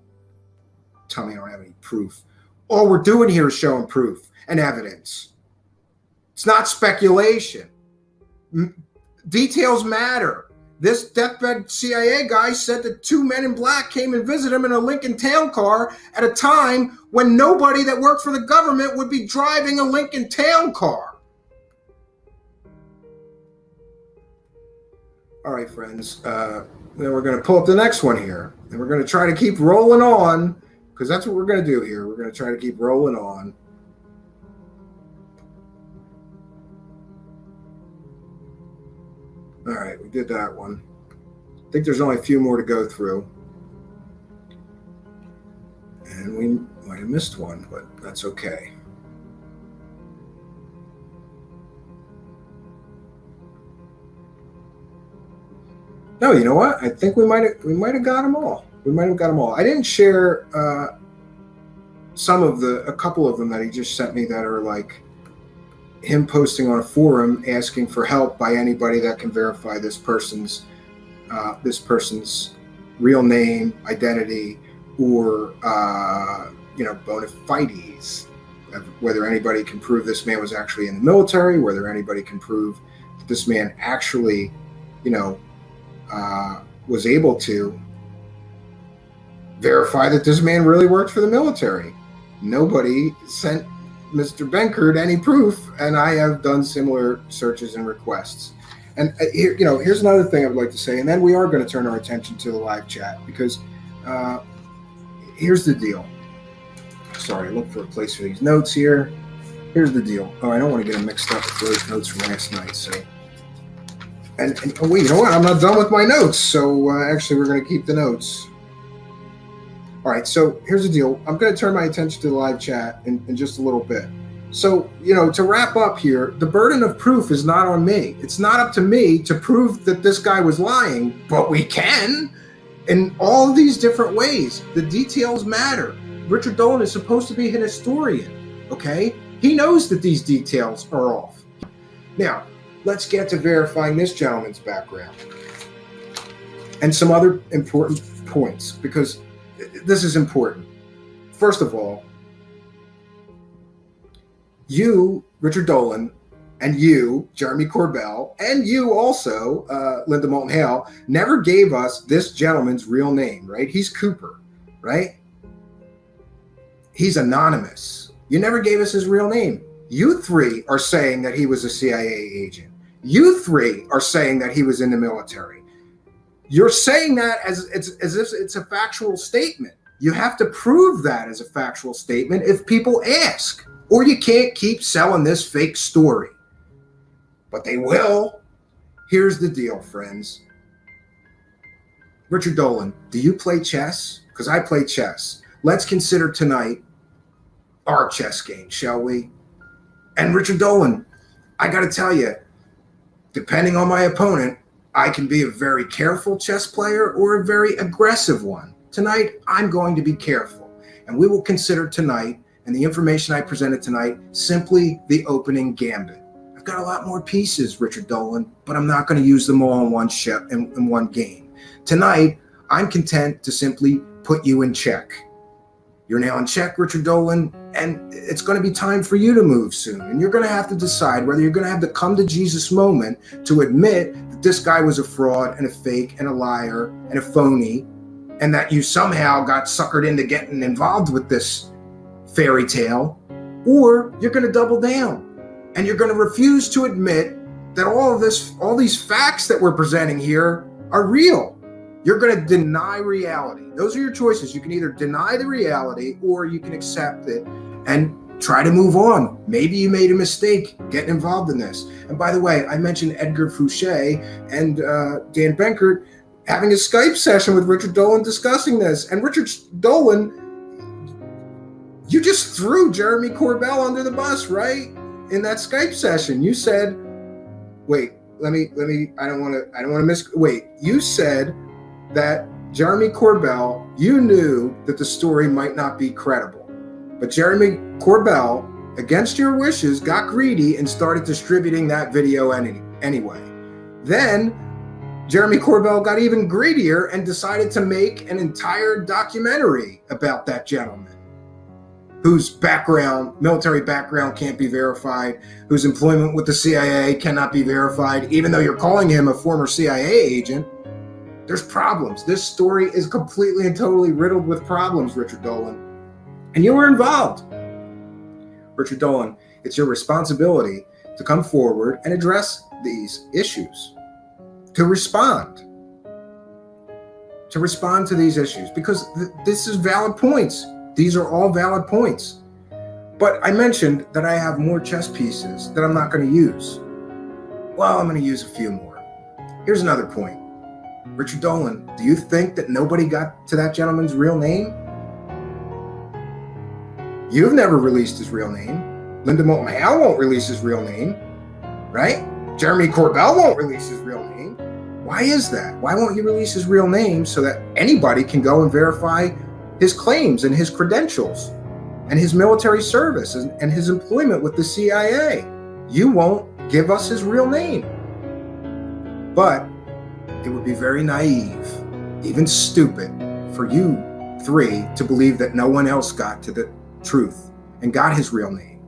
Tell me I don't have any proof. All we're doing here is showing proof and evidence. It's not speculation. Details matter. This deathbed CIA guy said that 2 men in black came and visited him in a Lincoln Town Car at a time when nobody that worked for the government would be driving a Lincoln Town Car. All right, friends. Then we're going to pull up the next one here. And we're going to try to keep rolling on because that's what we're going to do here. We're going to try to keep rolling on. All right, we did that one. I think there's only a few more to go through. And we might have missed one, but that's okay. No, you know what? I think we might have got them all. We might have got them all. I didn't share a couple of them that he just sent me that are like him posting on a forum asking for help by anybody that can verify this person's real name, identity, or bona fides, whether anybody can prove this man was actually in the military, whether anybody can prove that this man actually was able to verify that this man really worked for the military. Nobody sent Mr. Benkert any proof, and I have done similar searches and requests. And here's another thing I would like to say, and then we are going to turn our attention to the live chat because here's the deal. Sorry, look for a place for these notes here. Here's the deal. Oh, I don't want to get them mixed up with those notes from last night. So, and oh wait, you know what? I'm not done with my notes. So actually, we're going to keep the notes. All right. So here's the deal. I'm going to turn my attention to the live chat in just a little bit. So, to wrap up here, the burden of proof is not on me. It's not up to me to prove that this guy was lying, but we can in all of these different ways. The details matter. Richard Dolan is supposed to be an historian, okay? He knows that these details are off. Now, let's get to verifying this gentleman's background and some other important points, because this is important. First of all, you, Richard Dolan, and you, Jeremy Corbell, and you also, Linda Moulton Hale, never gave us this gentleman's real name, right? He's Cooper, right? He's anonymous. You never gave us his real name. You three are saying that he was a CIA agent. You three are saying that he was in the military. You're saying that as if it's a factual statement. You have to prove that as a factual statement if people ask, or you can't keep selling this fake story. But they will. Here's the deal, friends. Richard Dolan, do you play chess? Because I play chess. Let's consider tonight our chess game, shall we? And Richard Dolan, I got to tell you, depending on my opponent, I can be a very careful chess player or a very aggressive one. Tonight, I'm going to be careful. And we will consider tonight, and the information I presented tonight, simply the opening gambit. I've got a lot more pieces, Richard Dolan, but I'm not going to use them all in one ship in one game. Tonight, I'm content to simply put you in check. You're now in check, Richard Dolan, and it's going to be time for you to move soon. And you're going to have to decide whether you're going to have the come to Jesus moment to admit that this guy was a fraud and a fake and a liar and a phony, and that you somehow got suckered into getting involved with this fairy tale, or you're going to double down and you're going to refuse to admit that all these facts that we're presenting here are real. You're going to deny reality. Those are your choices. You can either deny the reality or you can accept it and try to move on. Maybe you made a mistake getting involved in this. And by the way, I mentioned Edgar Fouché and Dan Benkert having a Skype session with Richard Dolan discussing this. And Richard Dolan, you just threw Jeremy Corbell under the bus, right? In that Skype session, you said, wait, let me, I don't want to wait, you said that Jeremy Corbell, you knew that the story might not be credible, but Jeremy Corbell, against your wishes, got greedy and started distributing that video anyway. Then Jeremy Corbell got even greedier and decided to make an entire documentary about that gentleman, whose military background can't be verified, whose employment with the CIA cannot be verified, even though you're calling him a former CIA agent. There's problems. This story is completely and totally riddled with problems, Richard Dolan. And you were involved. Richard Dolan, it's your responsibility to come forward and address these issues, to respond to these issues, because this is valid points. These are all valid points. But I mentioned that I have more chess pieces that I'm not going to use. Well, I'm going to use a few more. Here's another point. Richard Dolan, do you think that nobody got to that gentleman's real name? You've never released his real name. Linda Moulton Hale won't release his real name, right? Jeremy Corbell won't release his real name. Why is that? Why won't he release his real name so that anybody can go and verify his claims and his credentials and his military service and his employment with the CIA? You won't give us his real name. But it would be very naive, even stupid, for you three to believe that no one else got to the truth and got his real name.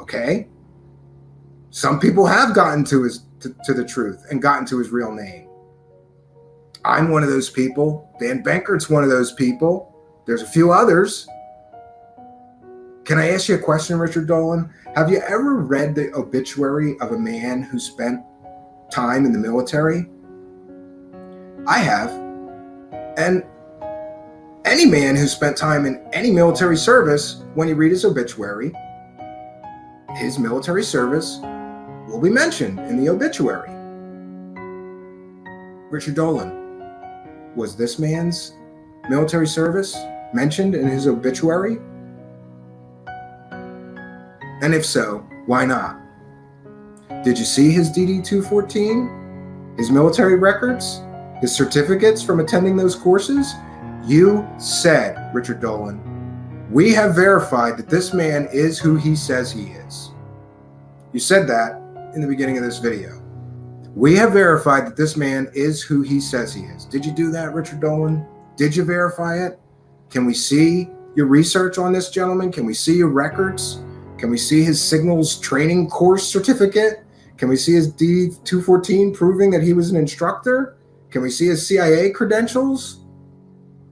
Okay? Some people have gotten to the truth and gotten to his real name. I'm one of those people. Dan Benkert's one of those people. There's a few others. Can I ask you a question, Richard Dolan? Have you ever read the obituary of a man who spent time in the military? I have. And any man who spent time in any military service, when you read his obituary, his military service will be mentioned in the obituary. Richard Dolan, was this man's military service mentioned in his obituary? And if so, why not? Did you see his DD-214, his military records, his certificates from attending those courses? You said, Richard Dolan, we have verified that this man is who he says he is. You said that in the beginning of this video. We have verified that this man is who he says he is. Did you do that, Richard Dolan? Did you verify it? Can we see your research on this gentleman? Can we see your records? Can we see his signals training course certificate? Can we see his DD-214 proving that he was an instructor? Can we see his CIA credentials?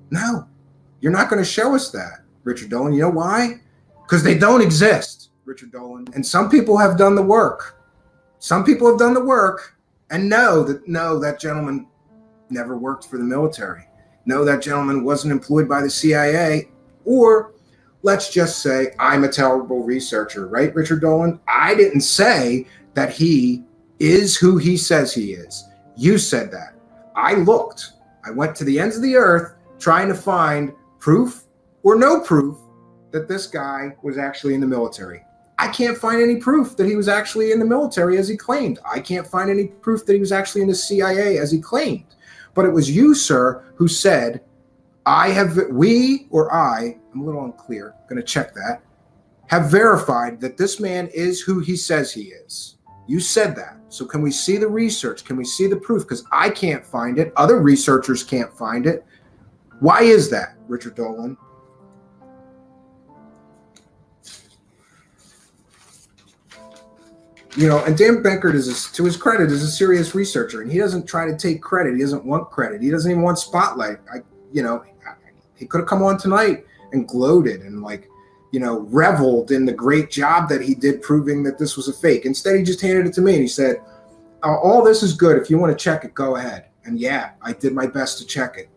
No, you're not going to show us that, Richard Dolan. You know why? Because they don't exist, Richard Dolan. And some people have done the work. Some people have done the work and know that, no, that gentleman never worked for the military. No, that gentleman wasn't employed by the CIA. Or let's just say I'm a terrible researcher, right, Richard Dolan? I didn't say that he is who he says he is. You said that. I looked. I went to the ends of the earth trying to find proof or no proof that this guy was actually in the military. I can't find any proof that he was actually in the military as he claimed. I can't find any proof that he was actually in the CIA as he claimed. But it was you, sir, who said, I'm a little unclear, going to check that, have verified that this man is who he says he is. You said that. So can we see the research? Can we see the proof? Because I can't find it. Other researchers can't find it. Why is that, Richard Dolan? You know, and Dan Benkert, to his credit, is a serious researcher, and he doesn't try to take credit. He doesn't want credit. He doesn't even want spotlight. He could have come on tonight and gloated and reveled in the great job that he did proving that this was a fake. Instead, he just handed it to me and he said, all this is good. If you want to check it, go ahead. And yeah, I did my best to check it.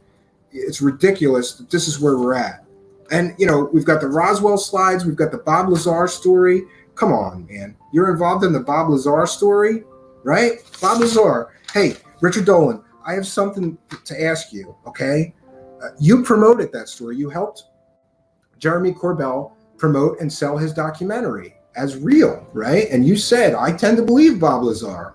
It's ridiculous that this is where we're at. And, we've got the Roswell slides. We've got the Bob Lazar story. Come on, man. You're involved in the Bob Lazar story, right? Bob Lazar. Hey, Richard Dolan, I have something to ask you, okay? You promoted that story. You helped Jeremy Corbell promote and sell his documentary as real, right? And you said, I tend to believe Bob Lazar.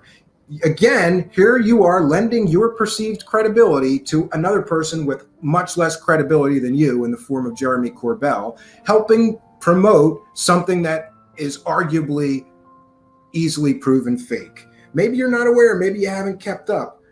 Again, here you are lending your perceived credibility to another person with much less credibility than you in the form of Jeremy Corbell, helping promote something that is arguably easily proven fake. Maybe you're not aware, maybe you haven't kept up,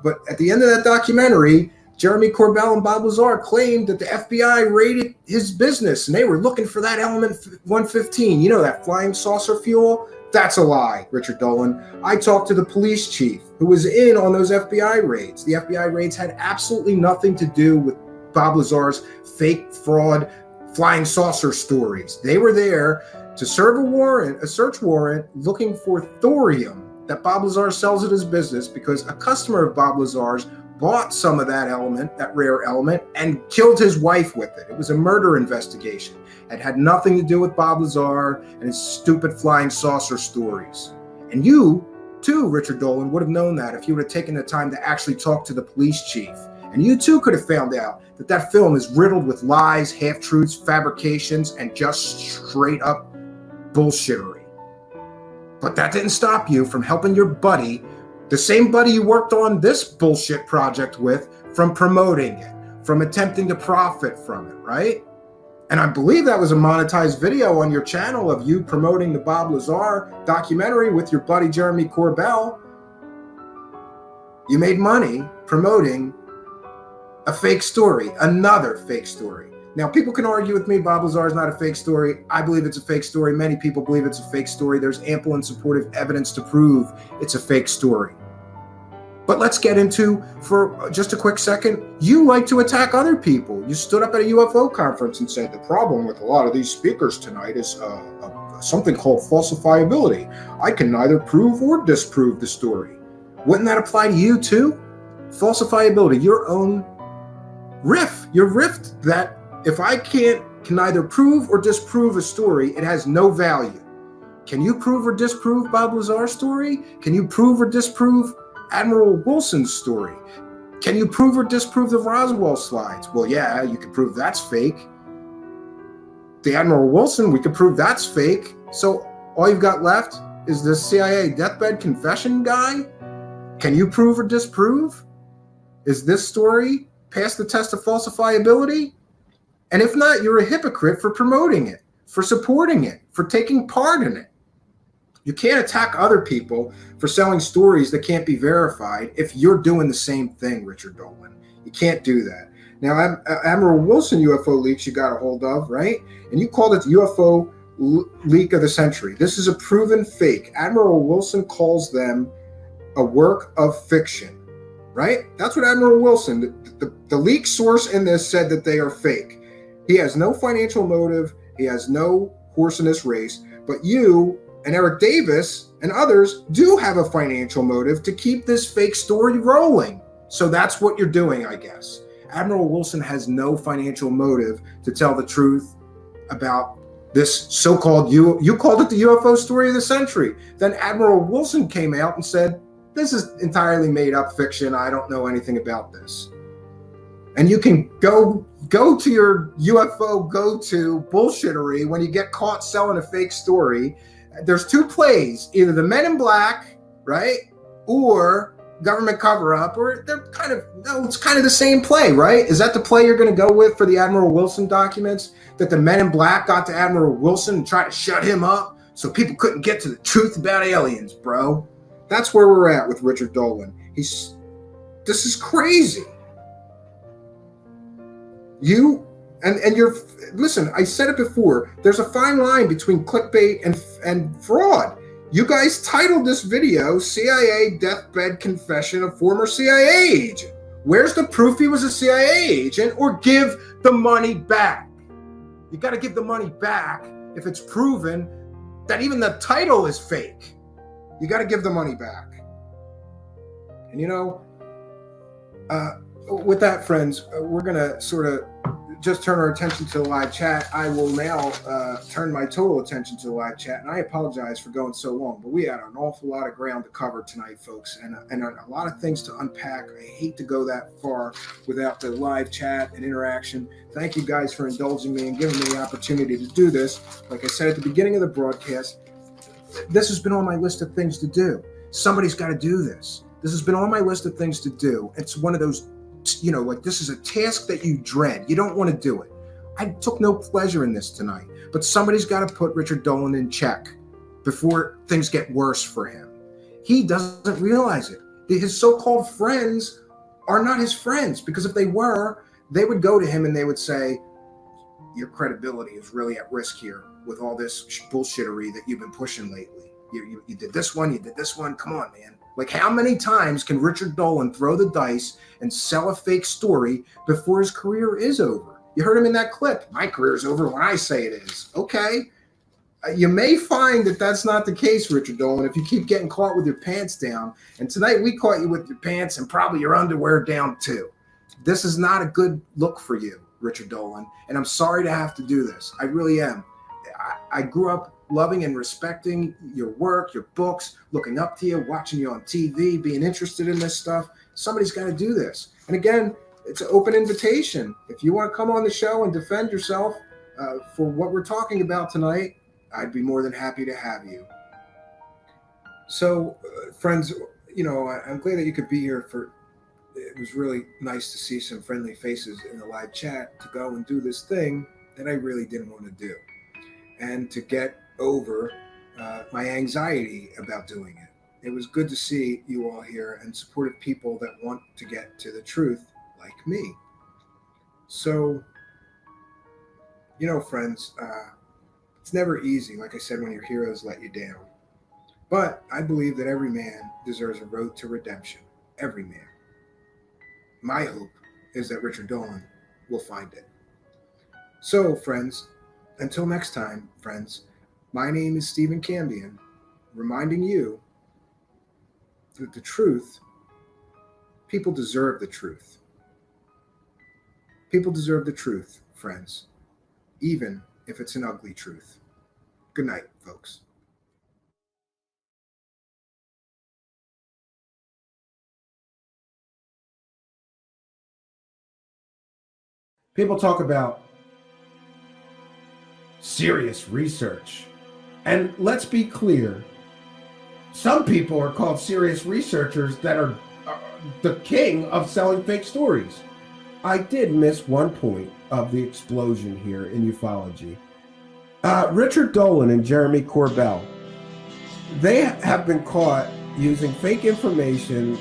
but at the end of that documentary, Jeremy Corbell and Bob Lazar claimed that the FBI raided his business and they were looking for that element 115, that flying saucer fuel. That's a lie, Richard Dolan. I talked to the police chief who was in on those FBI raids. The FBI raids had absolutely nothing to do with Bob Lazar's fake fraud flying saucer stories. They were there to serve a search warrant looking for thorium that Bob Lazar sells at his business because a customer of Bob Lazar's bought some of that element, that rare element, and killed his wife with it. It was a murder investigation. It had nothing to do with Bob Lazar and his stupid flying saucer stories. And you, too, Richard Dolan, would have known that if you would have taken the time to actually talk to the police chief. And you, too, could have found out that that film is riddled with lies, half-truths, fabrications, and just straight-up bullshittery. But that didn't stop you from helping your buddy, the same buddy you worked on this bullshit project with, from promoting it, from attempting to profit from it, right? And I believe that was a monetized video on your channel of you promoting the Bob Lazar documentary with your buddy Jeremy Corbell. You made money promoting a fake story, another fake story. Now, people can argue with me, Bob Lazar is not a fake story. I believe it's a fake story. Many people believe it's a fake story. There's ample and supportive evidence to prove it's a fake story. But let's get into, for just a quick second, you like to attack other people. You stood up at a UFO conference and said, the problem with a lot of these speakers tonight is something called falsifiability. I can neither prove or disprove the story. Wouldn't that apply to you too? Falsifiability, your own You're riffed that if I can either prove or disprove a story, it has no value. Can you prove or disprove Bob Lazar's story? Can you prove or disprove Admiral Wilson's story? Can you prove or disprove the Roswell slides? Well, yeah, you can prove that's fake. The Admiral Wilson, we can prove that's fake. So all you've got left is this CIA deathbed confession guy. Can you prove or disprove? Is this story past the test of falsifiability? And if not, you're a hypocrite for promoting it, for supporting it, for taking part in it. You can't attack other people for selling stories that can't be verified if you're doing the same thing, Richard Dolan. You can't do that. Now, Admiral Wilson UFO leaks you got a hold of, right? And you called it the UFO leak of the century. This is a proven fake. Admiral Wilson calls them a work of fiction, right? That's what Admiral Wilson, the leak source in this, said that they are fake. He has no financial motive. He has no horse in this race. But you and Eric Davis and others do have a financial motive to keep this fake story rolling. So that's what you're doing, I guess. Admiral Wilson has no financial motive to tell the truth about this so-called, you called it the UFO story of the century. Then Admiral Wilson came out and said, this is entirely made up fiction. I don't know anything about this. And you can go to your UFO go-to bullshittery when you get caught selling a fake story. There's two plays, either the Men in Black, right, or government cover-up, or they're kind of, no, it's kind of the same play, right? Is that the play you're going to go with for the Admiral Wilson documents? That the Men in Black got to Admiral Wilson and tried to shut him up so people couldn't get to the truth about aliens, bro. That's where we're at with Richard Dolan. This is crazy. Listen, I said it before, there's a fine line between clickbait and fraud. You guys titled this video CIA Deathbed Confession of Former CIA Agent. Where's the proof he was a CIA agent? Or give the money back. You got to give the money back if it's proven that even the title is fake. You got to give the money back. And with that, friends, we're going to sort of just turn our attention to the live chat. I will now turn my total attention to the live chat, and I apologize for going so long, but we had an awful lot of ground to cover tonight, folks, and a lot of things to unpack. I hate to go that far without the live chat and interaction. Thank you guys for indulging me and giving me the opportunity to do this. Like I said at the beginning of the broadcast, this has been on my list of things to do. Somebody's got to do this. This has been on my list of things to do. It's one of those, like this is a task that you dread. You don't want to do it. I took no pleasure in this tonight, but somebody's got to put Richard Dolan in check before things get worse for him. He doesn't realize it. His so-called friends are not his friends, because if they were, they would go to him and they would say, your credibility is really at risk here with all this bullshittery that you've been pushing lately. You did this one, you did this one. Come on, man. Like, how many times can Richard Dolan throw the dice and sell a fake story before his career is over? You heard him in that clip. My career is over when I say it is. Okay. You may find that that's not the case, Richard Dolan, if you keep getting caught with your pants down. And tonight we caught you with your pants and probably your underwear down too. This is not a good look for you, Richard Dolan. And I'm sorry to have to do this. I really am. I grew up loving and respecting your work, your books, looking up to you, watching you on TV, being interested in this stuff. Somebody's got to do this. And again, it's an open invitation. If you want to come on the show and defend yourself for what we're talking about tonight, I'd be more than happy to have you. So, friends, I'm glad that you could be here. It was really nice to see some friendly faces in the live chat to go and do this thing that I really didn't want to do, and to get over my anxiety about doing it. It was good to see you all here and supportive people that want to get to the truth like me. So, friends, it's never easy, like I said, when your heroes let you down. But I believe that every man deserves a road to redemption. Every man. My hope is that Richard Dolan will find it. So, friends, until next time, friends, my name is Stephen Cambion, reminding you that the truth, people deserve the truth. People deserve the truth, friends, even if it's an ugly truth. Good night, folks. People talk about serious research. And let's be clear, some people are called serious researchers that are the king of selling fake stories. I did miss one point of the explosion here in ufology. Richard Dolan and Jeremy Corbell, they have been caught using fake information.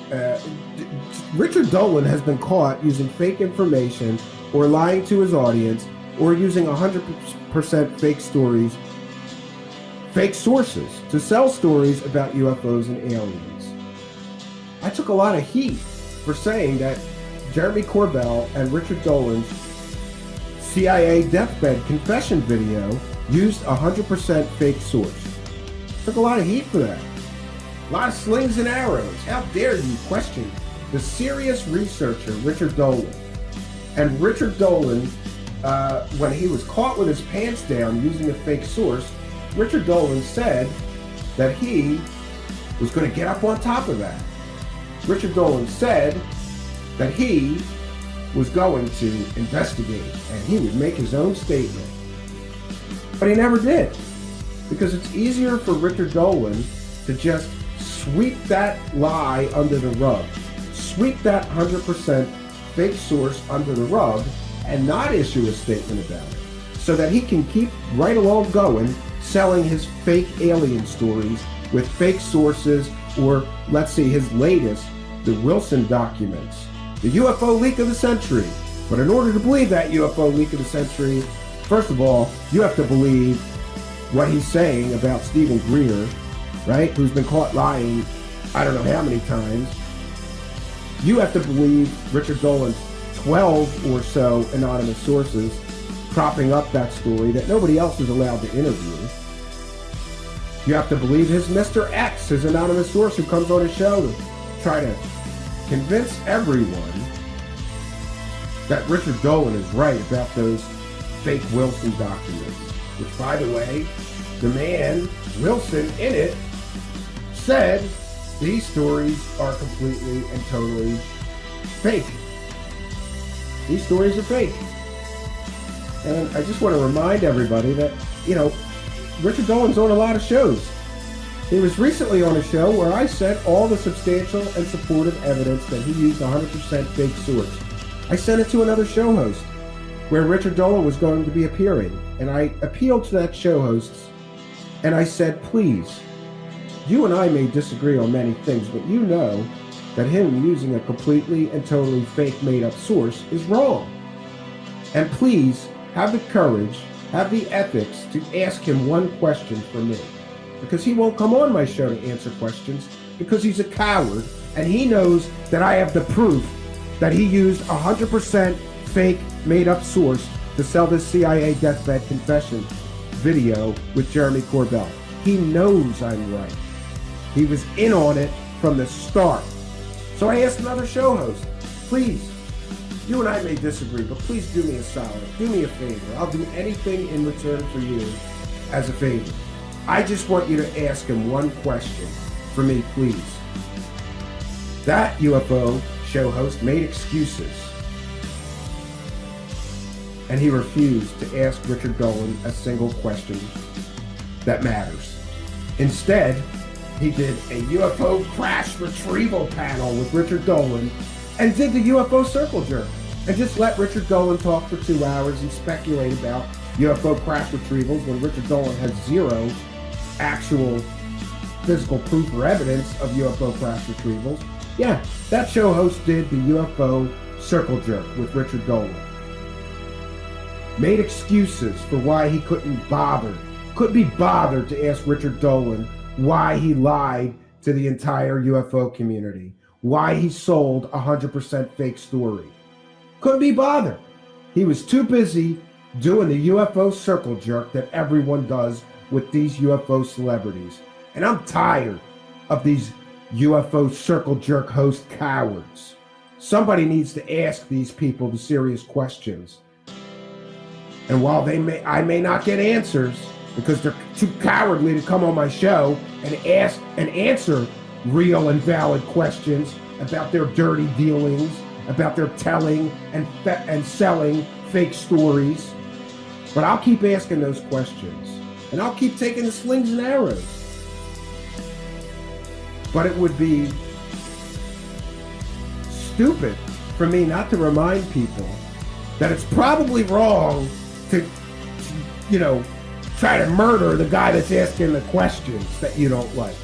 Richard Dolan has been caught using fake information or lying to his audience or using 100% fake stories, fake sources to sell stories about UFOs and aliens. I took a lot of heat for saying that Jeremy Corbell and Richard Dolan's CIA deathbed confession video used 100% fake source. Took a lot of heat for that. A lot of slings and arrows. How dare you question the serious researcher, Richard Dolan? And Richard Dolan, when he was caught with his pants down using a fake source, Richard Dolan said that he was going to get up on top of that. Richard Dolan said that he was going to investigate and he would make his own statement. But he never did, because it's easier for Richard Dolan to just sweep that lie under the rug, sweep that 100% fake source under the rug and not issue a statement about it, so that he can keep right along going, selling his fake alien stories with fake sources, or let's see, his latest, the Wilson documents, the UFO leak of the century. But in order to believe that UFO leak of the century, first of all, you have to believe what he's saying about Stephen Greer, right? Who's been caught lying, I don't know how many times. You have to believe Richard Dolan's 12 or so anonymous sources propping up that story that nobody else is allowed to interview. You have to believe his Mr. X, his anonymous source who comes on his show to try to convince everyone that Richard Dolan is right about those fake Wilson documents, which, by the way, the man, Wilson, in it, said these stories are completely and totally fake. These stories are fake. And I just want to remind everybody that, Richard Dolan's on a lot of shows. He was recently on a show where I sent all the substantial and supportive evidence that he used 100% fake source. I sent it to another show host where Richard Dolan was going to be appearing. And I appealed to that show host and I said, please, you and I may disagree on many things, but you know that him using a completely and totally fake made-up source is wrong. And please have the courage, have the ethics to ask him one question for me. Because he won't come on my show to answer questions because he's a coward and he knows that I have the proof that he used 100% fake made-up source to sell this CIA deathbed confession video with Jeremy Corbell. He knows I'm right. He was in on it from the start. So I asked another show host, please, you and I may disagree, but please do me a solid. Do me a favor. I'll do anything in return for you as a favor. I just want you to ask him one question for me, please. That UFO show host made excuses. And he refused to ask Richard Dolan a single question that matters. Instead, he did a UFO crash retrieval panel with Richard Dolan and did the UFO circle jerk and just let Richard Dolan talk for 2 hours and speculate about UFO crash retrievals when Richard Dolan has zero actual physical proof or evidence of UFO crash retrievals. Yeah, that show host did the UFO circle jerk with Richard Dolan. Made excuses for why he couldn't be bothered to ask Richard Dolan why he lied to the entire UFO community, why he sold 100% fake story. Couldn't be bothered. He was too busy doing the UFO circle jerk that everyone does with these UFO celebrities. And I'm tired of these UFO circle jerk host cowards. Somebody needs to ask these people the serious questions. And while I may not get answers because they're too cowardly to come on my show and ask and answer real and valid questions about their dirty dealings, about their telling and selling fake stories. But I'll keep asking those questions, and I'll keep taking the slings and arrows. But it would be stupid for me not to remind people that it's probably wrong to try to murder the guy that's asking the questions that you don't like.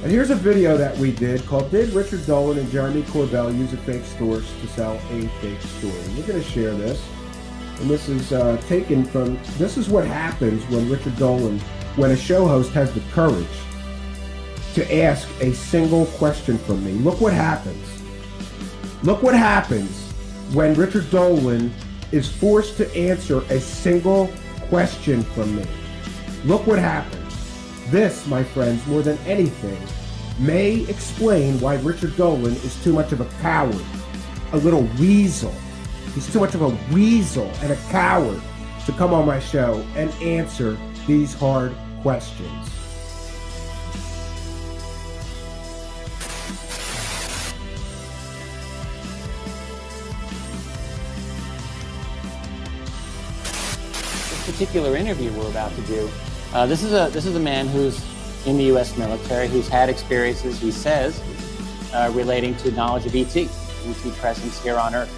And here's a video that we did called "Did Richard Dolan and Jeremy Corbell Use a Fake Source to Sell a Fake Story?" We're going to share this. And this is taken from, this is what happens when Richard Dolan, when a show host has the courage to ask a single question from me. Look what happens. Look what happens when Richard Dolan is forced to answer a single question from me. Look what happens. This, my friends, more than anything, may explain why Richard Dolan is too much of a coward, a little weasel. He's too much of a weasel and a coward to come on my show and answer these hard questions. Particular interview we're about to do. This is a man who's in the U.S. military, who's had experiences, he says, relating to knowledge of ET presence here on Earth.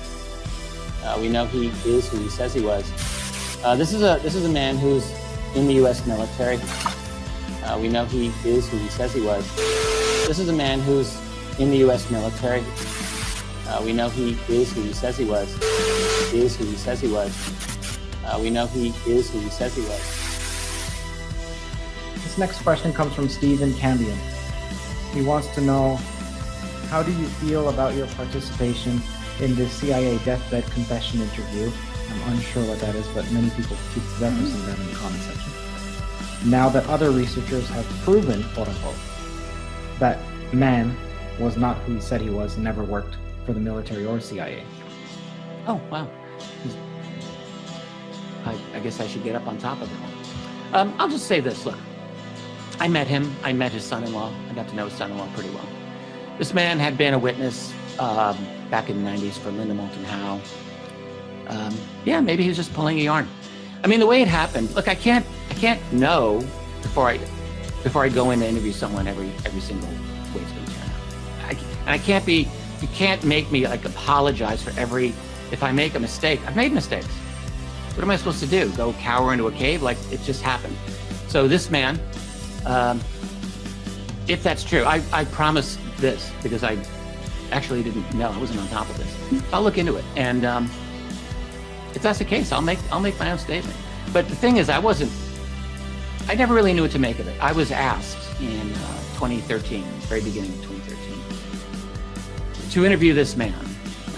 We know he is who he says he was. This is a man who's in the U.S. military. We know he is who he says he was. This is a man who's in the U.S. military. We know he is who he says he was. Is who he says he was. We know he is who he says he was. This next question comes from Stephen Cambion. He wants to know, how do you feel about your participation in the CIA deathbed confession interview? I'm unsure what that is, but many people keep referencing that in the comment section. Now that other researchers have proven, quote unquote, that man was not who he said he was and never worked for the military or CIA. Oh, wow. I guess I should get up on top of that. I'll just say this, look. I met him. I met his son-in-law. I got to know his son-in-law pretty well. This man had been a witness back in the 90s for Linda Moulton Howe. Yeah, maybe he was just pulling a yarn. I mean, the way it happened, look, I can't know before I go in to interview someone every single way it's going to turn out. You can't make me like apologize for if I make a mistake. I've made mistakes. What am I supposed to do? Go cower into a cave? Like, it just happened. So this man, if that's true, I promise this, because I actually didn't know, I wasn't on top of this. I'll look into it, and if that's the case, I'll make my own statement. But the thing is, I never really knew what to make of it. I was asked in 2013, very beginning of 2013, to interview this man.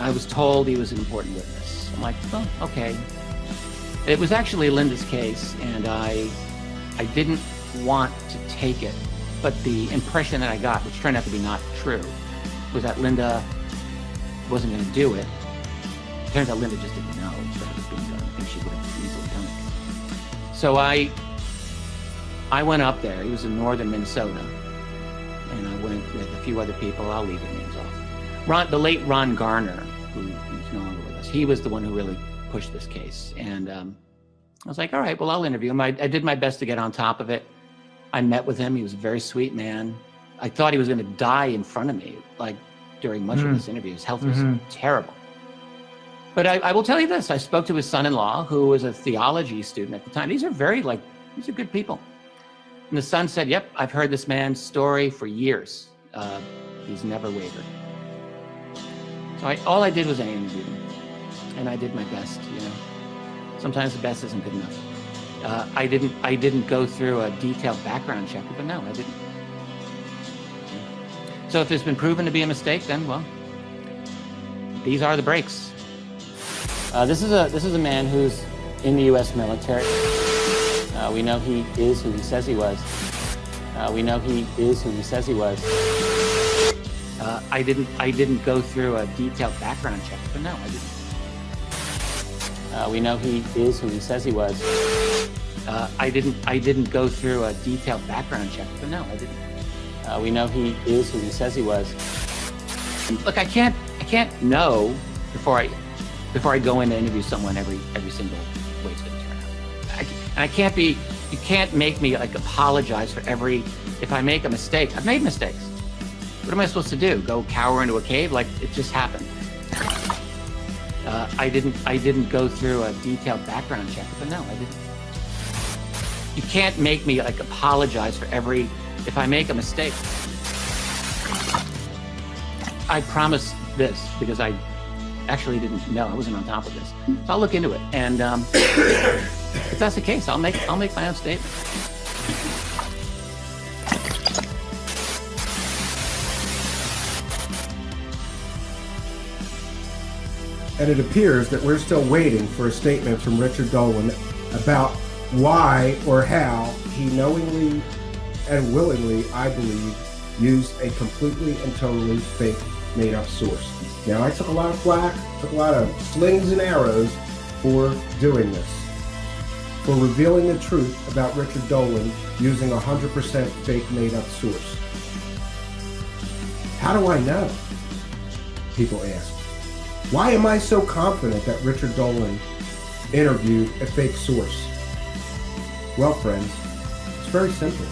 I was told he was an important witness. I'm like, oh, okay. It was actually Linda's case, and I didn't want to take it, but the impression that I got, which turned out to be not true, was that Linda wasn't going to do it. It turns out Linda just didn't know that it was being done. I think she would have easily done it. So I went up there. He was in northern Minnesota, and I went with a few other people. I'll leave the names off. The late Ron Garner, who's no longer with us, he was the one who really pushed this case. And I was like, all right, well, I'll interview him. I did my best to get on top of it. I met with him. He was a very sweet man. I thought he was going to die in front of me, like during much of this interview. His health was terrible. But I will tell you this. I spoke to his son-in-law, who was a theology student at the time. These are these are good people. And the son said, yep, I've heard this man's story for years. He's never wavered. So all I did was I interviewed him. And I did my best, you know. Sometimes the best isn't good enough. I didn't go through a detailed background check, but no, I didn't. So if it's been proven to be a mistake, then well, these are the breaks. This is a man who's in the U.S. military. We know he is who he says he was. We know he is who he says he was. I didn't go through a detailed background check, but no, I didn't. We know he is who he says he was. I didn't go through a detailed background check, but no, I didn't. We know he is who he says he was. Look, I can't know before I go in to interview someone every single way it's going to turn out. You can't make me like apologize for if I make a mistake. I've made mistakes. What am I supposed to do? Go cower into a cave? Like, it just happened. I didn't go through a detailed background check, but no, I didn't. You can't make me like apologize for if I make a mistake. I promise this because I actually didn't know. I wasn't on top of this. So I'll look into it. And if that's the case, I'll make my own statement. And it appears that we're still waiting for a statement from Richard Dolan about why or how he knowingly and willingly, I believe, used a completely and totally fake, made-up source. Now, I took a lot of flack, took a lot of slings and arrows for doing this, for revealing the truth about Richard Dolan using 100% fake, made-up source. How do I know? People ask. Why am I so confident that Richard Dolan interviewed a fake source? Well, friends, it's very simple.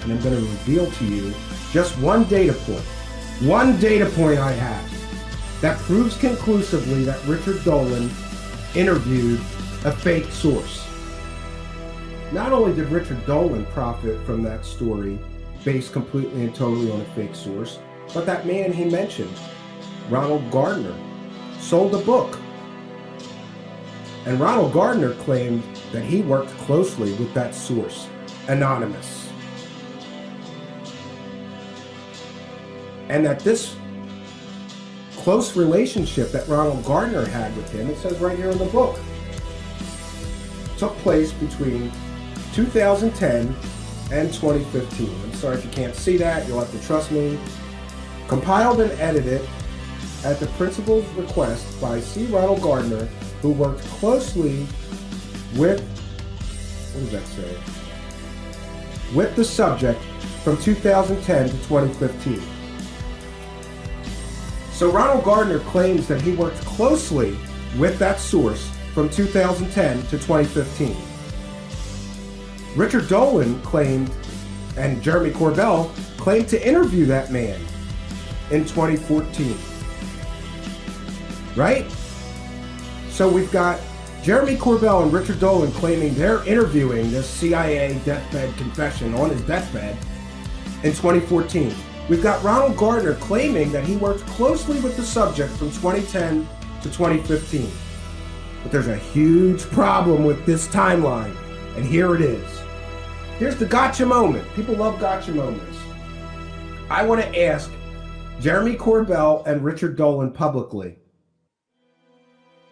And I'm going to reveal to you just one data point I have that proves conclusively that Richard Dolan interviewed a fake source. Not only did Richard Dolan profit from that story based completely and totally on a fake source, but that man he mentioned, Ronald Gardner, sold a book. And Ronald Gardner claimed that he worked closely with that source, anonymous. And that this close relationship that Ronald Gardner had with him, it says right here in the book, took place between 2010 and 2015. I'm sorry if you can't see that, you'll have to trust me. Compiled and edited at the principal's request by C. Ronald Gardner, who worked closely with, what does that say? With the subject from 2010 to 2015. So Ronald Gardner claims that he worked closely with that source from 2010 to 2015. Richard Dolan claimed, and Jeremy Corbell claimed to interview that man in 2014. Right? So we've got Jeremy Corbell and Richard Dolan claiming they're interviewing this CIA deathbed confession on his deathbed in 2014. We've got Ronald Gardner claiming that he worked closely with the subject from 2010 to 2015. But there's a huge problem with this timeline, and here it is. Here's the gotcha moment. People love gotcha moments. I want to ask Jeremy Corbell and Richard Dolan publicly,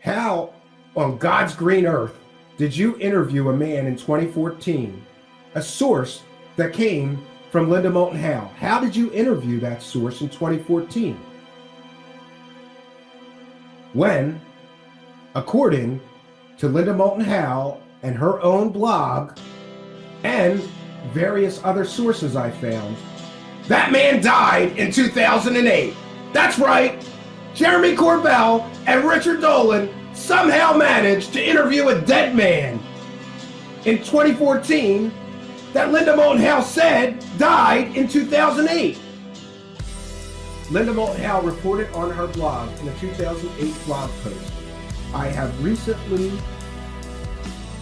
how on God's green earth did you interview a man in 2014, a source that came from Linda Moulton Howe? How did you interview that source in 2014? When, according to Linda Moulton Howe and her own blog and various other sources I found, that man died in 2008. That's right. Jeremy Corbell and Richard Dolan somehow managed to interview a dead man in 2014 that Linda Moulton Howe said died in 2008. Linda Moulton Howe reported on her blog in a 2008 blog post, I have recently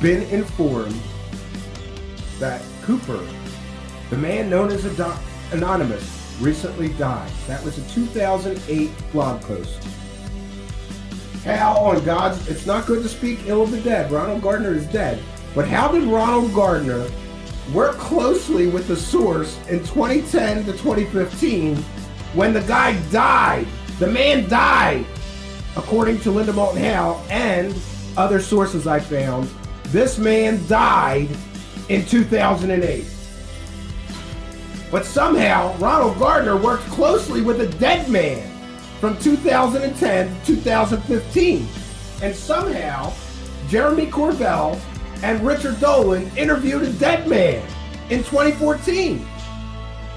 been informed that Cooper, the man known as Anonymous, recently died. That was a 2008 blog post. How on God's, it's not good to speak ill of the dead. Ronald Gardner is dead. But how did Ronald Gardner work closely with the source in 2010 to 2015 when the guy died? The man died, according to Linda Moulton Howe and other sources I found. This man died in 2008. But somehow, Ronald Gardner worked closely with a dead man from 2010 to 2015. And somehow, Jeremy Corbell and Richard Dolan interviewed a dead man in 2014.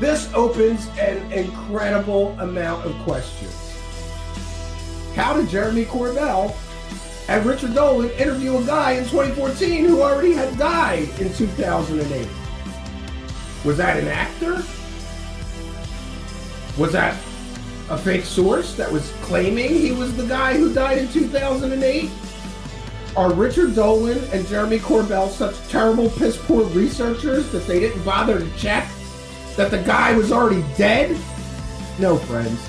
This opens an incredible amount of questions. How did Jeremy Corbell and Richard Dolan interview a guy in 2014 who already had died in 2008? Was that an actor? Was that a fake source that was claiming he was the guy who died in 2008? Are Richard Dolan and Jeremy Corbell such terrible, piss-poor researchers that they didn't bother to check that the guy was already dead? No, friends.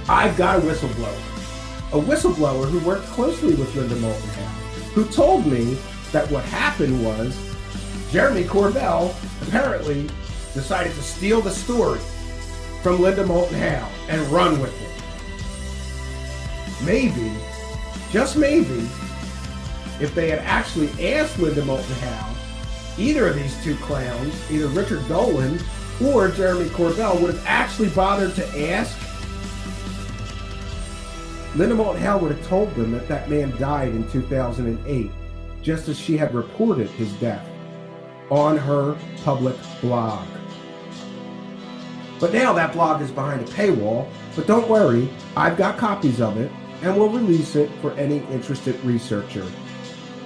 I've got a whistleblower. A whistleblower who worked closely with Linda Moulton Howe, who told me that what happened was Jeremy Corbell apparently decided to steal the story from Linda Moulton Howe and run with it. Maybe, just maybe, if they had actually asked Linda Moulton Howe, either of these two clowns, either Richard Dolan or Jeremy Corbell, would have actually bothered to ask, Linda Moulton Howe would have told them that that man died in 2008, just as she had reported his death on her public blog. But now that blog is behind a paywall, but don't worry, I've got copies of it and will release it for any interested researcher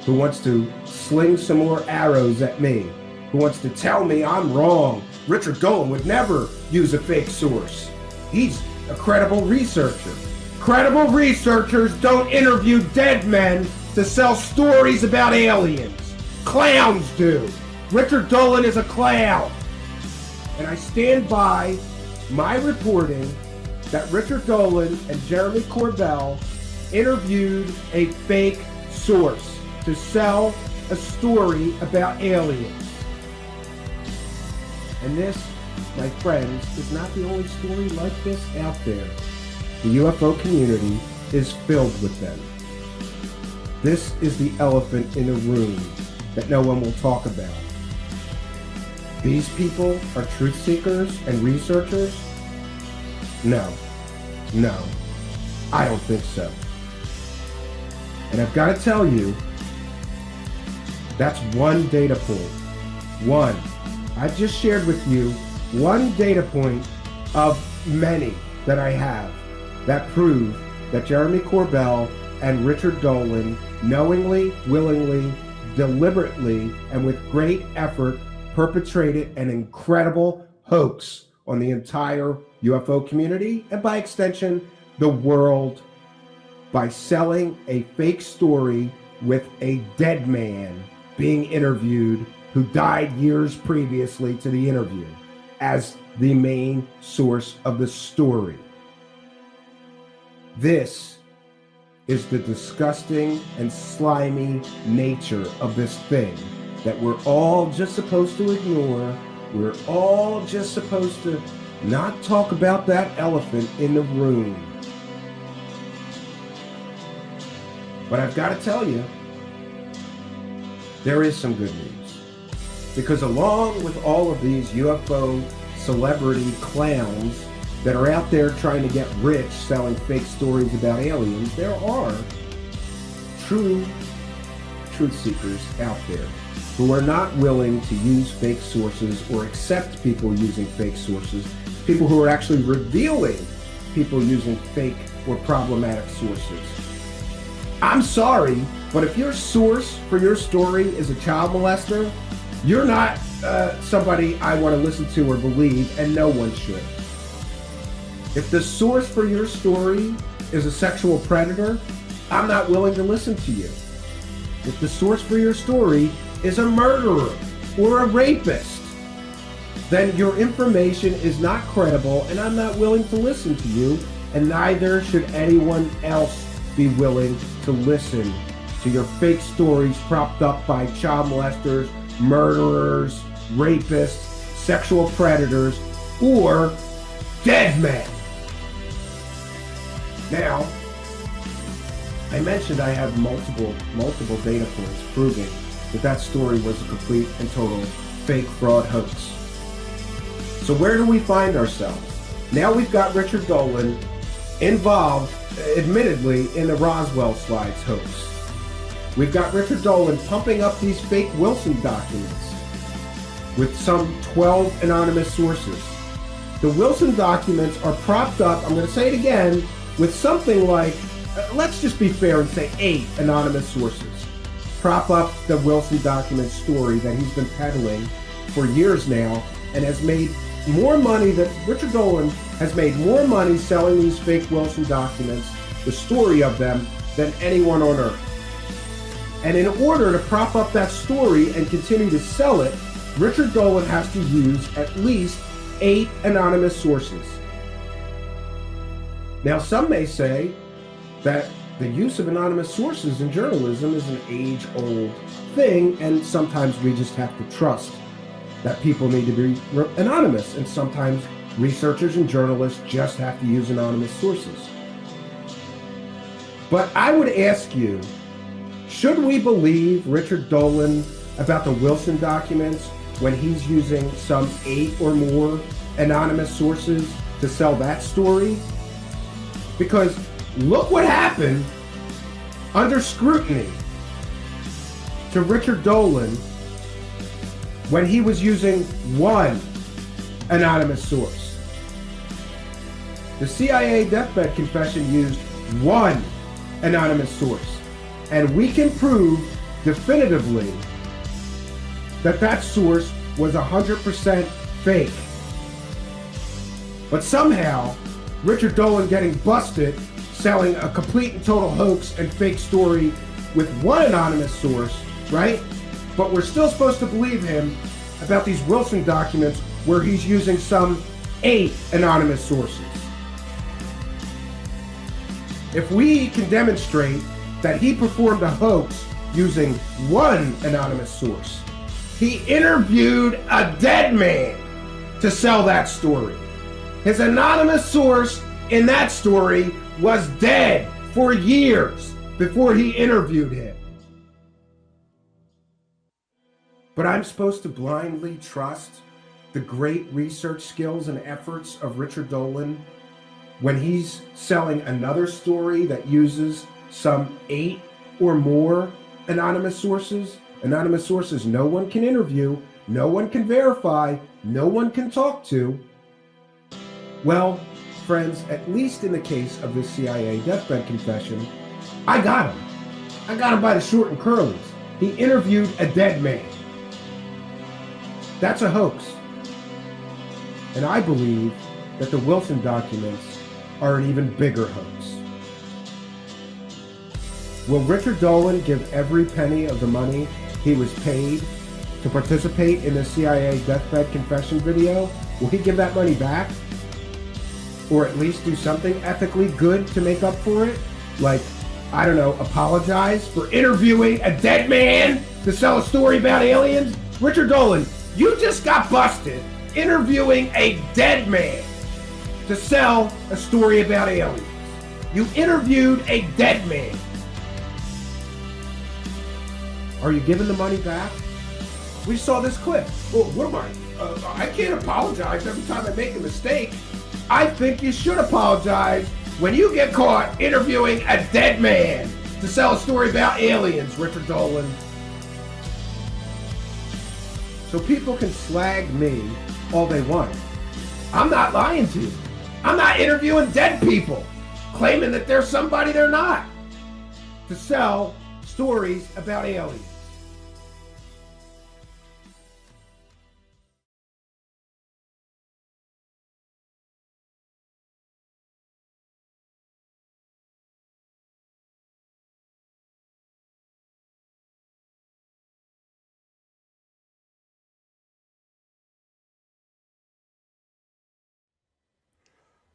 who wants to sling some more arrows at me, who wants to tell me I'm wrong. Richard Dolan would never use a fake source. He's a credible researcher. Credible researchers don't interview dead men to sell stories about aliens. Clowns do. Richard Dolan is a clown. And I stand by my reporting that Richard Dolan and Jeremy Corbell interviewed a fake source to sell a story about aliens. And this, my friends, is not the only story like this out there. The UFO community is filled with them. This is the elephant in the room that no one will talk about. These people are truth seekers and researchers? No, I don't think so. And I've got to tell you, that's one data point. One. I've just shared with you one data point of many that I have that prove that Jeremy Corbell and Richard Dolan knowingly, willingly, deliberately, and with great effort perpetrated an incredible hoax on the entire UFO community and by extension, the world, by selling a fake story with a dead man being interviewed who died years previously to the interview as the main source of the story. This is the disgusting and slimy nature of this thing that we're all just supposed to ignore. We're all just supposed to not talk about that elephant in the room. But I've got to tell you, there is some good news. Because along with all of these UFO celebrity clowns that are out there trying to get rich selling fake stories about aliens, there are true truth seekers out there who are not willing to use fake sources or accept people using fake sources, people who are actually revealing people using fake or problematic sources. I'm sorry, but if your source for your story is a child molester, you're not somebody I want to listen to or believe, and no one should. If the source for your story is a sexual predator, I'm not willing to listen to you. If the source for your story is a murderer or a rapist, then your information is not credible and I'm not willing to listen to you, and neither should anyone else be willing to listen to your fake stories propped up by child molesters, murderers, rapists, sexual predators, or dead men. Now, I mentioned I have multiple data points proving that story was a complete and total fake fraud hoax. So where do we find ourselves? Now we've got Richard Dolan involved, admittedly, in the Roswell slides hoax. We've got Richard Dolan pumping up these fake Wilson documents with some 12 anonymous sources. The Wilson documents are propped up, I'm going to say it again, with something like, let's just be fair and say 8 anonymous sources prop up the Wilson document story that he's been peddling for years now and has made more money Richard Dolan has made more money selling these fake Wilson documents, the story of them, than anyone on earth. And in order to prop up that story and continue to sell it, Richard Dolan has to use at least 8 anonymous sources. Now, some may say that the use of anonymous sources in journalism is an age-old thing, and sometimes we just have to trust that people need to be anonymous, and sometimes researchers and journalists just have to use anonymous sources. But I would ask you, should we believe Richard Dolan about the Wilson documents when he's using some 8 or more anonymous sources to sell that story? Because look what happened under scrutiny to Richard Dolan when he was using 1 anonymous source. The CIA deathbed confession used 1 anonymous source, and we can prove definitively that that source was 100% fake. But somehow, Richard Dolan getting busted selling a complete and total hoax and fake story with 1 anonymous source, right? But we're still supposed to believe him about these Wilson documents where he's using some 8 anonymous sources. If we can demonstrate that he performed a hoax using 1 anonymous source, he interviewed a dead man to sell that story. His anonymous source in that story was dead for years before he interviewed him. But I'm supposed to blindly trust the great research skills and efforts of Richard Dolan when he's selling another story that uses some 8 or more anonymous sources? Anonymous sources no one can interview, no one can verify, no one can talk to. Well, friends, at least in the case of this CIA deathbed confession, I got him. I got him by the short and curlies. He interviewed a dead man. That's a hoax. And I believe that the Wilson documents are an even bigger hoax. Will Richard Dolan give every penny of the money he was paid to participate in the CIA deathbed confession video? Will he give that money back? Or at least do something ethically good to make up for it? Like, I don't know, apologize for interviewing a dead man to sell a story about aliens? Richard Dolan, you just got busted interviewing a dead man to sell a story about aliens. You interviewed a dead man. Are you giving the money back? We saw this clip. Well, what am I? I can't apologize every time I make a mistake. I think you should apologize when you get caught interviewing a dead man to sell a story about aliens, Richard Dolan. So people can slag me all they want. I'm not lying to you. I'm not interviewing dead people, claiming that they're somebody they're not, to sell stories about aliens.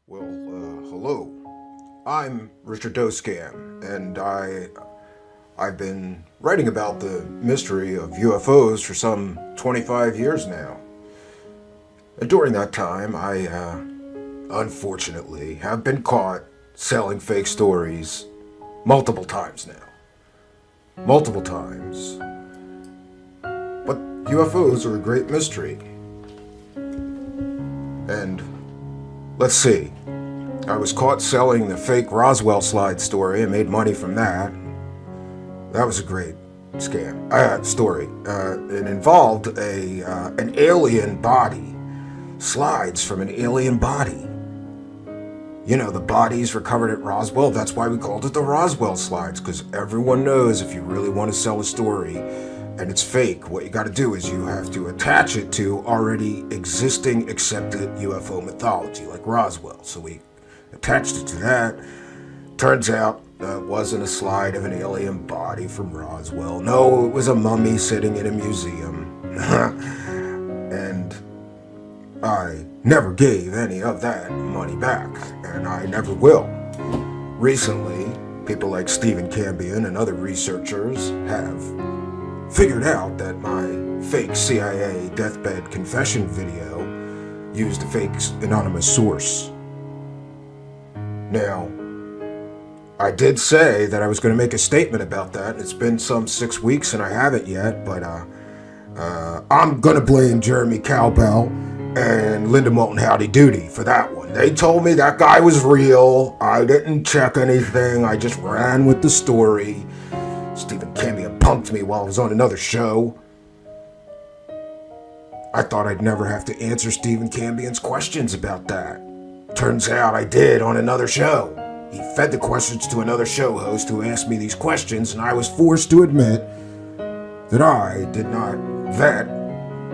Well, hello. I'm Richard Doscam, and I've been writing about the mystery of UFOs for some 25 years now. And during that time, I, unfortunately, have been caught selling fake stories multiple times now. Multiple times. But UFOs are a great mystery. And let's see. I was caught selling the fake Roswell slide story and made money from that. That was a great scam. Story. It involved an alien body. Slides from an alien body. You know, the bodies recovered at Roswell. That's why we called it the Roswell slides, because everyone knows if you really want to sell a story and it's fake, what you got to do is you have to attach it to already existing accepted UFO mythology, like Roswell. So we attached it to that. Turns out it wasn't a slide of an alien body from Roswell. No, it was a mummy sitting in a museum. And I never gave any of that money back, and I never will. Recently, people like Stephen Cambion and other researchers have figured out that my fake CIA deathbed confession video used a fake anonymous source. Now, I did say that I was going to make a statement about that. It's been some 6 weeks and I haven't yet, but I'm going to blame Jeremy Cowbell and Linda Moulton Howdy Doody for that one. They told me that guy was real. I didn't check anything. I just ran with the story. Stephen Cambion punked me while I was on another show. I thought I'd never have to answer Stephen Cambion's questions about that. Turns out I did on another show. He fed the questions to another show host who asked me these questions, and I was forced to admit that I did not vet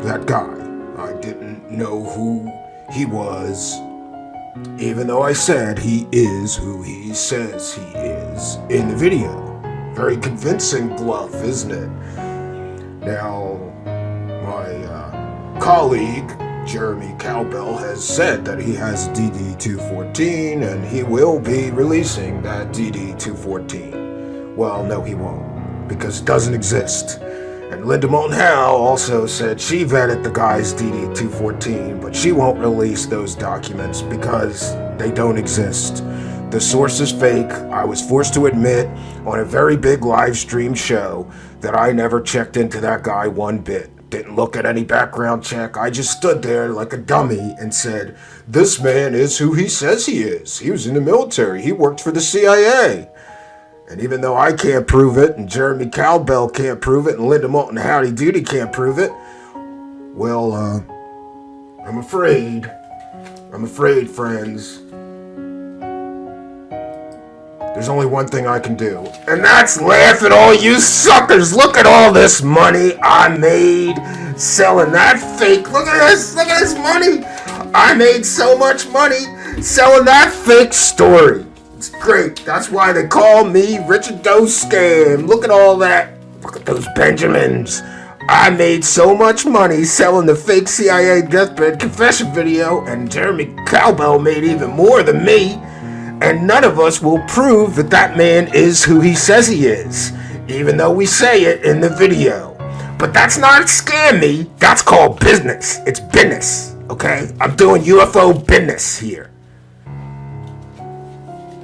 that guy. I didn't know who he was, even though I said he is who he says he is in the video. Very convincing bluff, isn't it? Now, my colleague, Jeremy Cowbell, has said that he has DD-214 and he will be releasing that DD-214. Well, no, he won't, because it doesn't exist. And Linda Moulton Howe also said she vetted the guy's DD-214, but she won't release those documents because they don't exist. The source is fake. I was forced to admit on a very big live stream show that I never checked into that guy one bit. Didn't look at any background check. I just stood there like a dummy and said, this man is who he says he is. He was in the military. He worked for the CIA. And even though I can't prove it, and Jeremy Cowbell can't prove it, and Linda Moulton Howdy Doody can't prove it, well, I'm afraid, friends, there's only one thing I can do, and that's laugh at all you suckers. Look at all this money I made selling that fake. Look at this money. I made so much money selling that fake story. It's great. That's why they call me Richard Doe Scam. Look at all that. Look at those Benjamins. I made so much money selling the fake CIA deathbed confession video, and Jeremy Cowbell made even more than me. And none of us will prove that that man is who he says he is, even though we say it in the video. But that's not scam me. That's called business. It's business, okay? I'm doing UFO business here.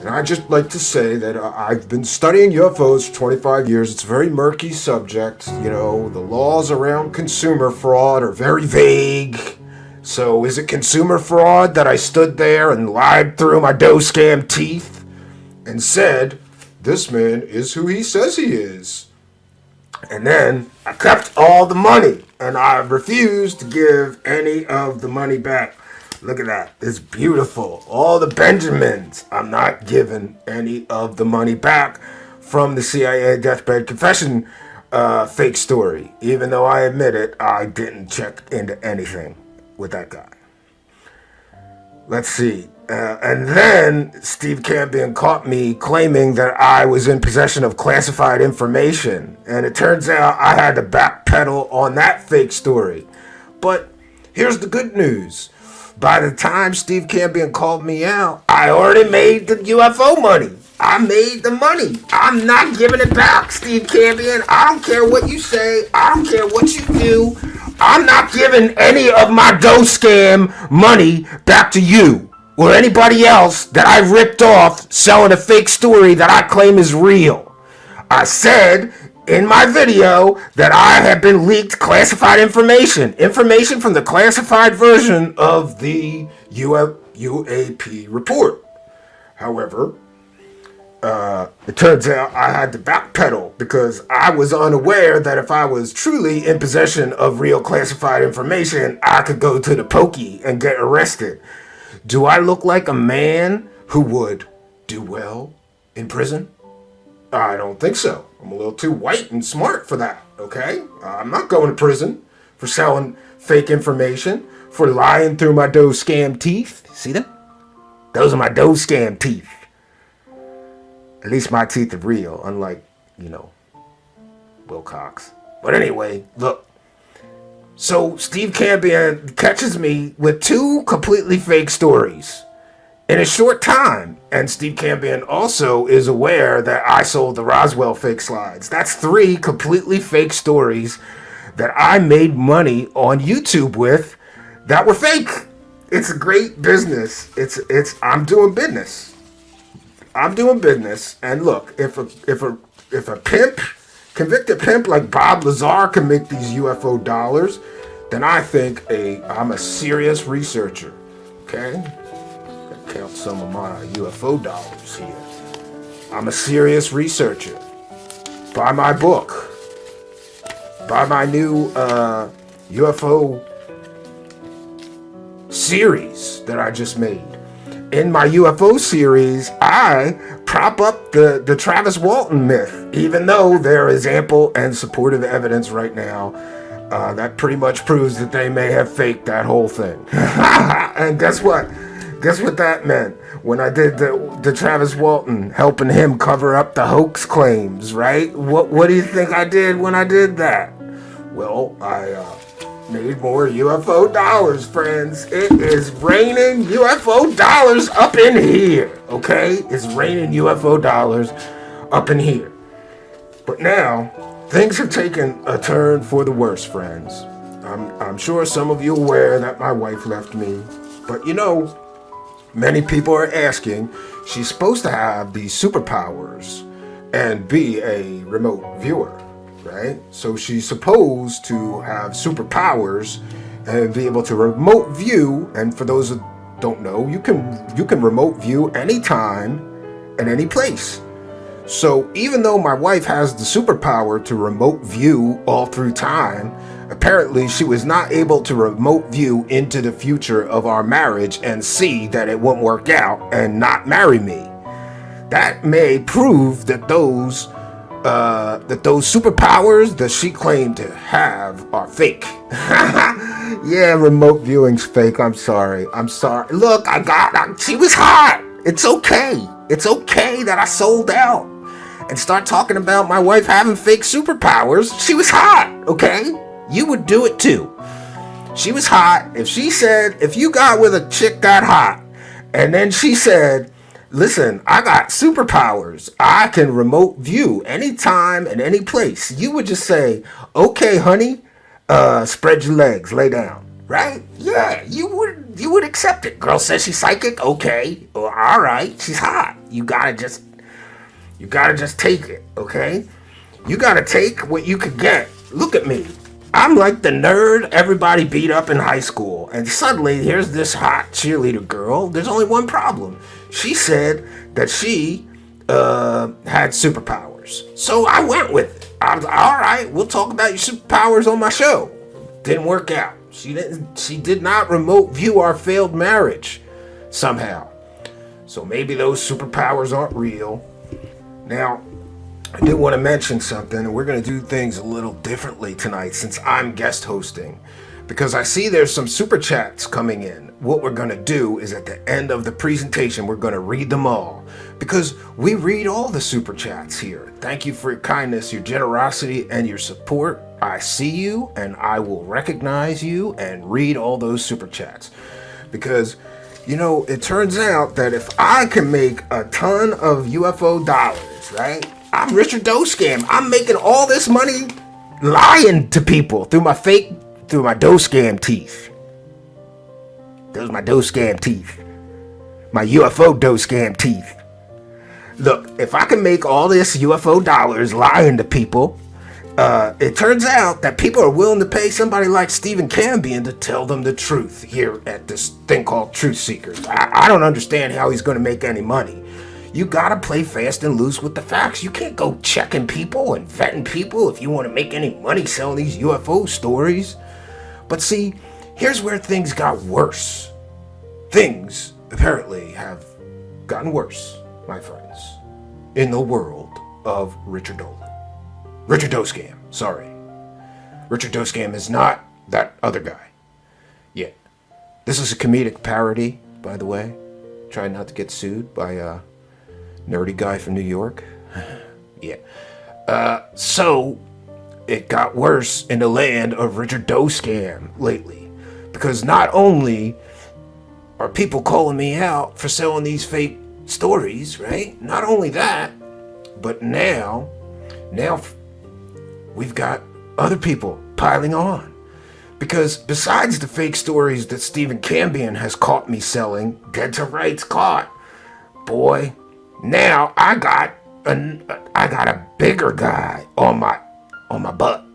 And I'd just like to say that I've been studying UFOs for 25 years. It's a very murky subject. You know, the laws around consumer fraud are very vague. So is it consumer fraud that I stood there and lied through my Doe Scam teeth and said, this man is who he says he is? And then I kept all the money and I refused to give any of the money back. Look at that. It's beautiful. All the Benjamins. I'm not giving any of the money back from the CIA deathbed confession fake story. Even though I admit it, I didn't check into anything with that guy. Let's see. And then Steve Cambion caught me claiming that I was in possession of classified information. And it turns out I had to backpedal on that fake story. But here's the good news. By the time Steve Cambion called me out, I already made the UFO money. I made the money. I'm not giving it back, Steve Cambion. I don't care what you say. I don't care what you do. I'm not giving any of my Doe Scam money back to you or anybody else that I ripped off selling a fake story that I claim is real. I said in my video that I have been leaked classified information from the classified version of the UAP report. However, it turns out I had to backpedal because I was unaware that if I was truly in possession of real classified information, I could go to the pokey and get arrested. Do I look like a man who would do well in prison? I don't think so. I'm a little too white and smart for that, okay? I'm not going to prison for selling fake information, for lying through my dough scam teeth. See them? Those are my dough scam teeth. At least my teeth are real, unlike, Wilcox. But anyway, look. So Steve Campion catches me with 2 completely fake stories in a short time. And Steve Campion also is aware that I sold the Roswell fake slides. That's 3 completely fake stories that I made money on YouTube with that were fake. It's a great business. I'm doing business. And look, if a pimp, convicted pimp like Bob Lazar can make these UFO dollars, then I think I'm a serious researcher. Okay? Gotta count some of my UFO dollars here. I'm a serious researcher. Buy my book. Buy my new UFO series that I just made. In my UFO series, I prop up the Travis Walton myth, even though there is ample and supportive evidence right now that pretty much proves that they may have faked that whole thing. And guess what? Guess what that meant when I did the Travis Walton, helping him cover up the hoax claims, right? What do you think I did when I did that? Well, I made more UFO dollars, friends. It is raining UFO dollars up in here, okay? It's raining UFO dollars up in here. But now, things have taken a turn for the worse, friends. I'm sure some of you are aware that my wife left me. But many people are asking, she's supposed to have these superpowers and be a remote viewer. Right? So she's supposed to have superpowers and be able to remote view. And for those who don't know, you can remote view anytime and any place. So even though my wife has the superpower to remote view all through time, apparently she was not able to remote view into the future of our marriage and see that it won't work out and not marry me. That may prove that those superpowers that she claimed to have are fake. Yeah, remote viewing's fake. I'm sorry. Look, she was hot. It's okay. It's okay that I sold out and start talking about my wife having fake superpowers. She was hot, okay? You would do it too. She was hot. If you got with a chick got hot, and then she said, listen, I got superpowers. I can remote view anytime and any place. You would just say, okay, honey, spread your legs, lay down, right? Yeah, you would accept it. Girl says she's psychic. Okay, well, all right, she's hot. You gotta just take it, okay? You gotta take what you could get. Look at me. I'm like the nerd everybody beat up in high school. And suddenly, here's this hot cheerleader girl. There's only one problem. She said that she had superpowers. So I went with it. I was like, all right, we'll talk about your superpowers on my show. Didn't work out. She did not remote view our failed marriage somehow. So maybe those superpowers aren't real. Now, I did want to mention something, and we're going to do things a little differently tonight since I'm guest hosting, because I see there's some super chats coming in. What we're going to do is at the end of the presentation, we're going to read them all, because we read all the super chats here. Thank you for your kindness, your generosity, and your support. I see you, and I will recognize you and read all those super chats, because it turns out that if I can make a ton of UFO dollars, right? I'm Richard Doescam. I'm making all this money lying to people through my Doescam teeth. Those are my Doescam teeth. My UFO Doescam teeth. Look, if I can make all this UFO dollars lying to people, it turns out that people are willing to pay somebody like Stephen Cambion to tell them the truth here at this thing called Truth Seekers. I don't understand how he's going to make any money. You gotta play fast and loose with the facts. You can't go checking people and vetting people if you want to make any money selling these UFO stories. But see, here's where things got worse. Things apparently have gotten worse, my friends, in the world of Richard Dolan. Richard Doscam, sorry. Richard Doscam is not that other guy. Yeah. This is a comedic parody, by the way. Try not to get sued by a nerdy guy from New York. Yeah. So it got worse in the land of Richard Doscam lately. Because not only are people calling me out for selling these fake stories, right? Not only that, but now we've got other people piling on. Because besides the fake stories that Stephen Cambion has caught me selling, dead to rights caught, boy, now I got a bigger guy on my butt.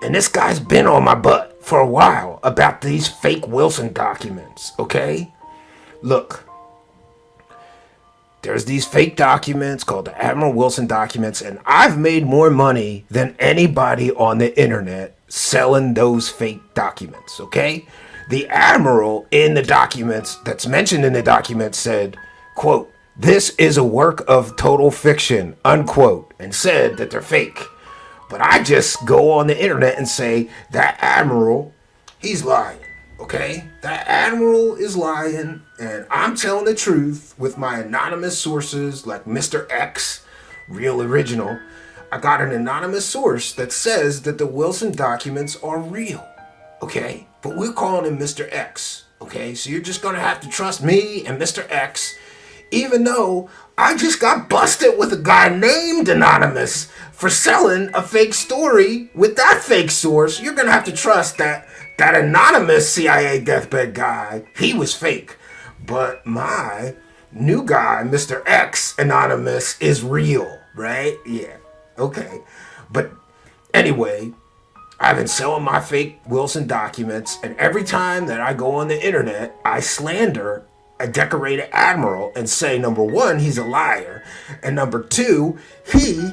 And this guy's been on my butt for a while about these fake Wilson documents, okay? Look, there's these fake documents called the Admiral Wilson documents, and I've made more money than anybody on the internet selling those fake documents, okay? The Admiral in the documents that's mentioned in the document said, quote, "This is a work of total fiction," unquote, and said that they're fake. But I just go on the internet and say, that Admiral, he's lying, okay? That Admiral is lying, and I'm telling the truth with my anonymous sources like Mr. X, Real Original. I got an anonymous source that says that the Wilson documents are real, okay? But we're calling him Mr. X, okay? So you're just gonna have to trust me and Mr. X, even though I just got busted with a guy named Anonymous for selling a fake story with that fake source. You're gonna have to trust that anonymous CIA deathbed guy, he was fake. But my new guy, Mr. X Anonymous, is real, right? Yeah, okay. But anyway, I've been selling my fake Wilson documents, and every time that I go on the internet, I slander a decorated admiral and say, number one, he's a liar, and number two, he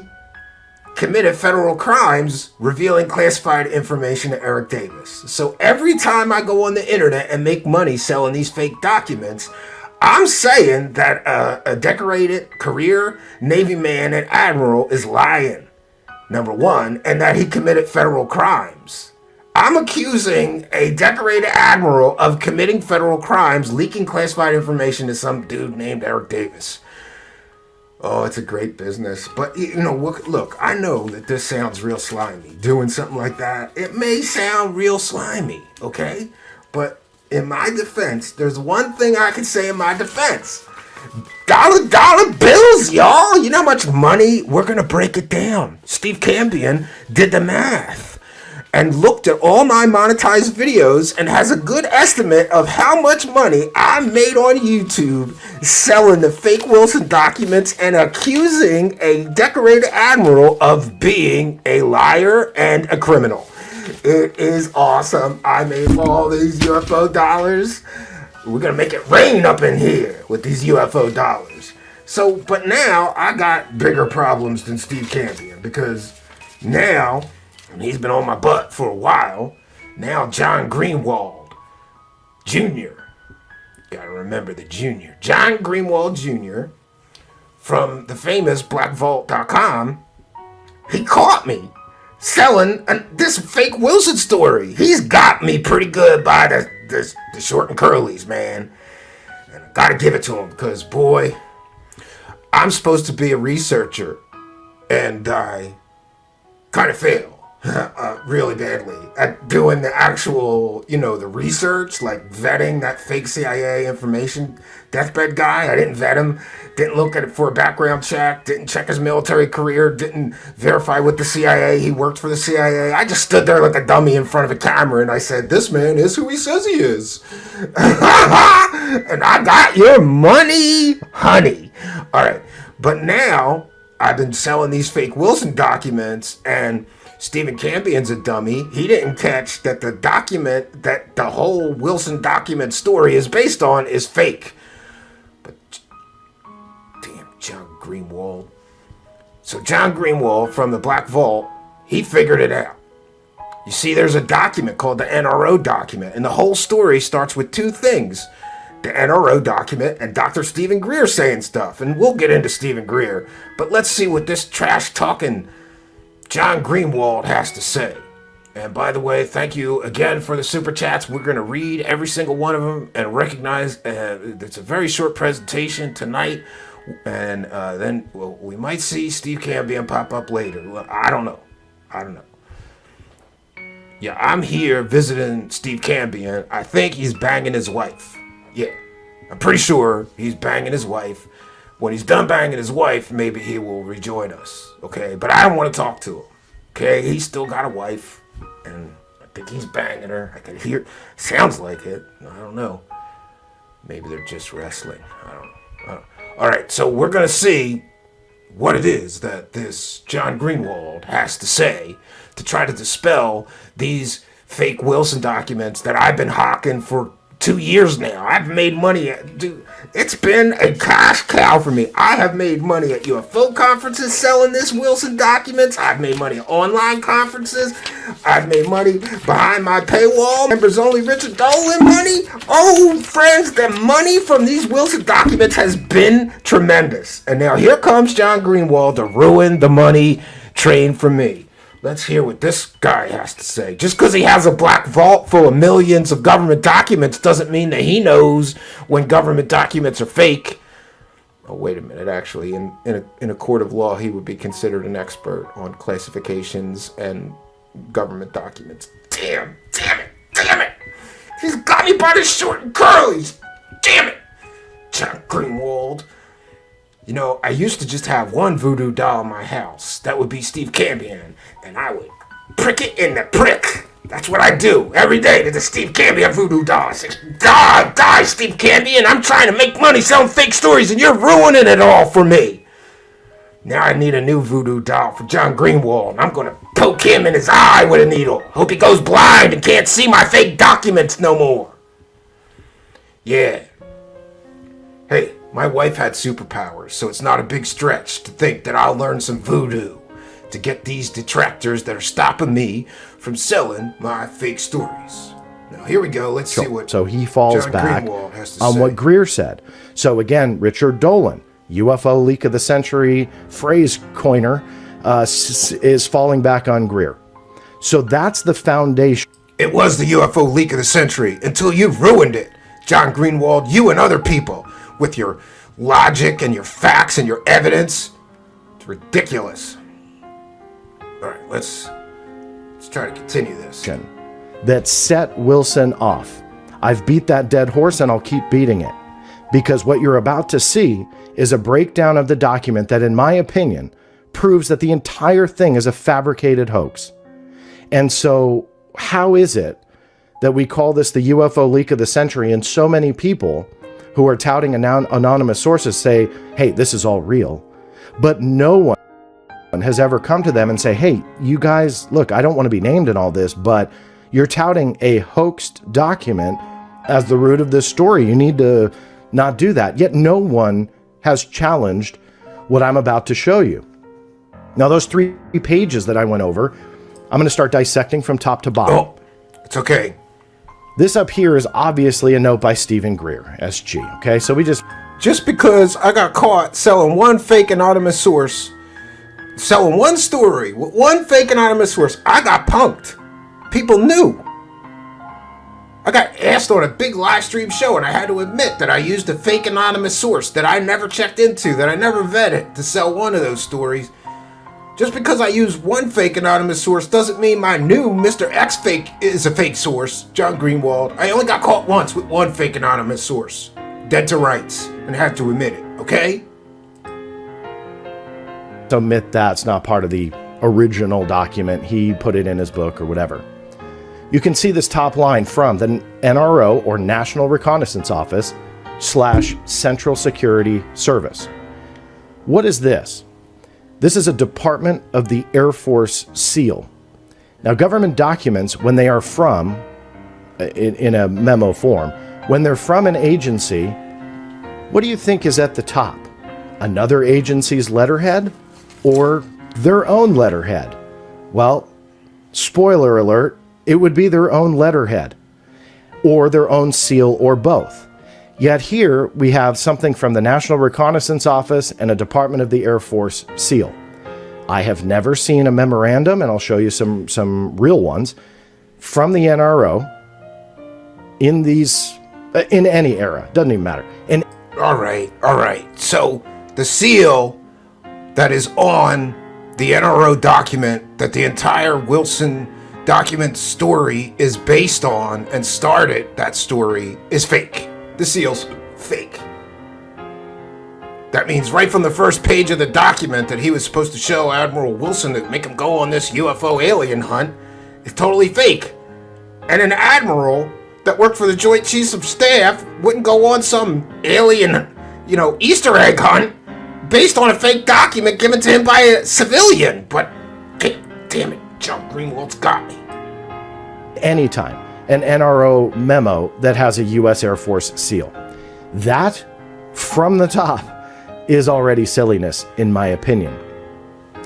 committed federal crimes revealing classified information to Eric Davis. So every time I go on the internet and make money selling these fake documents, I'm saying that a decorated career Navy man and admiral is lying, number one, and that he committed federal crimes. I'm accusing a decorated admiral of committing federal crimes, leaking classified information to some dude named Eric Davis. Oh, it's a great business. But, you know, look, I know that this sounds real slimy. Doing something like that, it may sound real slimy, okay? But in my defense, there's one thing I can say in my defense. Dollar bills, y'all. You know how much money? We're going to break it down. Steve Cambion did the math and looked at all my monetized videos and has a good estimate of how much money I made on YouTube selling the fake Wilson documents and accusing a decorated admiral of being a liar and a criminal. It is awesome. I made all these UFO dollars. We're gonna make it rain up in here with these UFO dollars. So, but now I got bigger problems than Steve Cambion, because now, and he's been on my butt for a while, now John Greenwald Jr., gotta remember the Jr., John Greenwald Jr. from the famous blackvault.com, he caught me selling this fake Wilson story. He's got me pretty good by the short and curlies, man. And I gotta give it to him, because, boy, I'm supposed to be a researcher, and I kind of fail really badly at doing the actual, you know, the research, like vetting that fake CIA information deathbed guy. I didn't vet him, didn't look at it for a background check, didn't check his military career, didn't verify with the CIA he worked for the CIA. I just stood there like a dummy in front of a camera and I said, this man is who he says he is. And I got your money, honey. All right. But now I've been selling these fake Wilson documents, and Stephen Campion's a dummy. He didn't catch that the document that the whole Wilson document story is based on is fake. But damn, John Greenwald. So John Greenwald from the Black Vault, he figured it out. You see, there's a document called the NRO document, and the whole story starts with two things. The NRO document and Dr. Stephen Greer saying stuff, and we'll get into Stephen Greer. But let's see what this trash-talking John Greenwald has to say. And by the way, thank you again for the super chats. We're going to read every single one of them and recognize it's a very short presentation tonight. And then we might see Steve Cambion pop up later. Well, I don't know. Yeah, I'm here visiting Steve Cambion. I think he's banging his wife. Yeah, I'm pretty sure he's banging his wife. When he's done banging his wife, maybe he will rejoin us, okay? But I don't want to talk to him, okay? He's still got a wife, and I think he's banging her. I can hear, sounds like it. I don't know. Maybe they're just wrestling. I don't know. All right, so we're going to see what it is that this John Greenwald has to say to try to dispel these fake Wilson documents that I've been hawking for 2 years now. I've made money dude, it's been a cash cow for me. I have made money at UFO conferences selling this Wilson documents. I've made money at online conferences. I've made money behind my paywall. Members only Richard Dolan money. Oh, friends, the money from these Wilson documents has been tremendous. And now here comes John Greenwald to ruin the money train for me. Let's hear what this guy has to say. Just because he has a black vault full of millions of government documents doesn't mean that he knows when government documents are fake. Oh, wait a minute. Actually, in a court of law, he would be considered an expert on classifications and government documents. Damn it. He's got me by the short and curlies. Damn it. John Greenwald. You know, I used to just have one voodoo doll in my house. That would be Steve Cambion. And I would prick it in the prick. That's what I do every day to the Steve Cambion voodoo doll. I say, die, Steve Cambion. I'm trying to make money selling fake stories and you're ruining it all for me. Now I need a new voodoo doll for John Greenwald. And I'm going to poke him in his eye with a needle. Hope he goes blind and can't see my fake documents no more. Yeah. Hey. My wife had superpowers, so it's not a big stretch to think that I'll learn some voodoo to get these detractors that are stopping me from selling my fake stories. Now, here we go. Let's see what So he falls John back Greenwald has to on say. what Greer said. So again, Richard Dolan, UFO leak of the century phrase coiner, is falling back on Greer. So that's the foundation. It was the UFO leak of the century until you ruined it. John Greenwald, you and other people. With your logic and your facts and your evidence. It's ridiculous. All right, let's try to continue this. That set Wilson off. I've beat that dead horse and I'll keep beating it. Because what you're about to see is a breakdown of the document that, in my opinion, proves that the entire thing is a fabricated hoax. And so how is it that we call this the UFO leak of the century and so many people who are touting anonymous sources say, hey, this is all real. But no one has ever come to them and say, hey, you guys, look, I don't want to be named in all this, but you're touting a hoaxed document as the root of this story. You need to not do that. Yet no one has challenged what I'm about to show you. Now, those 3 pages that I went over, I'm going to start dissecting from top to bottom. Oh, it's okay. This up here is obviously a note by Stephen Greer, SG, okay? So we just because I got caught selling one fake anonymous source, selling one story with one fake anonymous source, I got punked. People knew. I got asked on a big live stream show and I had to admit that I used a fake anonymous source that I never checked into, that I never vetted to sell one of those stories. Just because I use one fake anonymous source doesn't mean my new Mr. X fake is a fake source, John Greenwald. I only got caught once with one fake anonymous source. Dead to rights. And had to admit it, okay? admit that's not part of the original document. He put it in his book or whatever. You can see this top line from the NRO, or National Reconnaissance Office, / Central Security Service. What is this? This is a Department of the Air Force SEAL. Now, government documents, when they are from, in a memo form, when they're from an agency, what do you think is at the top? Another agency's letterhead or their own letterhead? Well, spoiler alert, it would be their own letterhead or their own seal or both. Yet here we have something from the National Reconnaissance Office and a Department of the Air Force seal. I have never seen a memorandum, and I'll show you some real ones, from the NRO in any era. Doesn't even matter. All right. So the seal that is on the NRO document that the entire Wilson document story is based on and started that story is fake. The seal's fake. That means right from the first page of the document that he was supposed to show Admiral Wilson to make him go on this UFO alien hunt is totally fake. And an admiral that worked for the Joint Chiefs of Staff wouldn't go on some alien, Easter egg hunt based on a fake document given to him by a civilian. But, damn it, John Greenwald's got me. Anytime an NRO memo that has a U.S. Air Force seal, that, from the top, is already silliness, in my opinion.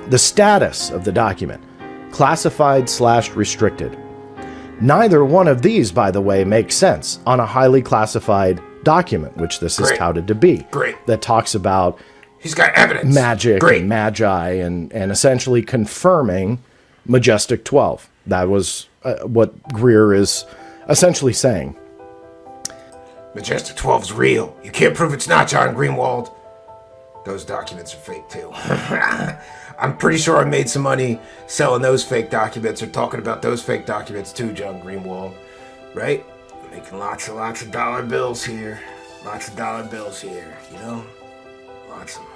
The status of the document, classified/restricted. Neither one of these, by the way, makes sense on a highly classified document, which this is touted to be. Great. That talks about he's got evidence. Magic and magi and essentially confirming Majestic 12. That was what Greer is essentially saying. Majestic 12's real. You can't prove it's not, John Greenwald. Those documents are fake, too. I'm pretty sure I made some money selling those fake documents or talking about those fake documents, too, John Greenwald. Right? I'm making lots of dollar bills here. Lots of dollar bills here, Lots of them.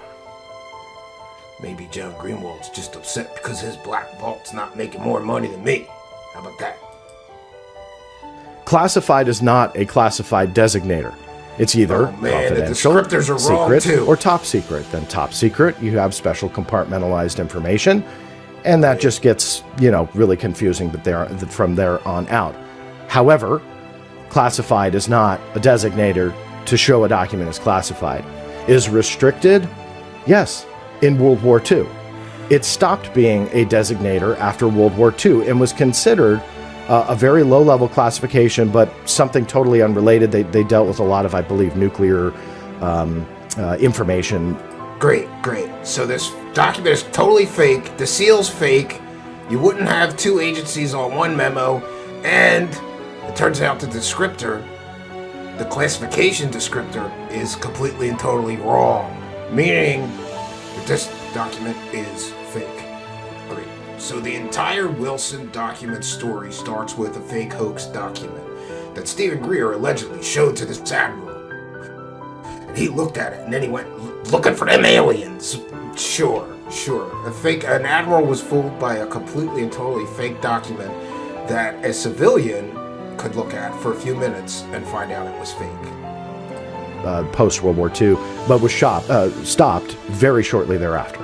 Maybe John Greenwald's just upset because his black vault's not making more money than me. How about that? Classified is not a classified designator. It's either confidential, the descriptors are wrong, secret, too. or top secret. Then top secret, you have special compartmentalized information, and that just gets, really confusing from there on out. However, classified is not a designator to show a document is classified. Is restricted? Yes, in World War II. It stopped being a designator after World War II and was considered a very low-level classification, but something totally unrelated. They dealt with a lot of, I believe, nuclear information. Great. So this document is totally fake. The seal's fake. You wouldn't have two agencies on one memo. And it turns out the descriptor, the classification descriptor, is completely and totally wrong. Meaning that this document is fake. Great. So the entire Wilson document story starts with a fake hoax document that Stephen Greer allegedly showed to this admiral. And he looked at it and then he went looking for them aliens. Sure. An admiral was fooled by a completely and totally fake document that a civilian could look at for a few minutes and find out it was fake. Post-World War II, but was stopped very shortly thereafter.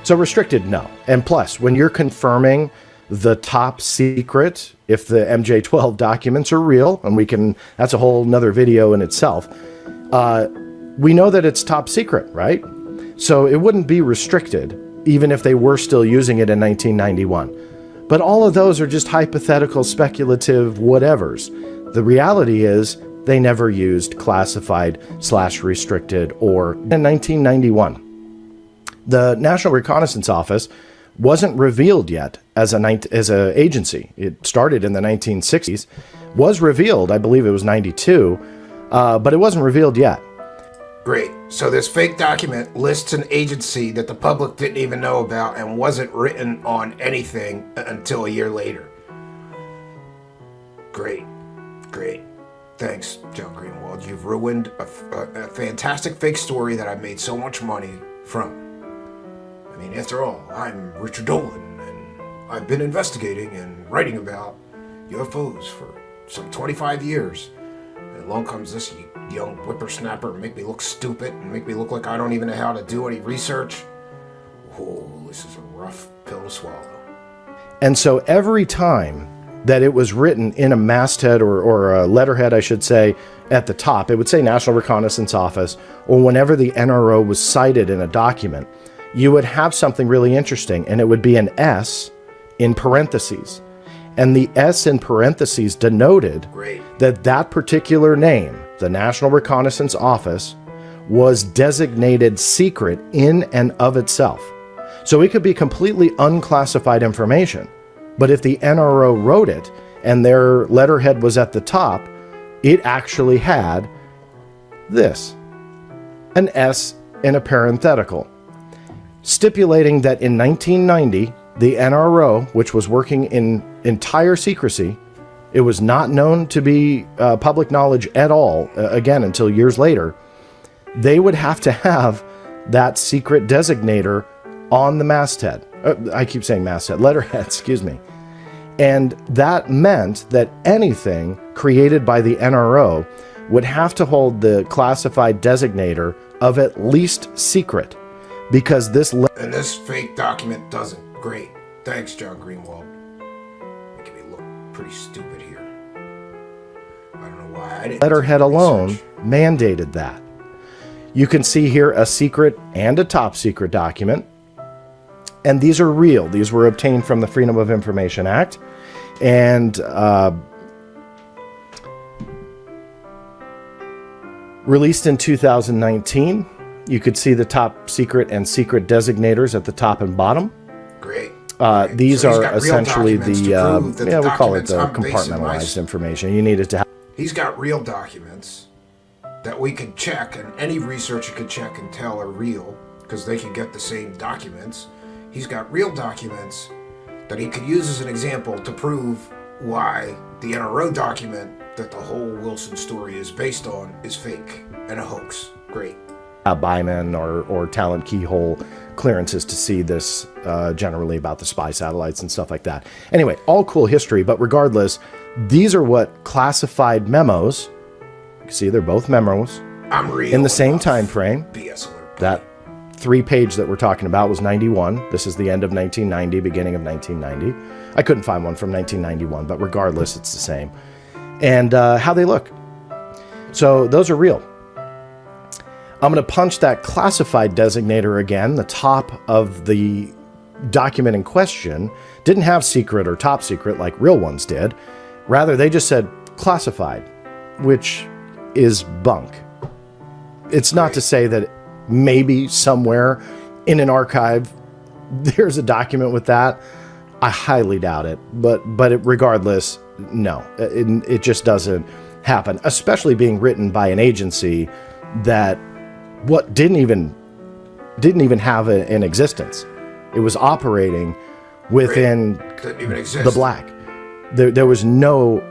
So restricted, no. And plus, when you're confirming the top secret, if the MJ-12 documents are real, and that's a whole nother video in itself, we know that it's top secret, right? So it wouldn't be restricted, even if they were still using it in 1991. But all of those are just hypothetical, speculative whatevers. The reality is they never used classified/restricted or in 1991. The National Reconnaissance Office wasn't revealed yet as an agency. It started in the 1960s, was revealed, I believe it was 92, but it wasn't revealed yet. Great. So this fake document lists an agency that the public didn't even know about and wasn't written on anything until a year later. Great. Thanks, John Greenwald. You've ruined a fantastic fake story that I've made so much money from. I mean, after all, I'm Richard Dolan, and I've been investigating and writing about UFOs for some 25 years. And along comes this young whippersnapper and make me look stupid and make me look like I don't even know how to do any research. Oh, this is a rough pill to swallow. And so every time that it was written in a masthead or a letterhead, I should say, at the top, it would say National Reconnaissance Office, or whenever the NRO was cited in a document, you would have something really interesting, and it would be an S in parentheses. And the S in parentheses denoted that that particular name, the National Reconnaissance Office, was designated secret in and of itself. So it could be completely unclassified information. But if the NRO wrote it and their letterhead was at the top, it actually had this, an S in a parenthetical, stipulating that in 1990, the NRO, which was working in entire secrecy, it was not known to be public knowledge at all, again, until years later, they would have to have that secret designator on the masthead. I keep saying masthead, letterhead, excuse me. And that meant that anything created by the NRO would have to hold the classified designator of at least secret, because this... And this fake document doesn't. Great. Thanks, John Greenwald. Making me look pretty stupid here. I don't know why I didn't... letterhead alone mandated that. You can see here a secret and a top secret document. And these are real. These were obtained from the Freedom of Information Act. And released in 2019. You could see the top secret and secret designators at the top and bottom. Great. These So he's are got real essentially documents the, to prove that the we call it documents the I'm basing compartmentalized information. You needed to have... He's got real documents that we could check, and any researcher could check and tell are real, because they can get the same documents. He's got real documents that he could use as an example to prove why the NRO document that the whole Wilson story is based on is fake and a hoax. Great. Byman or talent keyhole clearances to see this, generally about the spy satellites and stuff like that. Anyway, all cool history, but regardless, these are what classified memos, you can see they're both memos, I'm real in the same enough. time frame. BS alert. That 3-page that we're talking about was 91. This is the end of 1990, beginning of 1990. I couldn't find one from 1991, but regardless, it's the same. And how they look. So those are real. I'm going to punch that classified designator again. The top of the document in question didn't have secret or top secret like real ones did. Rather, they just said classified, which is bunk. It's not to say that maybe somewhere in an archive there's a document with that. I highly doubt it. But regardless, no, it just doesn't happen, especially being written by an agency that didn't even have an existence. It was operating within the black. There was no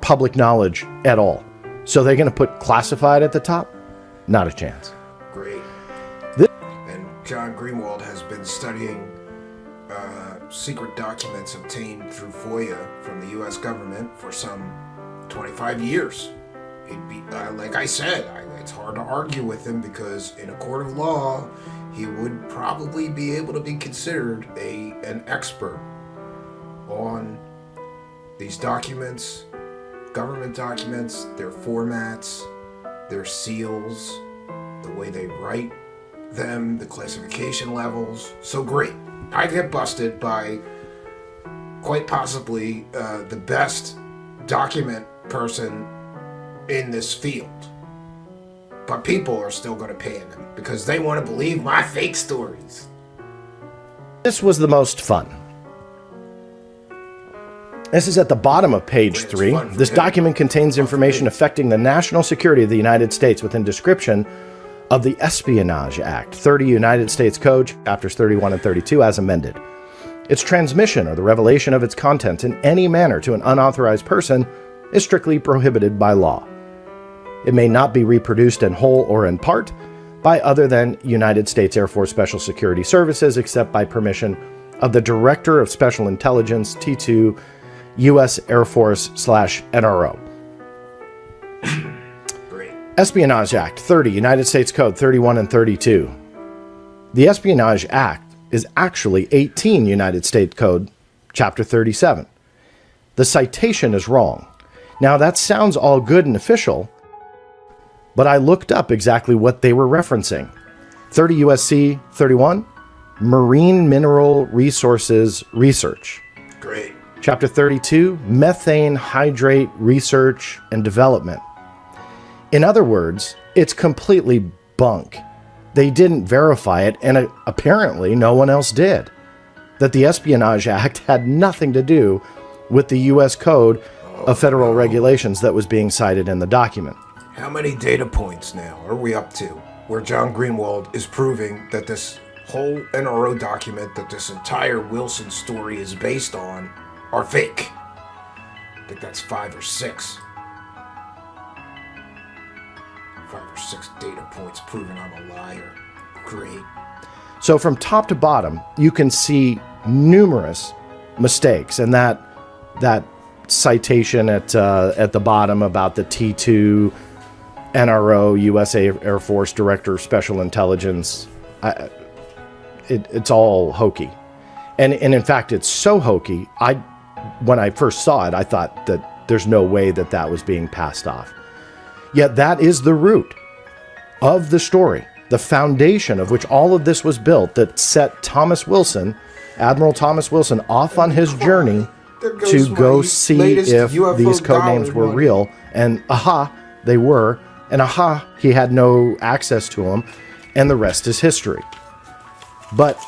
public knowledge at all. So they're going to put classified at the top? Not a chance. Great. And John Greenwald has been studying secret documents obtained through FOIA from the U.S. government for some 25 years. He'd be, like I said, it's hard to argue with him, because in a court of law, he would probably be able to be considered an expert on these documents, government documents, their formats, their seals, the way they write them, the classification levels. So great. I get busted by quite possibly the best document person in this field. But people are still going to pay him because they want to believe my fake stories. This was the most fun. This is at the bottom of page 3. This document contains information affecting the national security of the United States within description of the Espionage Act, 30 United States Code, chapters 31 and 32, as amended. Its transmission or the revelation of its content in any manner to an unauthorized person is strictly prohibited by law. It may not be reproduced in whole or in part by other than United States Air Force Special Security Services, except by permission of the Director of Special Intelligence, T2, U.S. Air Force/NRO. Espionage Act, 30, United States Code 31 and 32. The Espionage Act is actually 18 United States Code chapter 37. The citation is wrong. Now, that sounds all good and official, but I looked up exactly what they were referencing. 30 USC 31, Marine Mineral Resources Research. Great. Chapter 32, Methane Hydrate Research and Development. In other words, it's completely bunk. They didn't verify it, and apparently no one else did. That the Espionage Act had nothing to do with the U.S. Code of Federal Regulations that was being cited in the document. How many data points now are we up to where John Greenwald is proving that this whole NRO document that this entire Wilson story is based on are fake? I think that's 5 or 6. 5 or 6 data points proving I'm a liar. Great. So from top to bottom, you can see numerous mistakes, and that citation at the bottom about the T2 NRO, U.S. Air Force Director of Special Intelligence, it's all hokey. And in fact, it's so hokey, when I first saw it, I thought that there's no way that was being passed off. Yet that is the root of the story, the foundation of which all of this was built, that set Thomas Wilson, Admiral Thomas Wilson, off on his journey to go see if these code names were real. And aha, they were. And aha, he had no access to them. And the rest is history. But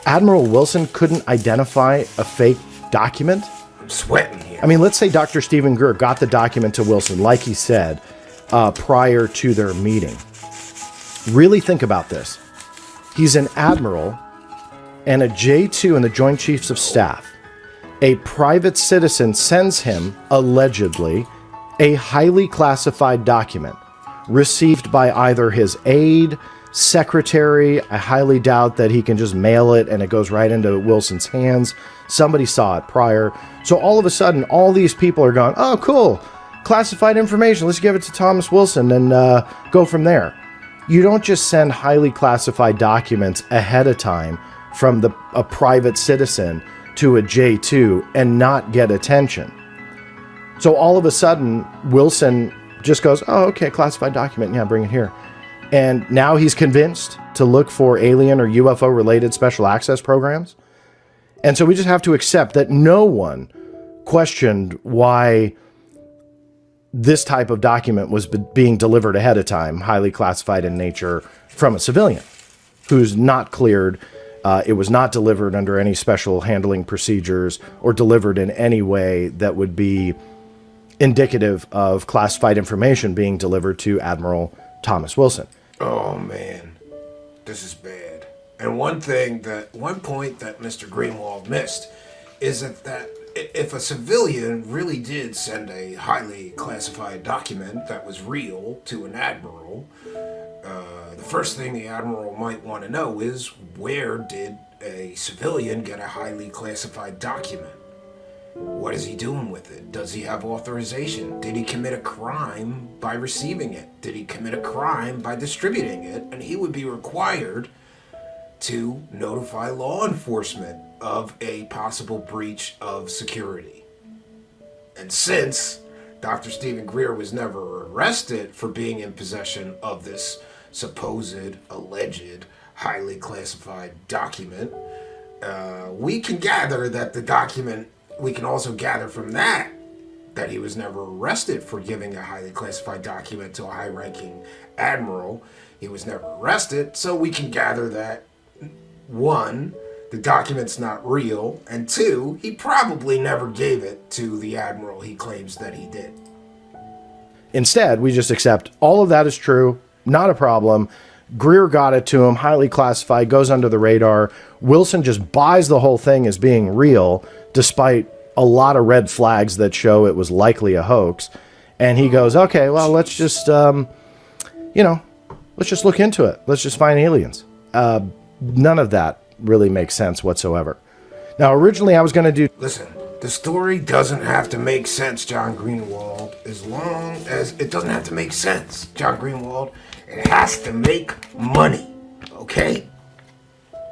Admiral Wilson couldn't identify a fake document? I'm sweating here. I mean, let's say Dr. Stephen Greer got the document to Wilson, like he said, prior to their meeting. Really think about this. He's an admiral and a J2 in the Joint Chiefs of Staff. A private citizen sends him, allegedly, a highly classified document received by either his aide, secretary. I highly doubt that he can just mail it and it goes right into Wilson's hands. Somebody saw it prior. So all of a sudden, all these people are going, oh, cool, classified information. Let's give it to Thomas Wilson and go from there. You don't just send highly classified documents ahead of time from a private citizen to a J2 and not get attention. So all of a sudden, Wilson just goes, oh, okay, classified document. Yeah, bring it here. And now he's convinced to look for alien or UFO related special access programs. And so we just have to accept that no one questioned why this type of document was being delivered ahead of time, highly classified in nature, from a civilian who's not cleared. It was not delivered under any special handling procedures or delivered in any way that would be indicative of classified information being delivered to Admiral Thomas Wilson. Oh man, this is bad. And one point that Mr. Greenwald missed is that if a civilian really did send a highly classified document that was real to an admiral, the first thing the admiral might want to know is, where did a civilian get a highly classified document? What is he doing with it? Does he have authorization? Did he commit a crime by receiving it? Did he commit a crime by distributing it? And he would be required to notify law enforcement of a possible breach of security. And since Dr. Stephen Greer was never arrested for being in possession of this supposed, alleged, highly classified document, we can gather that the document, we can also gather from that he was never arrested for giving a highly classified document to a high-ranking admiral. He was never arrested, so we can gather that, 1, the document's not real, and 2, he probably never gave it to the admiral he claims that he did. Instead, we just accept all of that is true, not a problem. Greer got it to him, highly classified, goes under the radar. Wilson just buys the whole thing as being real, despite a lot of red flags that show it was likely a hoax. And he goes, okay, well, let's just, let's just look into it. Let's just find aliens. None of that really makes sense whatsoever. Now, originally I was going to do... Listen, the story doesn't have to make sense, John Greenwald, as long as it doesn't have to make sense, John Greenwald. It has to make money, okay?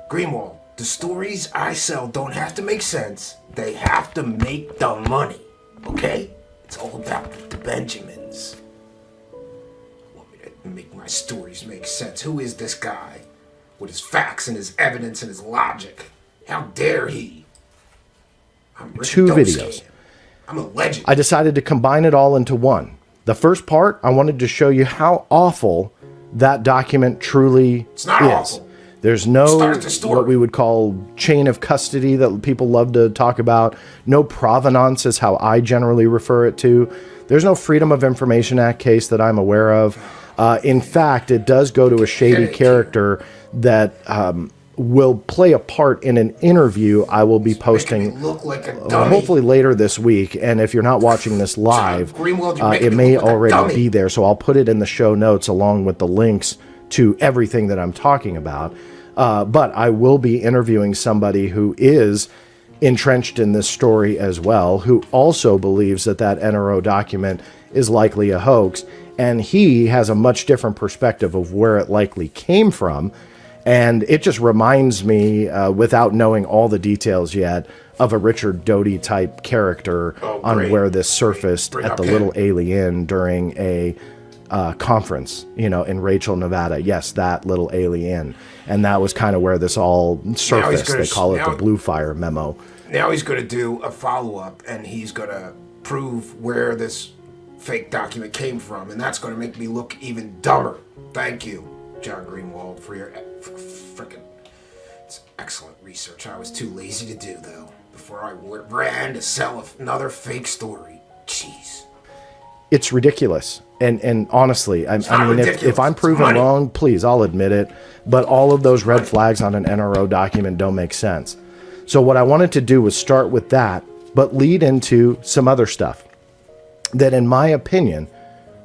Greenwald, The stories I sell don't have to make sense. They have to make the money. Okay? It's all about the Benjamins. Want me to make my stories make sense? Who is this guy? With his facts and his evidence and his logic. How dare he? I'm Two videos. I'm a legend. I decided to combine it all into one. The first part, I wanted to show you how awful that document truly It's not awful. There's no Start the story. what we would call chain of custody that people love to talk about. No provenance is how I generally refer it to. There's no Freedom of Information Act case that I'm aware of. In fact, it does go to a shady character that will play a part in an interview I will be posting Look like a dummy. hopefully later this week. And if you're not watching this live, Greenwald, you're making it me may look like a already dummy. be there. So I'll put it in the show notes along with the links to everything that I'm talking about. But I will be interviewing somebody who is entrenched in this story as well, who also believes that that NRO document is likely a hoax. And he has a much different perspective of where it likely came from. And it just reminds me, without knowing all the details yet, of a Richard Doty type character on where this surfaced at the Little Alien during a conference, in Rachel, Nevada. Yes, that Little Alien. And that was kind of where this all surfaced. They call it the Blue Fire memo. Now he's going to do a follow-up, and he's going to prove where this fake document came from, and that's going to make me look even dumber. Thank you, John Greenwald, for your freaking... It's excellent research. I was too lazy to do, though, before I ran to sell another fake story. Jeez. It's ridiculous. And honestly, I mean, if I'm proven money. wrong, please, I'll admit it. But all of those red flags on an NRO document don't make sense. So what I wanted to do was start with that, but lead into some other stuff that, in my opinion,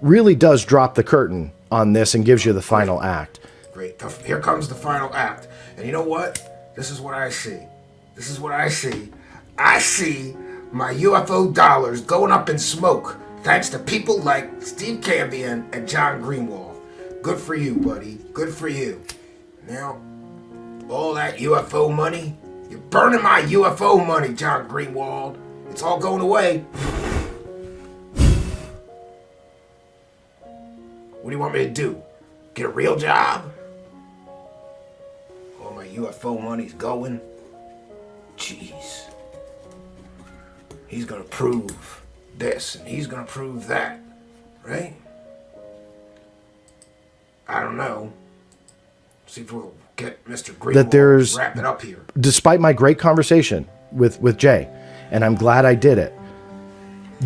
really does drop the curtain on this and gives you the final act. Great. Here comes the final act. And you know what? This is what I see. This is what I see. I see my UFO dollars going up in smoke thanks to people like Steve Cambion and John Greenwald. Good for you, buddy. Good for you. Now, all that UFO money, you're burning my UFO money, John Greenwald. It's all going away. What do you want me to do? Get a real job? All my UFO money's going? Jeez. He's gonna prove this and he's gonna prove that, right? I don't know. See if we'll get Mr. Greenwald That there's, to wrap it up here. Despite my great conversation with Jay, and I'm glad I did it,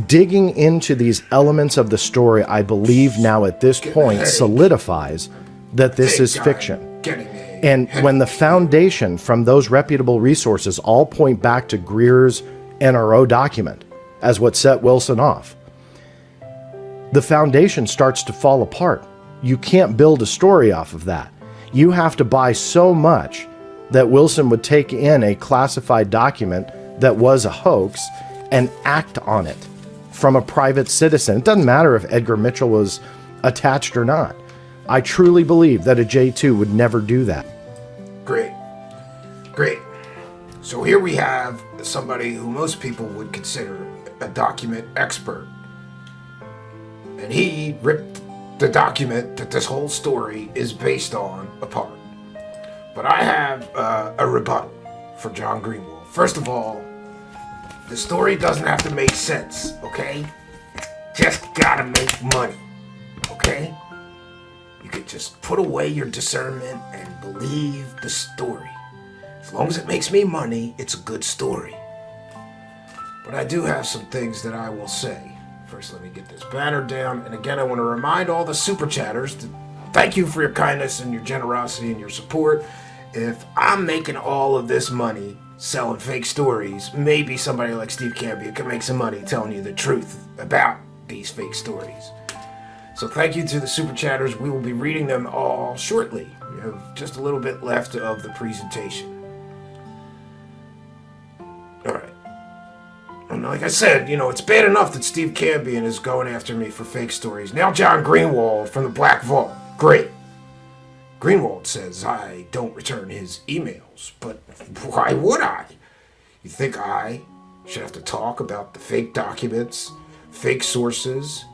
digging into these elements of the story, I believe now at this point solidifies that this is fiction. And when the foundation from those reputable resources all point back to Greer's NRO document as what set Wilson off, the foundation starts to fall apart. You can't build a story off of that. You have to buy so much that Wilson would take in a classified document that was a hoax and act on it from a private citizen. It doesn't matter if Edgar Mitchell was attached or not. I truly believe that a J2 would never do that. Great. Great. So here we have somebody who most people would consider a document expert. And he ripped the document that this whole story is based on apart. But I have a rebuttal for John Greenwald. First of all, the story doesn't have to make sense, okay? It's just gotta make money, okay? You could just put away your discernment and believe the story. As long as it makes me money, it's a good story. But I do have some things that I will say. First, let me get this banner down. And again, I want to remind all the super chatters to thank you for your kindness and your generosity and your support. If I'm making all of this money selling fake stories, maybe somebody like Steve Cambion can make some money telling you the truth about these fake stories. So thank you to the super chatters. We will be reading them all shortly. We have just a little bit left of the presentation. All right. And like I said, it's bad enough that Steve Cambion is going after me for fake stories. Now John Greenwald from the Black Vault. Great. Greenwald says I don't return his emails, but why would I? You think I should have to talk about the fake documents, fake sources,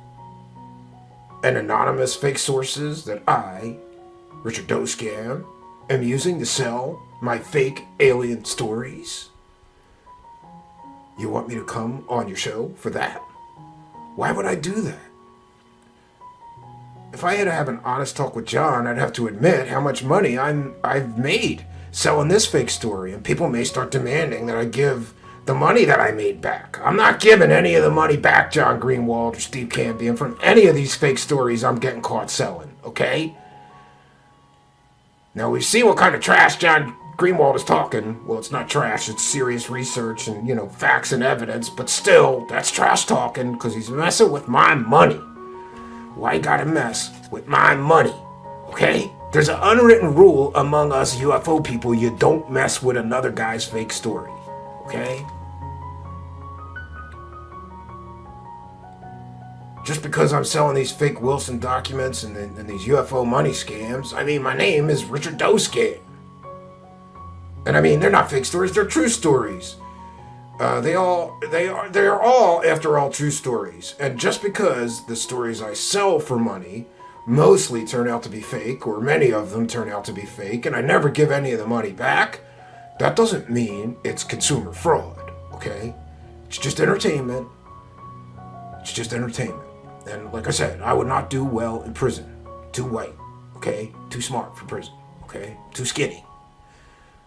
and anonymous fake sources that I, Richard Dolan, am using to sell my fake alien stories? You want me to come on your show for that? Why would I do that? If I had to have an honest talk with John, I'd have to admit how much money I've made selling this fake story, and people may start demanding that I give the money that I made back. I'm not giving any of the money back, John Greenwald or Steve Cambion, from any of these fake stories I'm getting caught selling, okay? Now, we've seen what kind of trash John Greenwald is talking. Well, it's not trash, it's serious research and, facts and evidence, but still, that's trash talking because he's messing with my money. Why gotta mess with my money, okay? There's an unwritten rule among us UFO people: you don't mess with another guy's fake story, okay? Just because I'm selling these fake Wilson documents and these UFO money scams, my name is Richard Dolan. And they're not fake stories, they're true stories. They are all, after all, true stories. And just because the stories I sell for money mostly turn out to be fake, or many of them turn out to be fake, and I never give any of the money back, that doesn't mean it's consumer fraud, okay? It's just entertainment. It's just entertainment. And like I said, I would not do well in prison. Too white, okay? Too smart for prison, okay? Too skinny.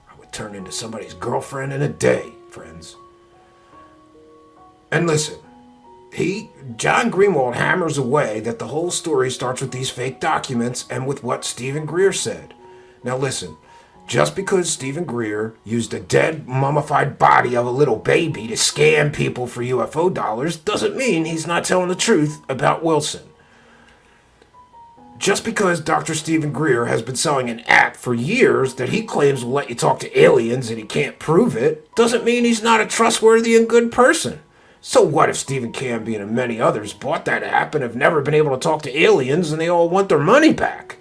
I would turn into somebody's girlfriend in a day, friends. And listen, John Greenwald hammers away that the whole story starts with these fake documents and with what Stephen Greer said. Now listen, just because Stephen Greer used a dead, mummified body of a little baby to scam people for UFO dollars doesn't mean he's not telling the truth about Wilson. Just because Dr. Stephen Greer has been selling an app for years that he claims will let you talk to aliens and he can't prove it, doesn't mean he's not a trustworthy and good person. So what if Stephen Cambion and many others bought that app and have never been able to talk to aliens and they all want their money back?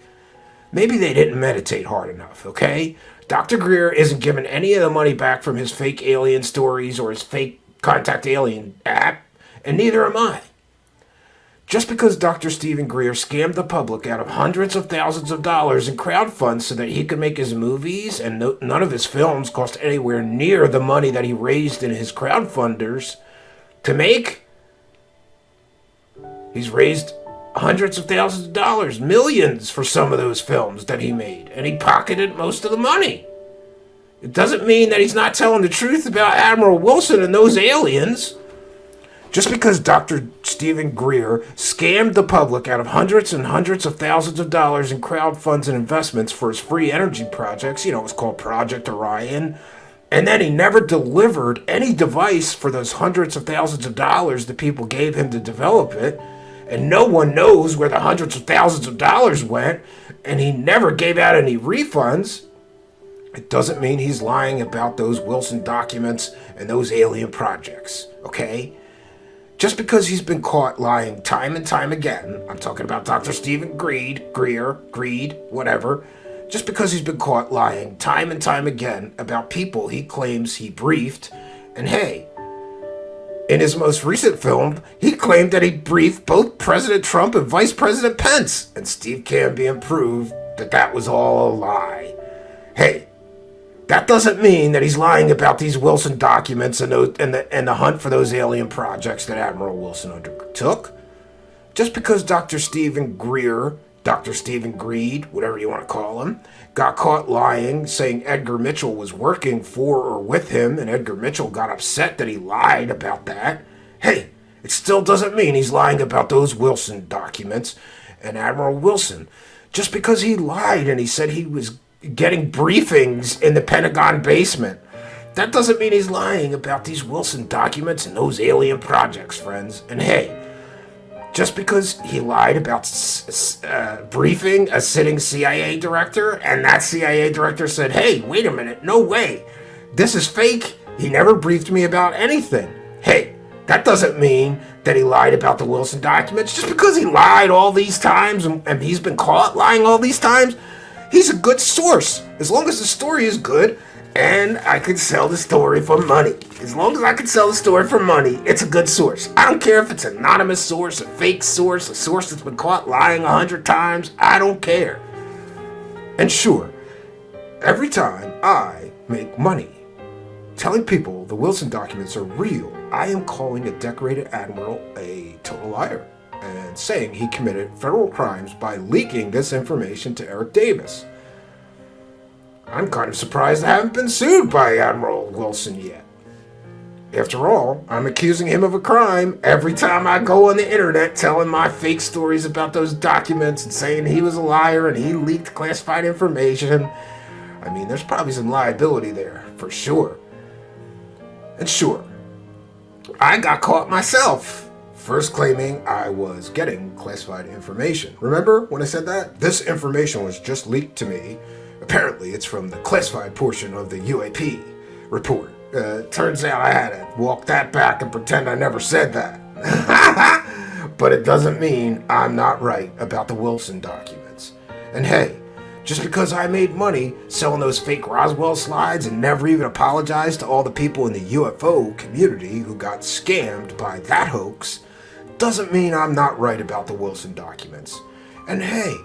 Maybe they didn't meditate hard enough, okay? Dr. Greer isn't giving any of the money back from his fake alien stories or his fake Contact Alien app, and neither am I. Just because Dr. Stephen Greer scammed the public out of hundreds of thousands of dollars in crowdfunds so that he could make his movies, and none of his films cost anywhere near the money that he raised in his crowdfunders to make, he's raised hundreds of thousands of dollars, millions for some of those films that he made, and he pocketed most of the money. It doesn't mean that he's not telling the truth about Admiral Wilson and those aliens. Just because Dr. Stephen Greer scammed the public out of hundreds and hundreds of thousands of dollars in crowdfunds and investments for his free energy projects, it was called Project Orion, and then he never delivered any device for those hundreds of thousands of dollars that people gave him to develop it, and no one knows where the hundreds of thousands of dollars went, and he never gave out any refunds, it doesn't mean he's lying about those Wilson documents and those alien projects, okay? Just because he's been caught lying time and time again, I'm talking about Dr. Stephen Greer, whatever, just because he's been caught lying time and time again about people he claims he briefed, and hey, in his most recent film, he claimed that he briefed both President Trump and Vice President Pence, and Steve Cambion proved that that was all a lie. Hey, that doesn't mean that he's lying about these Wilson documents and the hunt for those alien projects that Admiral Wilson undertook. Just because Dr. Stephen Greer, Dr. Stephen Greed, whatever you want to call him, got caught lying, saying Edgar Mitchell was working for or with him, and Edgar Mitchell got upset that he lied about that, hey, it still doesn't mean he's lying about those Wilson documents and Admiral Wilson. Just because he lied and he said he was getting briefings in the Pentagon basement, that doesn't mean he's lying about these Wilson documents and those alien projects, friends. And hey, just because he lied about briefing a sitting CIA director, and that CIA director said, hey, wait a minute, no way, this is fake, he never briefed me about anything. Hey, that doesn't mean that he lied about the Wilson documents. Just because he lied all these times and he's been caught lying all these times, He's a good source. As long as the story is good and I can sell the story for money. As long as I can sell the story for money, it's a good source. I don't care if it's an anonymous source, a fake source, a source that's been caught lying 100 times. I don't care. And sure, every time I make money telling people the Wilson documents are real, I am calling a decorated admiral a total liar and saying he committed federal crimes by leaking this information to Eric Davis. I'm kind of surprised I haven't been sued by Admiral Wilson yet. After all, I'm accusing him of a crime every time I go on the internet telling my fake stories about those documents and saying he was a liar and he leaked classified information. I mean, there's probably some liability there, for sure. And sure, I got caught myself, first claiming I was getting classified information. Remember when I said that? This information was just leaked to me. Apparently, it's from the classified portion of the UAP report. Turns out I had to walk that back and pretend I never said that. But it doesn't mean I'm not right about the Wilson documents. And hey, just because I made money selling those fake Roswell slides and never even apologized to all the people in the UFO community who got scammed by that hoax, doesn't mean I'm not right about the Wilson documents. And hey,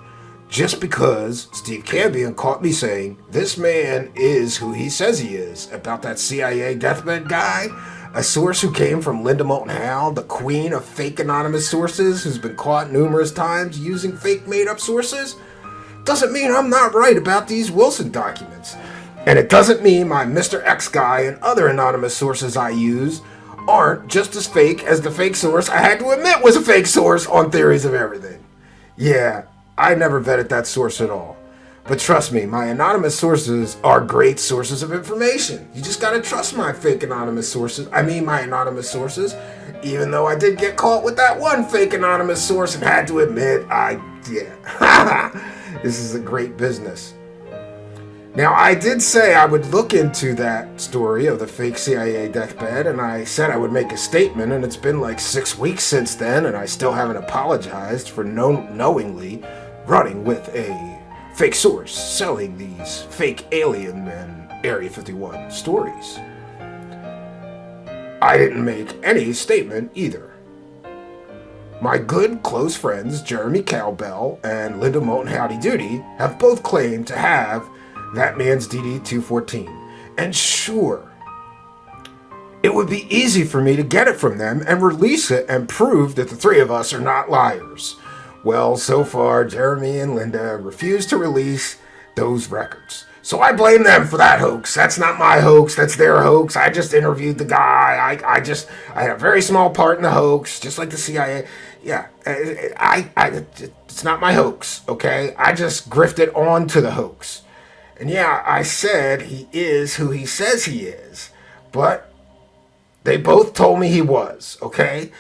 just because Steve Cambion caught me saying this man is who he says he is about that CIA deathbed guy, a source who came from Linda Moulton Howe, the queen of fake anonymous sources who's been caught numerous times using fake made-up sources, doesn't mean I'm not right about these Wilson documents. And it doesn't mean my Mr. X guy and other anonymous sources I use aren't just as fake as the fake source I had to admit was a fake source on Theories of Everything. Yeah, I never vetted that source at all. But trust me, my anonymous sources are great sources of information. You just gotta trust my anonymous sources, even though I did get caught with that one fake anonymous source and had to admit, this is a great business. Now, I did say I would look into that story of the fake CIA deathbed, and I said I would make a statement, and it's been like 6 weeks since then, and I still haven't apologized for knowingly running with a fake source selling these fake alien and Area 51 stories. I didn't make any statement either. My good close friends Jeremy Cowbell and Linda Moulton Howdy Doody have both claimed to have that man's DD-214. And sure, it would be easy for me to get it from them and release it and prove that the three of us are not liars. Well, so far, Jeremy and Linda refuse to release those records. So I blame them for that hoax. That's not my hoax, that's their hoax. I just interviewed the guy. I had a very small part in the hoax, just like the CIA. Yeah, it's not my hoax, okay? I just grifted onto the hoax. And yeah, I said he is who he says he is, but they both told me he was, okay?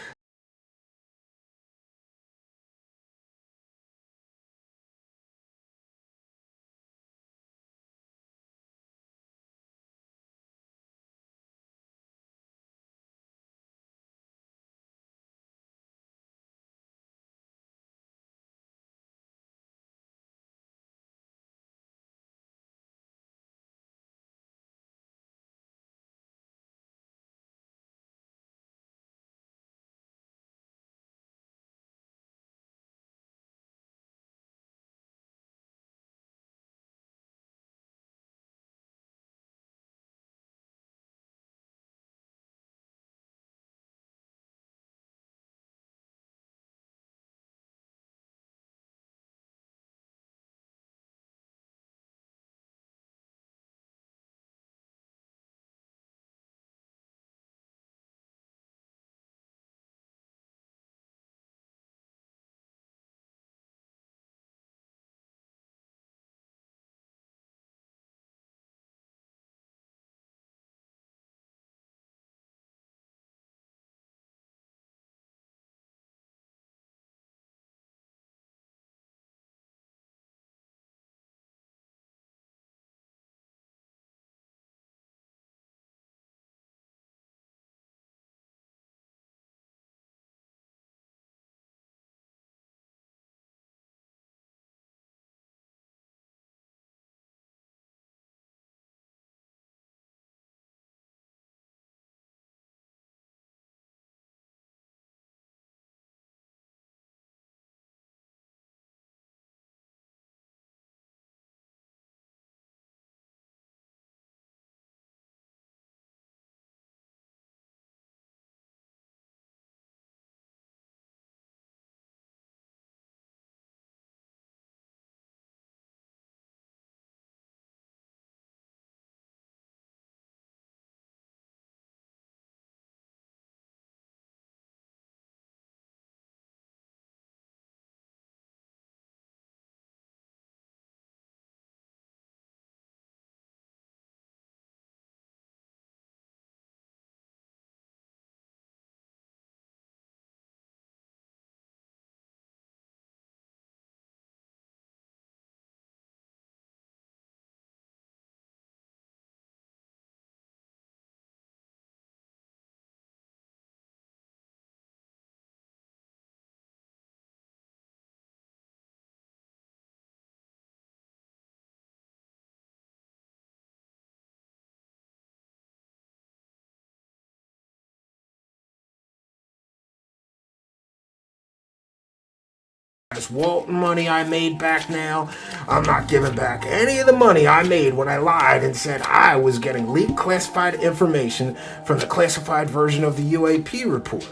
Walton money I made back now. I'm not giving back any of the money I made when I lied and said I was getting leaked classified information from the classified version of the UAP report.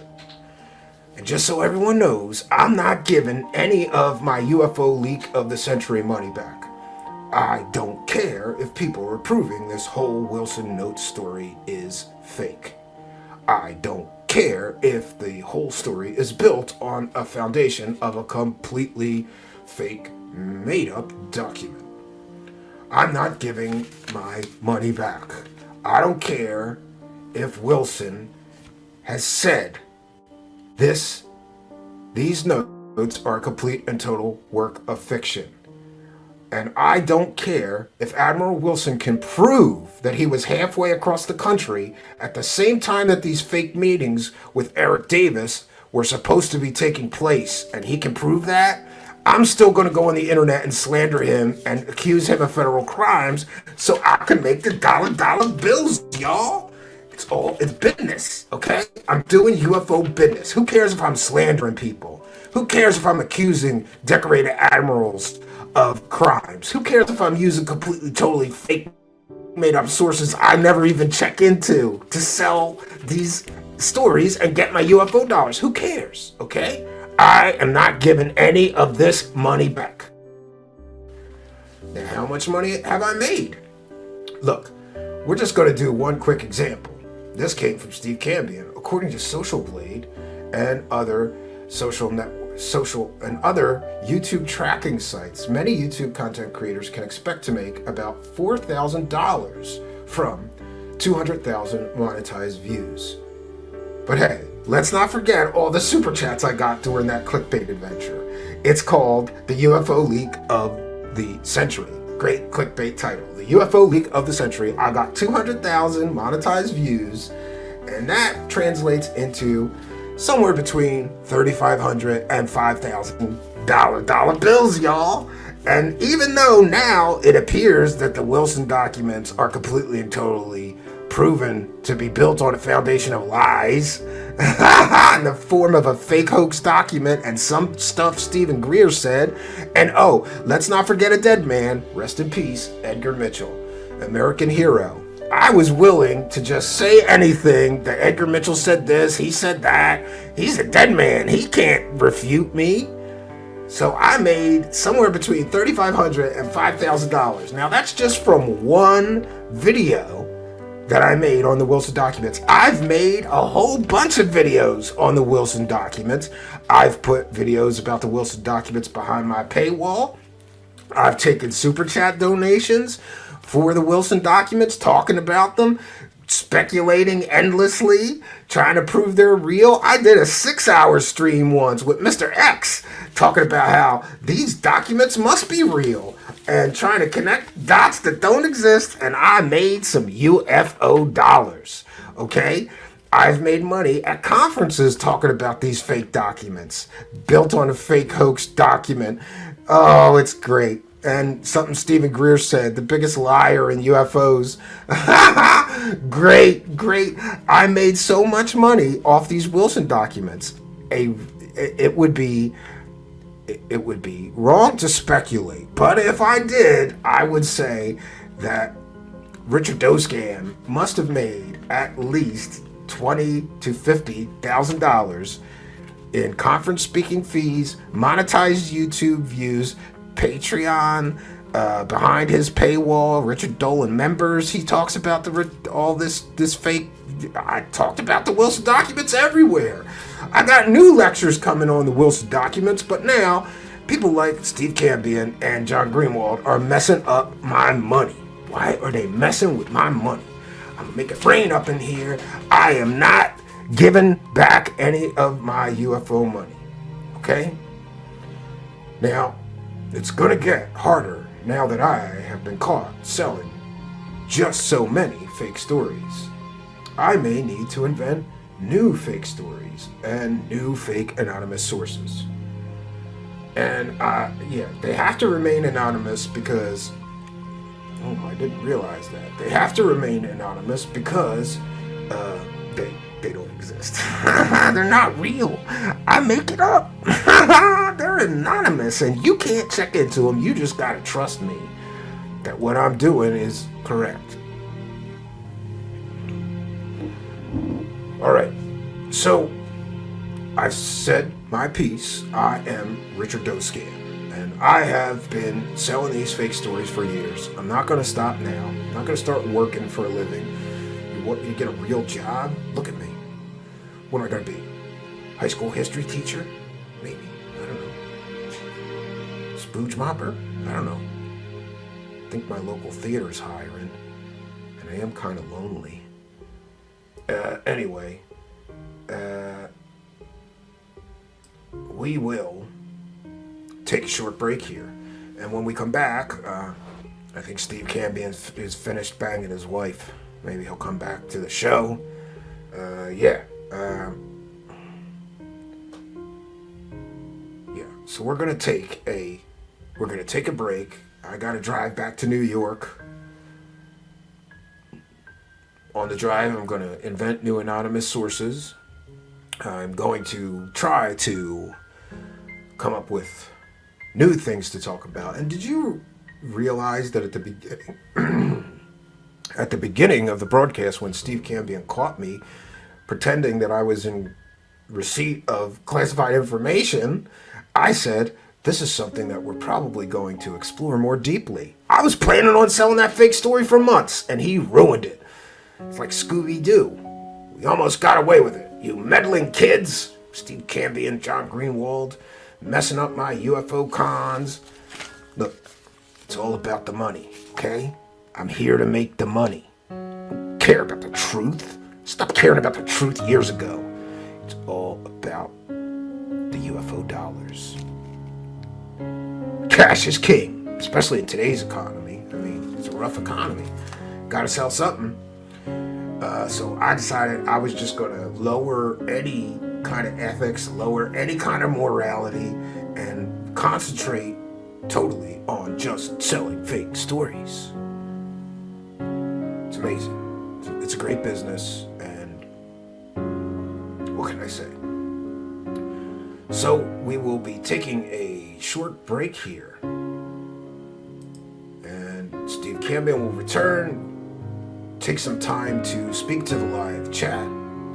And just so everyone knows, I'm not giving any of my UFO leak of the century money back. I don't care if people are proving this whole Wilson Notes story is fake. I don't care if the whole story is built on a foundation of a completely fake, made-up document. I'm not giving my money back. I don't care if Wilson has said these notes are a complete and total work of fiction. And I don't care if Admiral Wilson can prove that he was halfway across the country at the same time that these fake meetings with Eric Davis were supposed to be taking place, and he can prove that. I'm still going to go on the internet and slander him and accuse him of federal crimes so I can make the dollar bills, y'all. It's business, okay? I'm doing UFO business. Who cares if I'm slandering people? Who cares if I'm accusing decorated admirals of crimes? Who cares if I'm using completely, totally fake, made-up sources I never even check into to sell these stories and get my UFO dollars? Who cares, okay? I am not giving any of this money back. Now, how much money have I made? Look, we're just going to do one quick example. This came from Steve Cambion. According to Social Blade and other social and other YouTube tracking sites, many YouTube content creators can expect to make about $4,000 from 200,000 monetized views. But hey, let's not forget all the super chats I got during that clickbait adventure. It's called the UFO Leak of the Century. Great clickbait title. The UFO Leak of the Century. I got 200,000 monetized views, and that translates into somewhere between $3,500 and $5,000 dollar bills, y'all. And even though now it appears that the Wilson documents are completely and totally proven to be built on a foundation of lies in the form of a fake hoax document and some stuff Stephen Greer said. And oh, let's not forget a dead man, rest in peace, Edgar Mitchell, American hero. I was willing to just say anything that Edgar Mitchell said this, he said that. He's a dead man. He can't refute me. So I made somewhere between $3,500 and $5,000. Now that's just from one video that I made on the Wilson documents. I've made a whole bunch of videos on the Wilson documents. I've put videos about the Wilson documents behind my paywall. I've taken super chat donations for the Wilson documents, talking about them, speculating endlessly, trying to prove they're real. I did a 6-hour stream once with Mr. X talking about how these documents must be real and trying to connect dots that don't exist, and I made some UFO dollars, okay? I've made money at conferences talking about these fake documents, built on a fake hoax document. Oh, it's great. And something Stephen Greer said, the biggest liar in UFOs. Great. I made so much money off these Wilson documents. It would be wrong to speculate, but if I did, I would say that Richard Dolan must have made at least $20,000 to $50,000 in conference speaking fees, monetized YouTube views, Patreon, behind his paywall, Richard Dolan members. He talks about all this fake. I talked about the Wilson documents everywhere. I got new lectures coming on the Wilson documents, but now people like Steve Cambion and John Greenwald are messing up my money. Why are they messing with my money? I'm gonna make it rain up in here. I am not giving back any of my UFO money. Okay? Now, it's gonna get harder now that I have been caught selling just so many fake stories. I may need to invent new fake stories and new fake anonymous sources. And they have to remain anonymous because, I didn't realize that. They have to remain anonymous because They don't exist. They're not real. I make it up. They're anonymous, and you can't check into them. You just gotta trust me that what I'm doing is correct. All right. So I've said my piece. I am Richard Dolan, and I have been selling these fake stories for years. I'm not going to stop now. I'm not going to start working for a living. You want me to get a real job? Look at me. What am I going to be? High school history teacher? Maybe. I don't know. Spooge mopper? I don't know. I think my local theater's hiring, and I am kind of lonely. Anyway, we will take a short break here. And when we come back, I think Steve Cambion is finished banging his wife. Maybe he'll come back to the show. Yeah. So we're gonna take a break. I gotta drive back to New York. On the drive, I'm gonna invent new anonymous sources. I'm going to try to come up with new things to talk about. And did you realize that at the beginning of the broadcast, when Steve Cambion caught me pretending that I was in receipt of classified information, I said, this is something that we're probably going to explore more deeply. I was planning on selling that fake story for months, and he ruined it. It's like Scooby-Doo. We almost got away with it. You meddling kids, Steve Cambion, John Greenwald, messing up my UFO cons. Look, it's all about the money, okay? I'm here to make the money. I don't care about the truth. Stop caring about the truth years ago. It's all about the UFO dollars. Cash is king, especially in today's economy. I mean, it's a rough economy. Gotta sell something. So I decided I was just going to lower any kind of ethics, lower any kind of morality, and concentrate totally on just selling fake stories. It's amazing. It's a great business, and what can I say? So we will be taking a short break here, and Steve Cambion will return. Take some time to speak to the live chat.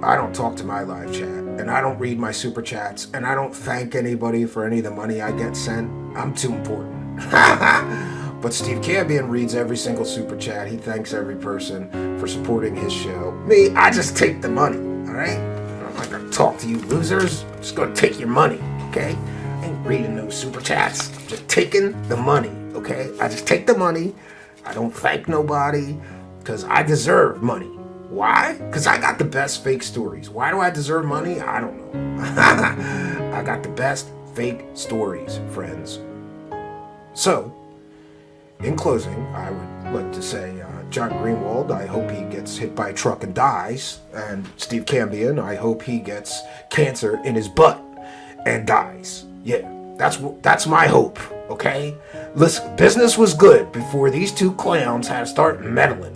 I don't talk to my live chat, and I don't read my super chats, and I don't thank anybody for any of the money I get sent. I'm too important. But Steve Cambion reads every single super chat. He thanks every person for supporting his show. Me, I just take the money, all right? I'm not gonna talk to you losers. I'm just gonna take your money, okay? I ain't reading no super chats. I'm just taking the money, okay? I just take the money. I don't thank nobody. Because I deserve money. Why? Because I got the best fake stories. Why do I deserve money? I don't know. I got the best fake stories, friends. So, in closing, I would like to say, John Greenwald, I hope he gets hit by a truck and dies. And Steve Cambion, I hope he gets cancer in his butt and dies. Yeah, that's my hope, okay? Listen, business was good before these two clowns had to start meddling.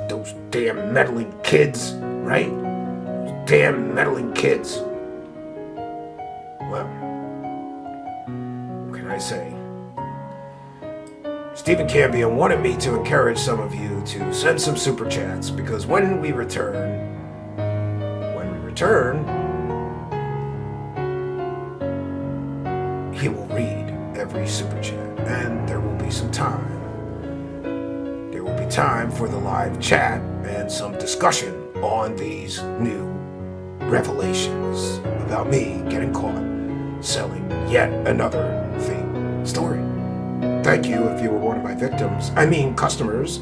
Those damn meddling kids, right? Those damn meddling kids. Well, what can I say? Stephen Cambion wanted me to encourage some of you to send some super chats, because when we return, he will read every super chat, and there will be some time. There will be time for the live chat and some discussion on these new revelations about me getting caught selling yet another fake story. Thank you if you were one of my victims. I mean customers.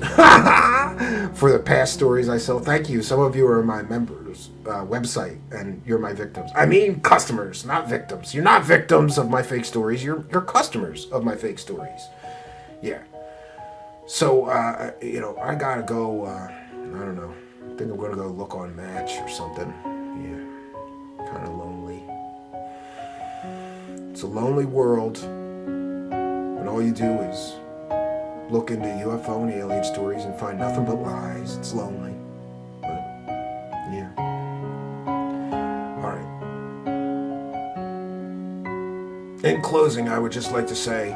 For the past stories I sell. Thank you. Some of you are my members website, and you're my victims. I mean customers, not victims. You're not victims of my fake stories. You're customers of my fake stories. Yeah. So, I gotta go, I don't know. I think I'm gonna go look on Match or something. Yeah, kind of lonely. It's a lonely world when all you do is look into UFO and alien stories and find nothing but lies. It's lonely. But, yeah. In closing, I would just like to say,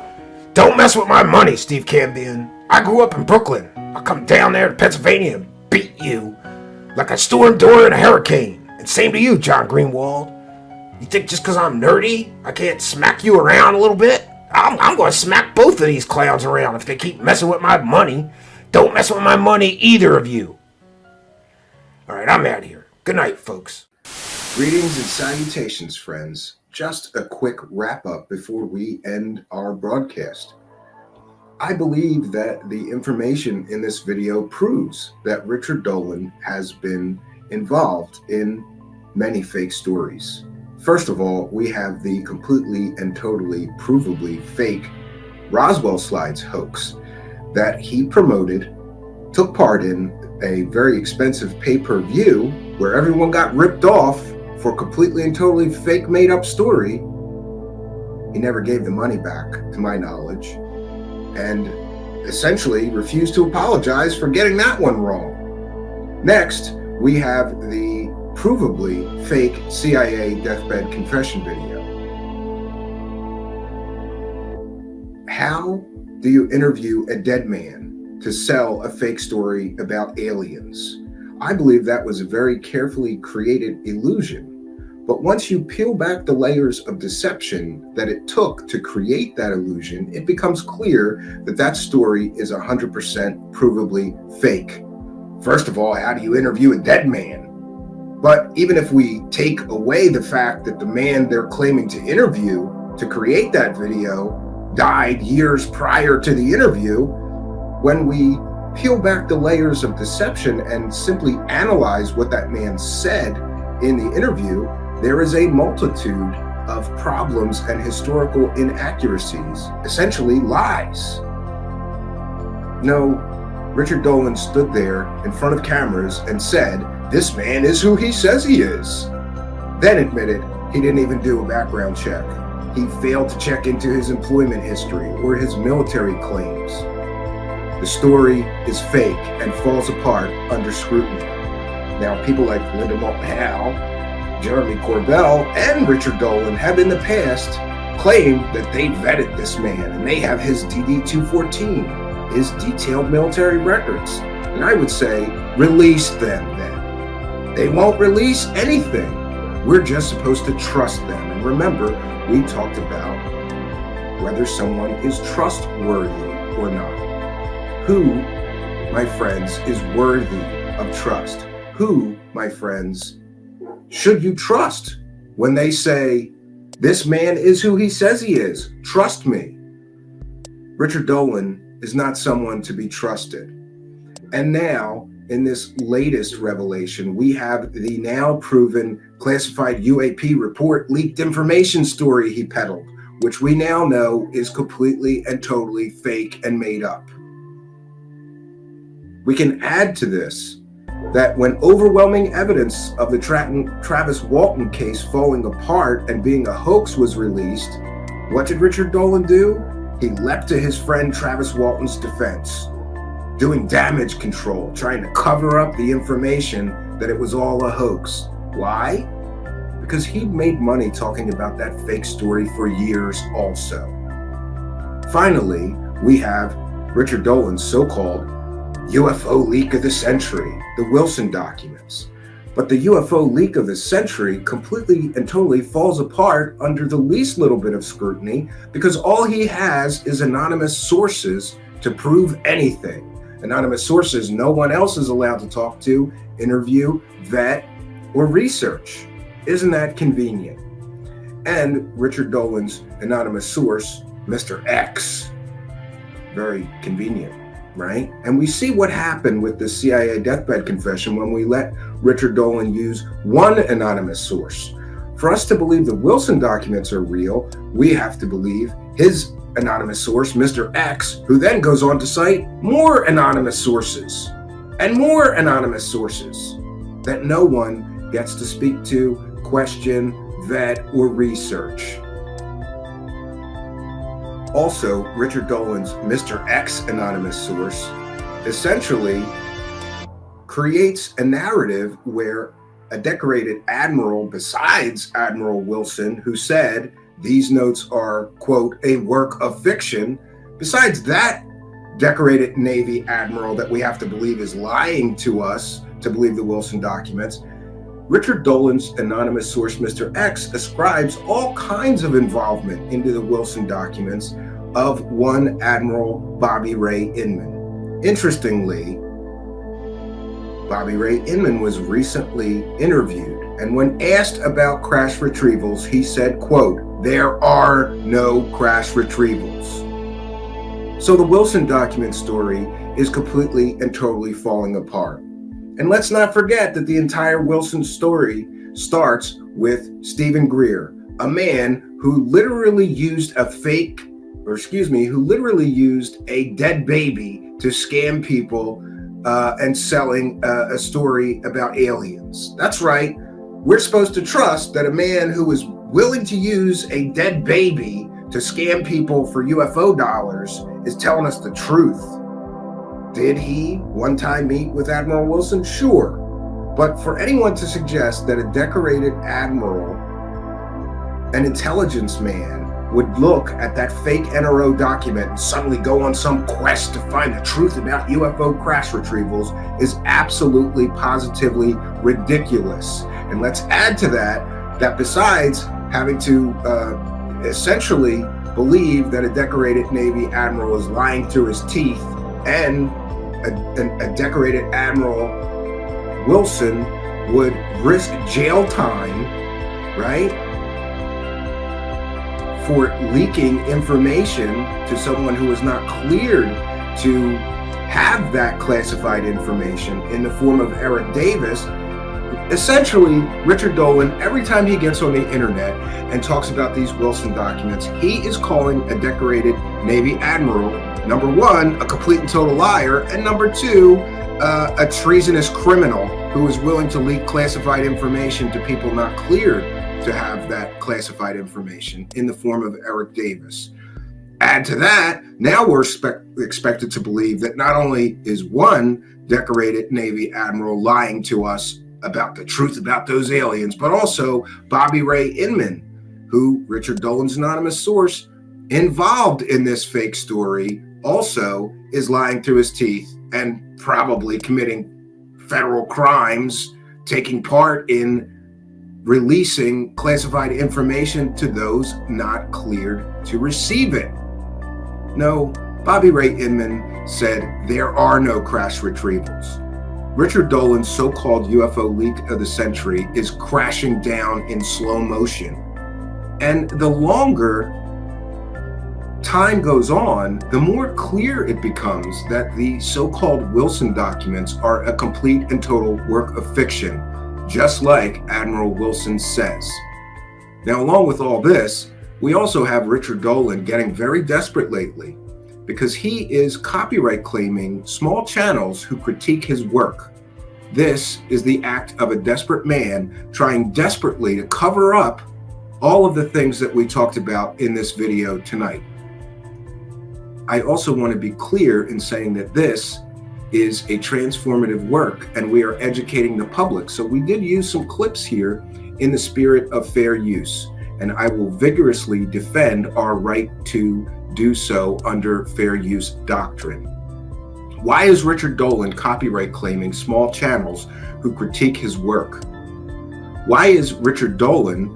don't mess with my money, Steve Cambion. I grew up in Brooklyn. I'll come down there to Pennsylvania and beat you like a storm during a hurricane. And same to you, John Greenwald. You think just because I'm nerdy, I can't smack you around a little bit? I'm going to smack both of these clowns around if they keep messing with my money. Don't mess with my money, either of you. All right, I'm out of here. Good night, folks. Greetings and salutations, friends. Just a quick wrap up before we end our broadcast. I believe that the information in this video proves that Richard Dolan has been involved in many fake stories. First of all, we have the completely and totally provably fake Roswell Slides hoax that he promoted, took part in a very expensive pay-per-view where everyone got ripped off for completely and totally fake made-up story. He never gave the money back, to my knowledge, and essentially refused to apologize for getting that one wrong. Next, we have the provably fake CIA deathbed confession video. How do you interview a dead man to sell a fake story about aliens? I believe that was a very carefully created illusion. But once you peel back the layers of deception that it took to create that illusion, it becomes clear that that story is 100% provably fake. First of all, how do you interview a dead man? But even if we take away the fact that the man they're claiming to interview to create that video died years prior to the interview, when we peel back the layers of deception and simply analyze what that man said in the interview, there is a multitude of problems and historical inaccuracies, essentially lies. No, Richard Dolan stood there in front of cameras and said, "This man is who he says he is." Then admitted he didn't even do a background check. He failed to check into his employment history or his military claims. The story is fake and falls apart under scrutiny. Now, people like Linda Moulton Howe, Jeremy Corbell, and Richard Dolan have in the past claimed that they vetted this man and they have his DD-214, his detailed military records. And I would say, release them then. They won't release anything. We're just supposed to trust them. And remember, we talked about whether someone is trustworthy or not. Who, my friends, is worthy of trust? Who, my friends, should you trust when they say, "This man is who he says he is, trust me"? Richard Dolan is not someone to be trusted. And now, in this latest revelation, we have the now proven classified UAP report leaked information story he peddled, which we now know is completely and totally fake and made up. We can add to this that when overwhelming evidence of the Travis Walton case falling apart and being a hoax was released, what did Richard Dolan do? He leapt to his friend Travis Walton's defense, doing damage control, trying to cover up the information that it was all a hoax. Why? Because he'd made money talking about that fake story for years also. Finally, we have Richard Dolan's so-called UFO leak of the century, the Wilson documents. But the UFO leak of the century completely and totally falls apart under the least little bit of scrutiny because all he has is anonymous sources to prove anything. Anonymous sources no one else is allowed to talk to, interview, vet, or research. Isn't that convenient? And Richard Dolan's anonymous source, Mr. X, very convenient, right? And we see what happened with the CIA deathbed confession when we let Richard Dolan use one anonymous source. For us to believe the Wilson documents are real, we have to believe his anonymous source, Mr. X, who then goes on to cite more anonymous sources and more anonymous sources that no one gets to speak to, question, vet, or research. Also, Richard Dolan's Mr. X anonymous source essentially creates a narrative where a decorated admiral besides Admiral Wilson, who said these notes are, quote, a work of fiction, besides that decorated Navy admiral that we have to believe is lying to us to believe the Wilson documents, Richard Dolan's anonymous source, Mr. X, ascribes all kinds of involvement into the Wilson documents of one Admiral Bobby Ray Inman. Interestingly, Bobby Ray Inman was recently interviewed, and when asked about crash retrievals, he said, quote, "There are no crash retrievals." So the Wilson document story is completely and totally falling apart. And let's not forget that the entire Wilson story starts with Stephen Greer, a man who literally used a dead baby to scam people and selling a story about aliens. That's right. We're supposed to trust that a man who is willing to use a dead baby to scam people for UFO dollars is telling us the truth. Did he one time meet with Admiral Wilson? Sure. But for anyone to suggest that a decorated admiral, an intelligence man, would look at that fake NRO document and suddenly go on some quest to find the truth about UFO crash retrievals is absolutely, positively ridiculous. And let's add to that besides having to essentially believe that a decorated Navy admiral is lying through his teeth, and a decorated Admiral Wilson would risk jail time, right, for leaking information to someone who is not cleared to have that classified information in the form of Eric Davis. Essentially, Richard Dolan, every time he gets on the internet and talks about these Wilson documents, he is calling a decorated Navy admiral, number one, a complete and total liar, and number two, a treasonous criminal who is willing to leak classified information to people not cleared to have that classified information in the form of Eric Davis. Add to that, now we're expected to believe that not only is one decorated Navy admiral lying to us about the truth about those aliens, but also Bobby Ray Inman, who Richard Dolan's anonymous source involved in this fake story, also is lying through his teeth and probably committing federal crimes, taking part in releasing classified information to those not cleared to receive it. No, Bobby Ray Inman said there are no crash retrievals. Richard Dolan's so-called UFO leak of the century is crashing down in slow motion. And the longer time goes on, the more clear it becomes that the so-called Wilson documents are a complete and total work of fiction, just like Admiral Wilson says. Now, along with all this, we also have Richard Dolan getting very desperate lately because he is copyright claiming small channels who critique his work. This is the act of a desperate man trying desperately to cover up all of the things that we talked about in this video tonight. I also want to be clear in saying that this is a transformative work and we are educating the public. So we did use some clips here in the spirit of fair use, and I will vigorously defend our right to do so under fair use doctrine. Why is Richard Dolan copyright claiming small channels who critique his work? Why is Richard Dolan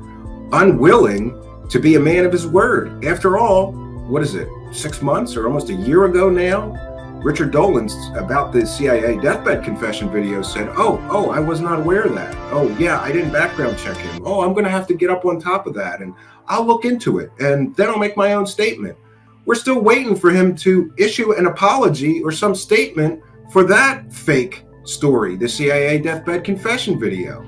unwilling to be a man of his word? After all, what is it, 6 months or almost a year ago now? Richard Dolan's about the CIA deathbed confession video said, oh, I was not aware of that. Oh yeah, I didn't background check him. Oh, I'm gonna have to get up on top of that and I'll look into it and then I'll make my own statement. We're still waiting for him to issue an apology or some statement for that fake story, the CIA deathbed confession video.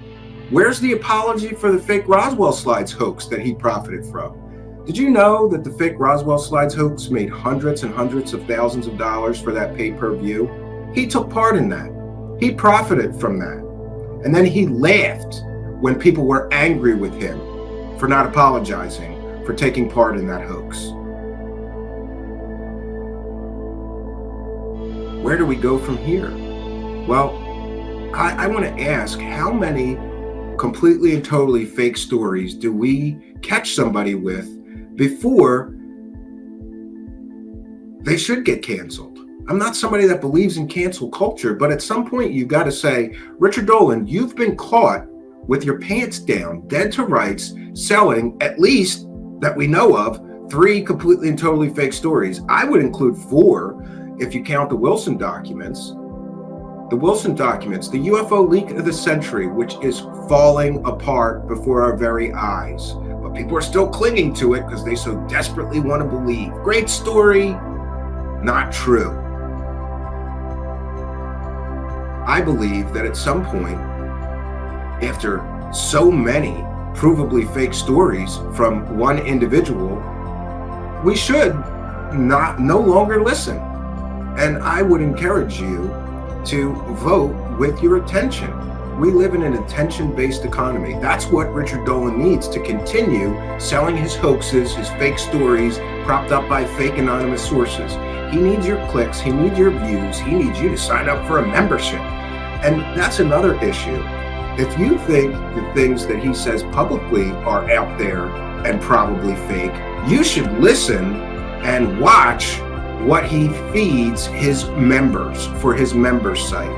Where's the apology for the fake Roswell slides hoax that he profited from? Did you know that the fake Roswell slides hoax made hundreds and hundreds of thousands of dollars for that pay-per-view? He took part in that. He profited from that. And then he laughed when people were angry with him for not apologizing for taking part in that hoax. Where do we go from here? Well, I want to ask, how many completely and totally fake stories do we catch somebody with before they should get canceled. I'm not somebody that believes in cancel culture, but at some point you got to say, Richard Dolan, you've been caught with your pants down, dead to rights, selling, at least that we know of, 3 completely and totally fake stories. I would include 4 if you count the Wilson documents. The Wilson documents, the UFO leak of the century, which is falling apart before our very eyes. But people are still clinging to it because they so desperately want to believe. Great story, not true. I believe that at some point, after so many provably fake stories from one individual, we should no longer listen. And I would encourage you to vote with your attention. We live in an attention-based economy. That's what Richard Dolan needs to continue selling his hoaxes, his fake stories, propped up by fake anonymous sources. He needs your clicks, he needs your views, he needs you to sign up for a membership. And that's another issue. If you think the things that he says publicly are out there and probably fake, you should listen and watch what he feeds his members for his members site.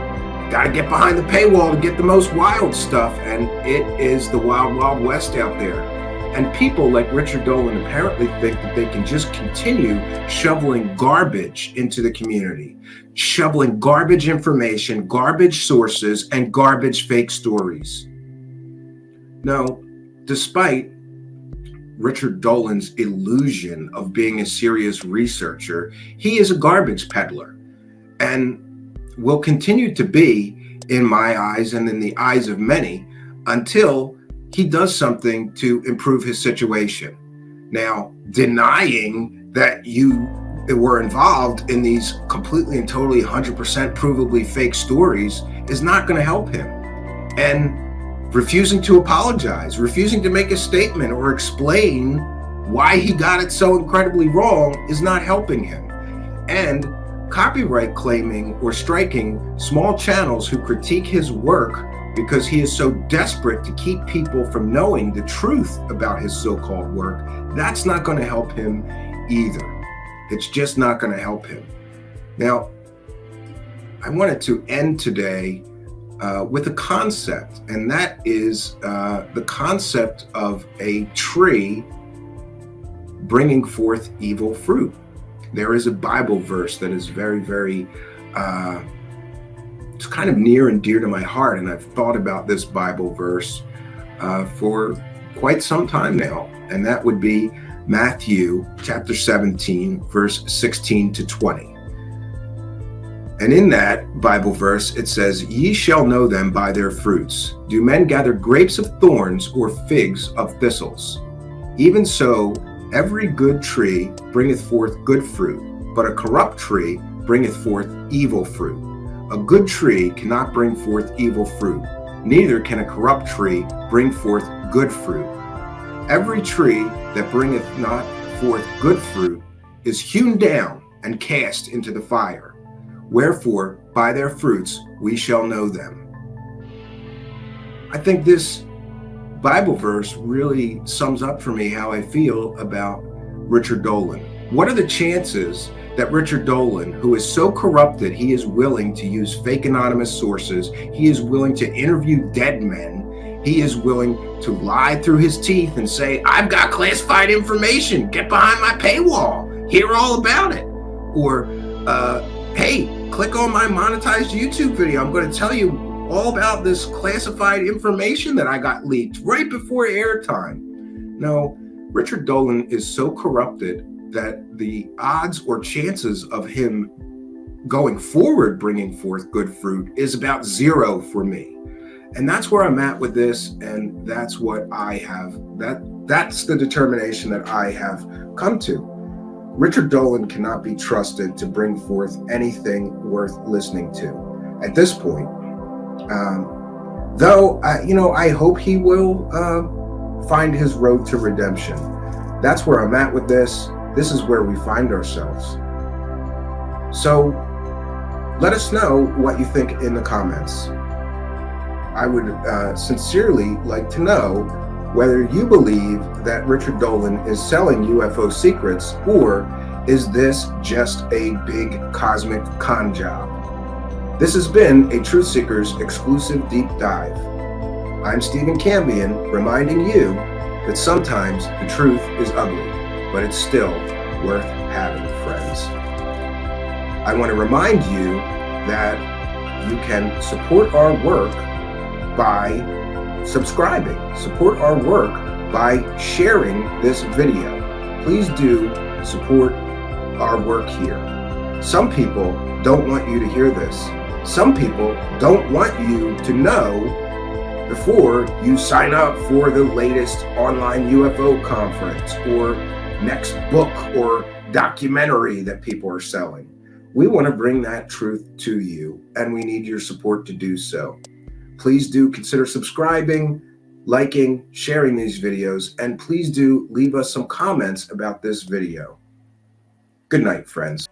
Got to get behind the paywall to get the most wild stuff, and it is the wild, wild west out there. And people like Richard Dolan apparently think that they can just continue shoveling garbage into the community, shoveling garbage information, garbage sources, and garbage fake stories. No, despite Richard Dolan's illusion of being a serious researcher, he is a garbage peddler and will continue to be in my eyes and in the eyes of many until he does something to improve his situation. Now, denying that you were involved in these completely and totally 100% provably fake stories is not going to help him. And refusing to apologize, refusing to make a statement or explain why he got it so incredibly wrong is not helping him. And copyright claiming or striking small channels who critique his work because he is so desperate to keep people from knowing the truth about his so-called work, that's not going to help him either. It's just not going to help him. Now, I wanted to end today with a concept, and that is the concept of a tree bringing forth evil fruit. There is a Bible verse that is very, very, it's kind of near and dear to my heart, and I've thought about this Bible verse for quite some time now, and that would be Matthew chapter 17, verse 16 to 20. And in that Bible verse, it says, "Ye shall know them by their fruits. Do men gather grapes of thorns or figs of thistles? Even so, every good tree bringeth forth good fruit, but a corrupt tree bringeth forth evil fruit. A good tree cannot bring forth evil fruit, neither can a corrupt tree bring forth good fruit. Every tree that bringeth not forth good fruit is hewn down and cast into the fire. Wherefore, by their fruits we shall know them." I think this Bible verse really sums up for me how I feel about Richard Dolan. What are the chances that Richard Dolan, who is so corrupted he is willing to use fake anonymous sources, he is willing to interview dead men, he is willing to lie through his teeth and say, "I've got classified information, get behind my paywall, hear all about it," or "Hey, click on my monetized YouTube video, I'm going to tell you all about this classified information that I got leaked right before airtime." No, Richard Dolan is so corrupted that the odds or chances of him going forward bringing forth good fruit is about 0 for me. And that's where I'm at with this, and that's what I have, that's the determination that I have come to. Richard Dolan cannot be trusted to bring forth anything worth listening to at this point. Though, I hope he will find his road to redemption. That's where I'm at with this. This is where we find ourselves. So let us know what you think in the comments. I would sincerely like to know whether you believe that Richard Dolan is selling UFO secrets, or is this just a big cosmic con job? This has been a Truth Seekers exclusive deep dive. I'm Stephen Cambion, reminding you that sometimes the truth is ugly, but it's still worth having, friends. I want to remind you that you can support our work by subscribing. Support our work by sharing this video. Please do support our work here. Some people don't want you to hear this. Some people don't want you to know before you sign up for the latest online UFO conference or next book or documentary that people are selling. We want to bring that truth to you, and we need your support to do so. Please do consider subscribing, liking, sharing these videos, and please do leave us some comments about this video. Good night, friends.